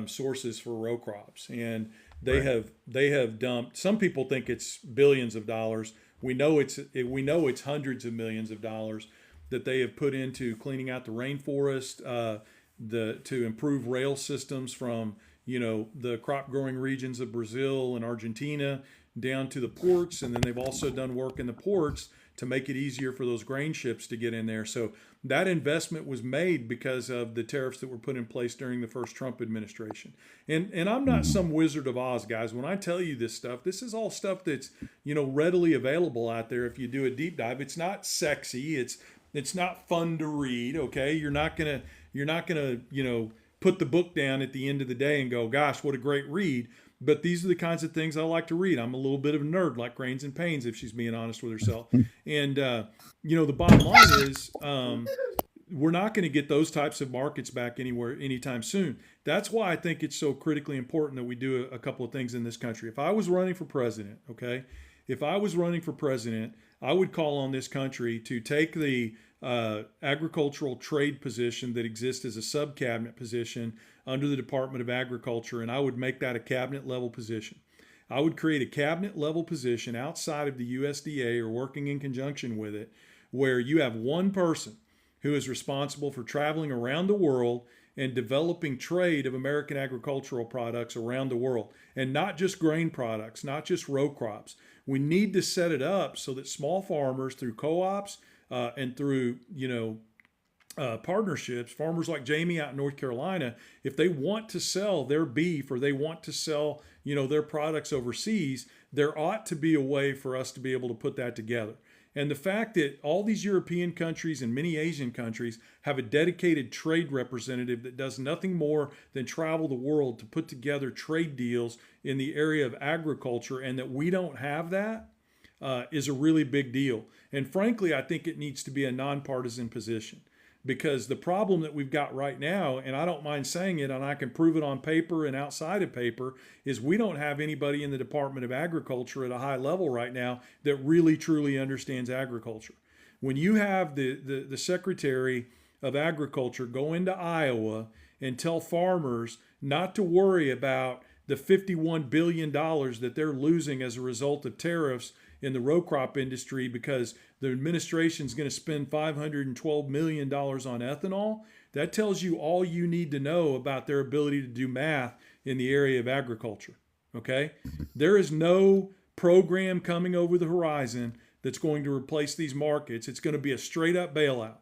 A: sources for row crops. And they have dumped. Some people think it's billions of dollars. We know it's hundreds of millions of dollars that they have put into cleaning out the rainforest, to improve rail systems from the crop growing regions of Brazil and Argentina down to the ports, and then they've also done work in the ports to make it easier for those grain ships to get in there. So that investment was made because of the tariffs that were put in place during the first Trump administration. And I'm not some Wizard of Oz, guys. When I tell you this stuff, this is all stuff that's readily available out there if you do a deep dive. It's not sexy. It's It's not fun to read. Okay, you're not gonna put the book down at the end of the day and go, gosh, what a great read. But these are the kinds of things I like to read. I'm a little bit of a nerd, like Grains and Pains, if she's being honest with herself. And the bottom line is, we're not going to get those types of markets back anywhere anytime soon. That's why I think it's so critically important that we do a couple of things in this country. If I was running for president, I would call on this country to take the agricultural trade position that exists as a sub-cabinet position under the Department of Agriculture, and I would make that a cabinet level position. I would create a cabinet level position outside of the USDA or working in conjunction with it, where you have one person who is responsible for traveling around the world and developing trade of American agricultural products around the world, and not just grain products, not just row crops. We need to set it up so that small farmers, through co-ops and through partnerships, farmers like Jamie out in North Carolina, if they want to sell their beef or they want to sell their products overseas, there ought to be a way for us to be able to put that together. And the fact that all these European countries and many Asian countries have a dedicated trade representative that does nothing more than travel the world to put together trade deals in the area of agriculture, and that we don't have that, is a really big deal. And frankly, I think it needs to be a nonpartisan position, because the problem that we've got right now, and I don't mind saying it, and I can prove it on paper and outside of paper, is we don't have anybody in the Department of Agriculture at a high level right now that really truly understands agriculture. When you have the Secretary of Agriculture go into Iowa and tell farmers not to worry about the $51 billion that they're losing as a result of tariffs in the row crop industry because the administration is going to spend $512 million on ethanol, that tells you all you need to know about their ability to do math in the area of agriculture. Okay? There is no program coming over the horizon that's going to replace these markets. It's going to be a straight up bailout.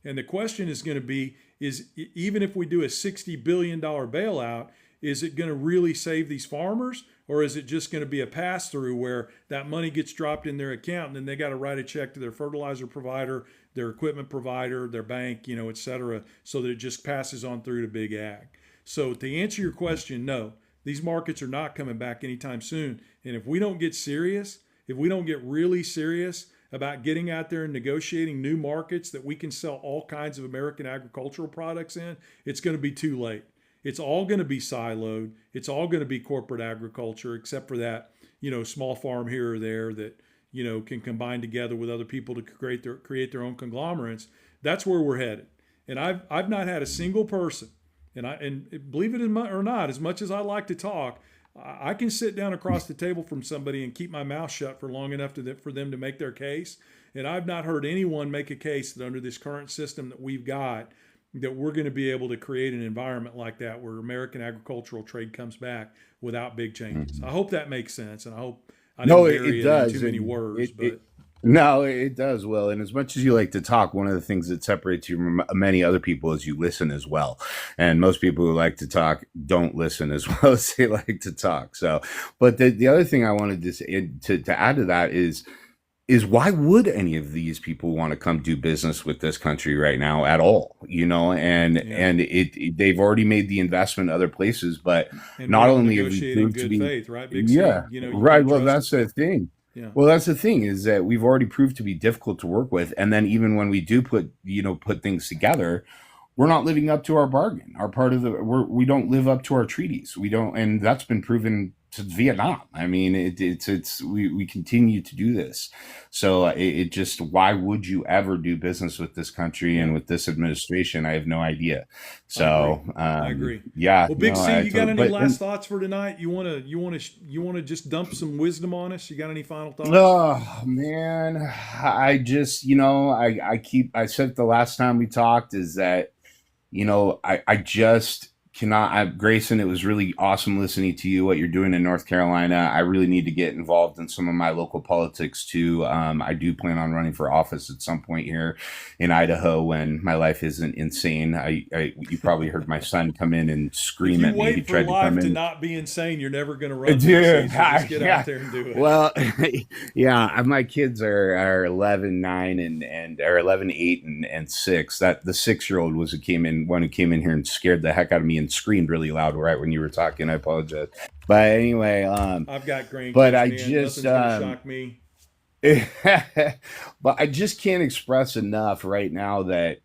A: And the question is going to be, is even if we do a $60 billion bailout, is it going to really save these farmers? Or is it just going to be a pass-through where that money gets dropped in their account and then they got to write a check to their fertilizer provider, their equipment provider, their bank, et cetera, so that it just passes on through to big ag? So to answer your question, no, these markets are not coming back anytime soon. And if we don't get serious, if we don't get really serious about getting out there and negotiating new markets that we can sell all kinds of American agricultural products in, it's going to be too late. It's all going to be siloed. It's all going to be corporate agriculture, except for that, small farm here or there that, can combine together with other people to create their own conglomerates. That's where we're headed. And I've not had a single person, and believe it or not, as much as I like to talk, I can sit down across the table from somebody and keep my mouth shut for long enough for them to make their case. And I've not heard anyone make a case that under this current system that we've got, that we're going to be able to create an environment like that where American agricultural trade comes back without big changes. Mm-hmm. I hope that makes sense, and I hope I didn't bury it in too many words.
K: No, it does, Will. And as much as you like to talk, one of the things that separates you from many other people is you listen as well. And most people who like to talk don't listen as well as they like to talk. So, but the other thing I wanted to say, to add to that is why would any of these people want to come do business with this country right now at all? And they've already made the investment other places, but
A: and
K: not only have we proved
A: good
K: to be
A: faith, right? Big
K: yeah,
A: C,
K: right. Well, that's the thing.
A: Yeah.
K: Well, that's the thing, is that we've already proved to be difficult to work with, and then even when we do put things together, we're not living up to our bargain. We don't live up to our treaties. We don't, and that's been proven since Vietnam. I mean, we continue to do this. So it just, why would you ever do business with this country and with this administration? I have no idea. So
A: I agree.
K: Yeah.
A: Well, Big C, you got any last thoughts for tonight? You want to just dump some wisdom on us? You got any final thoughts?
K: Oh man, I just, I said the last time we talked is that, I just Grayson, it was really awesome listening to you, what you're doing in North Carolina. I really need to get involved in some of my local politics too. I do plan on running for office at some point here in Idaho when my life isn't insane. You probably heard my son come in and scream at me.
A: He tried to come in. To not be insane, you're never going to run.
K: Dude,
A: just get out there and do it.
K: Well, yeah, my kids are 11, 9, and or 11, 8, and 6. That the 6-year-old was one who came in here and scared the heck out of me and scrabbled really loud right when you were talking. I apologize, but anyway,
A: I've got grandkids,
K: but I
A: man.
K: just
A: shock me.
K: But I just can't express enough right now that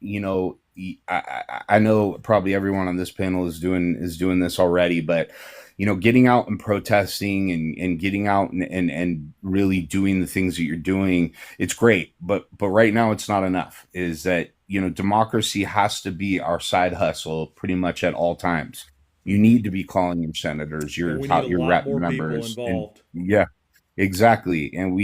K: I know probably everyone on this panel is doing this already, but getting out and protesting and getting out and really doing the things that you're doing, it's great, but right now it's not enough. Is that democracy has to be our side hustle pretty much at all times. You need to be calling your senators, your rep members, yeah, exactly. And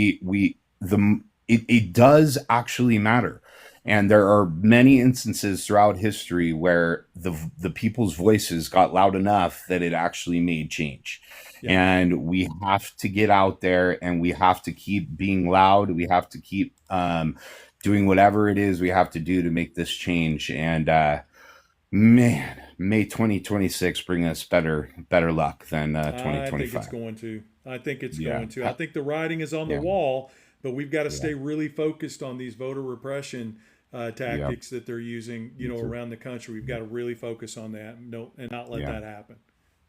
K: it does actually matter. And there are many instances throughout history where the people's voices got loud enough that it actually made change. Yeah. And we have to get out there and we have to keep being loud. We have to keep doing whatever it is we have to do to make this change. And man, may 2026 bring us better luck than 2025.
A: I think it's going to. I think the writing is on the wall, but we've got to stay really focused on these voter repression tactics that they're using, around the country. We've got to really focus on that and not let that happen.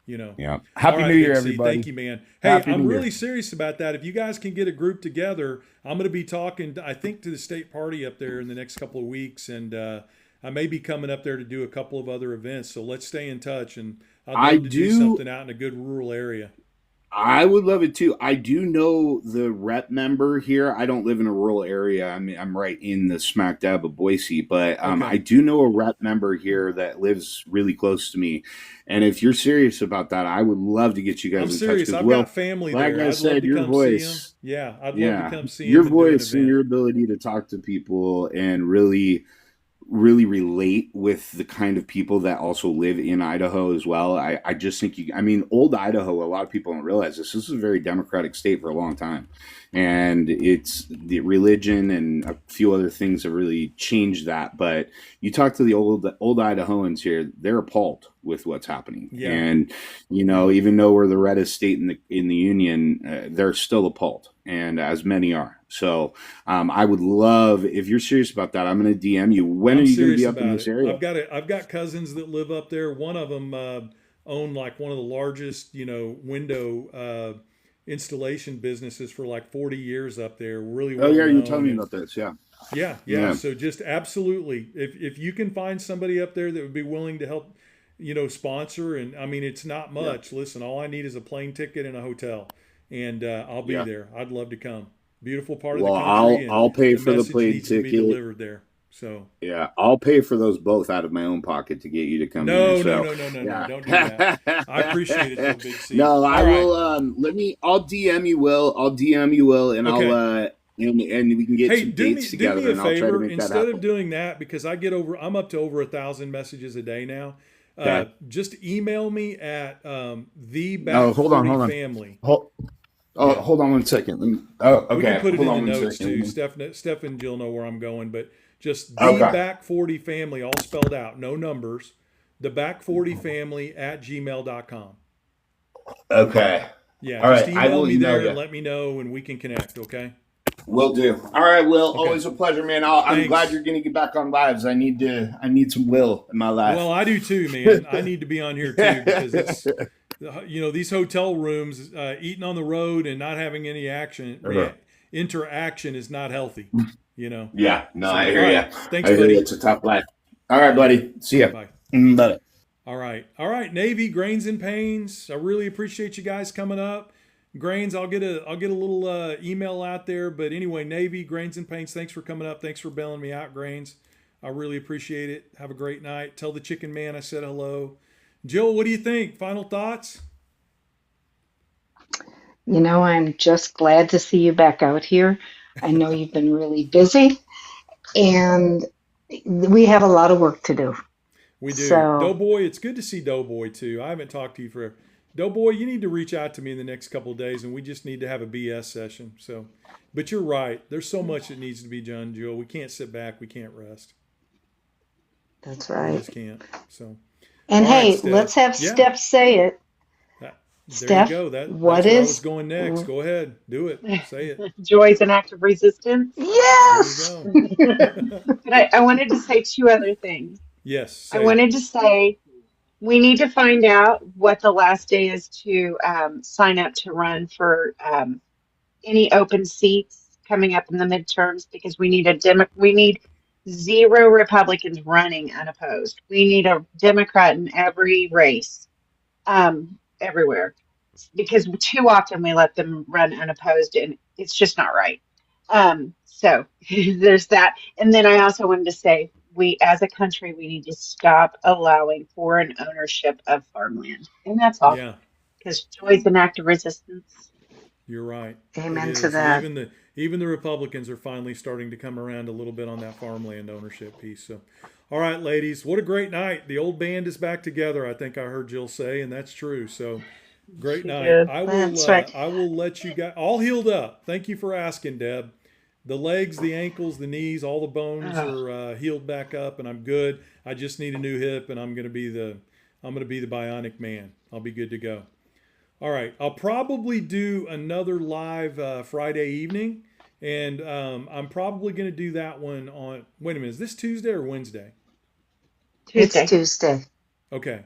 K: Yeah. Happy New Year, everybody.
A: Thank you, man. Hey, I'm really serious about that. If you guys can get a group together, I'm going to be talking, I think, to the state party up there in the next couple of weeks, and I may be coming up there to do a couple of other events. So let's stay in touch, and I'd love to do something out in a good rural area.
K: I would love it too. I do know the rep member here. I don't live in a rural area. I mean, I'm right in the smack dab of Boise, but okay. I do know a rep member here that lives really close to me. And if you're serious about that, I would love to get you guys in touch.
A: I've got family there.
K: Like I said, your voice.
A: Yeah, I'd love to come see
K: your voice and your ability to talk to people and really relate with the kind of people that also live in Idaho as well. I just think old Idaho, a lot of people don't realize this. This is a very Democratic state for a long time. And it's the religion and a few other things have really changed that. But you talk to the old Idahoans here, they're appalled with what's happening. Yeah. And, even though we're the reddest state in the union, they're still appalled, and as many are. So I would love, if you're serious about that, I'm going to DM you. When are you going to be up in this area?
A: I've got cousins that live up there. One of them owned like one of the largest, window installation businesses for like 40 years up there. Really well.
K: Oh yeah, you told me about this.
A: Yeah. So just absolutely, if you can find somebody up there that would be willing to help, sponsor, and it's not much. Yeah. Listen, all I need is a plane ticket and a hotel, and I'll be there. I'd love to come. Beautiful part of the country.
K: I'll pay for the plane ticket.
A: To be delivered there. So
K: yeah, I'll pay for those both out of my own pocket to get you to come.
A: No, don't do that. I appreciate it, Big C.
K: No, I will. I'll DM you, Will. And okay. I'll and we can get some dates together.
A: Do me a favor. Instead of doing that, because I'm up to over 1,000 messages a day now. Just email me at the Back40 Family.
K: Hold on 1 second. Okay.
A: We can put it in the notes too. Steph and Jill know where I'm going, but just the Back40 Family, all spelled out, no numbers. The Back40 Family at gmail.com.
K: Okay.
A: Yeah. All just email me there and let me know, and we can connect. Okay.
K: Will do. All right, Will. Okay. Always a pleasure, man. I'm glad you're going to get back on lives. I need some Will in my life.
A: Well, I do too, man. I need to be on here too because it's. These hotel rooms, eating on the road and not having any interaction is not healthy,
K: Yeah, no, I hear you.
A: Thanks, buddy.
K: It's a tough life. All right, buddy. See ya.
A: Bye.
K: Bye.
A: All right. Navy, Grains and Pains. I really appreciate you guys coming up. Grains, I'll get a little email out there. But anyway, Navy, Grains and Pains, thanks for coming up. Thanks for bailing me out, Grains. I really appreciate it. Have a great night. Tell the Chicken Man I said hello. Jill, what do you think? Final thoughts?
D: I'm just glad to see you back out here. I know you've been really busy, and we have a lot of work to do.
A: We do.
D: So,
A: Doughboy, it's good to see Doughboy too. I haven't talked to you for Doughboy. You need to reach out to me in the next couple of days, and we just need to have a BS session. So, but you're right. There's so much that needs to be done, Jill. We can't sit back. We can't rest.
D: that's
A: We
D: right.
A: just can't. So,
D: And
A: all right,
D: hey,
A: Steph.
D: let's have
A: Yeah.
D: Steph say it.
A: There
D: Steph,
A: you go. That's
D: what
A: where I was
D: is?
A: going next. Go ahead. Do it. Say it.
B: Joy is an act of resistance.
D: Yes.
A: There you go.
B: But I wanted to say two other things.
A: Yes.
B: I
A: Say it.
B: wanted to say we need to find out what the last day is to sign up to run for any open seats coming up in the midterms, because we need we need 0 Republicans running unopposed. We need a Democrat in every race, everywhere, because too often we let them run unopposed, and it's just not right. So there's that. And then I also wanted to say, we as a country, we need to stop allowing foreign ownership of farmland. And that's all,
A: Yeah.
B: because Joy's an act of resistance.
A: You're right.
D: Amen
A: It
D: to
A: is.
D: that.
A: Even the Republicans are finally starting to come around a little bit on that farmland ownership piece. So, all right, ladies, what a great night. The old band is back together, I think I heard Jill say, and that's true. So, great
B: She
A: night.
B: did.
D: That's right.
A: I will let you guys all healed up. Thank you for asking, Deb. The legs, the ankles, the knees, all the bones are healed back up, and I'm good. I just need a new hip, and I'm going to be the bionic man. I'll be good to go. All right, I'll probably do another live Friday evening, and I'm probably going to do that one on. Wait a minute, is this Tuesday or Wednesday?
B: Tuesday.
D: It's Tuesday.
A: Okay.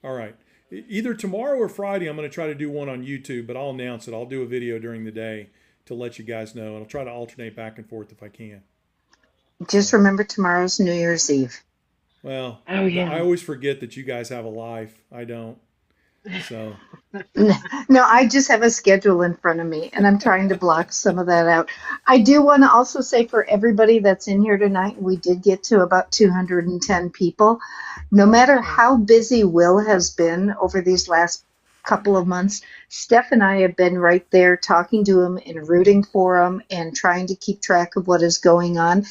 A: All right. Either tomorrow or Friday, I'm going to try to do one on YouTube, but I'll announce it. I'll do a video during the day to let you guys know, and I'll try to alternate back and forth if I can.
D: Just remember tomorrow's New Year's Eve.
A: Well,
B: Oh, yeah.
A: I always forget that you guys have a life. I don't. So.
D: No, I just have a schedule in front of me, and I'm trying to block some of that out. I do want to also say, for everybody that's in here tonight, we did get to about 210 people. No matter how busy Will has been over these last couple of months, Steph and I have been right there talking to him and rooting for him and trying to keep track of what is going on.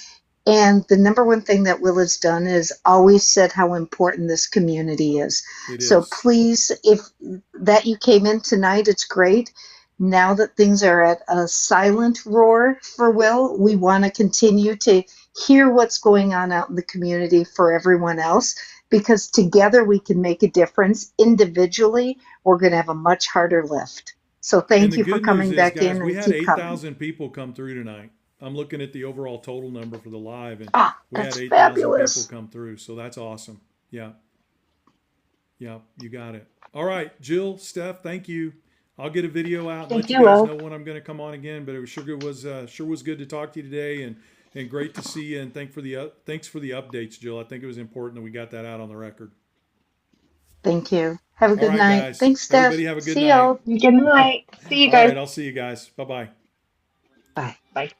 D: And the number one thing that Will has done is always said how important this community is. So please, if that you came in tonight, it's great. Now that things are at a silent roar for Will, we want to continue to hear what's going on out in the community for everyone else, because together we can make a difference. Individually, we're going to have a much harder lift. So thank you for coming back in, and
A: we had
D: keep coming.
A: 8,000 people come through tonight. I'm looking at the overall total number for the live, and we had
D: that's
A: 8,000
D: fabulous.
A: people come through. So that's awesome. Yeah. Yeah, you got it. All right, Jill, Steph, thank you. I'll get a video out and let you guys know when I'm going to come on again. But it was sure was good to talk to you today, and great to see you. And thanks for the updates, Jill. I think it was important that we got that out on the record.
D: Thank you. Have a good night.
A: Guys.
D: Thanks, Steph.
A: Everybody have a good
D: See
A: night.
D: y'all.
B: Good night. See you guys.
A: All right, I'll see you guys. Bye-bye.
D: Bye.
B: Bye.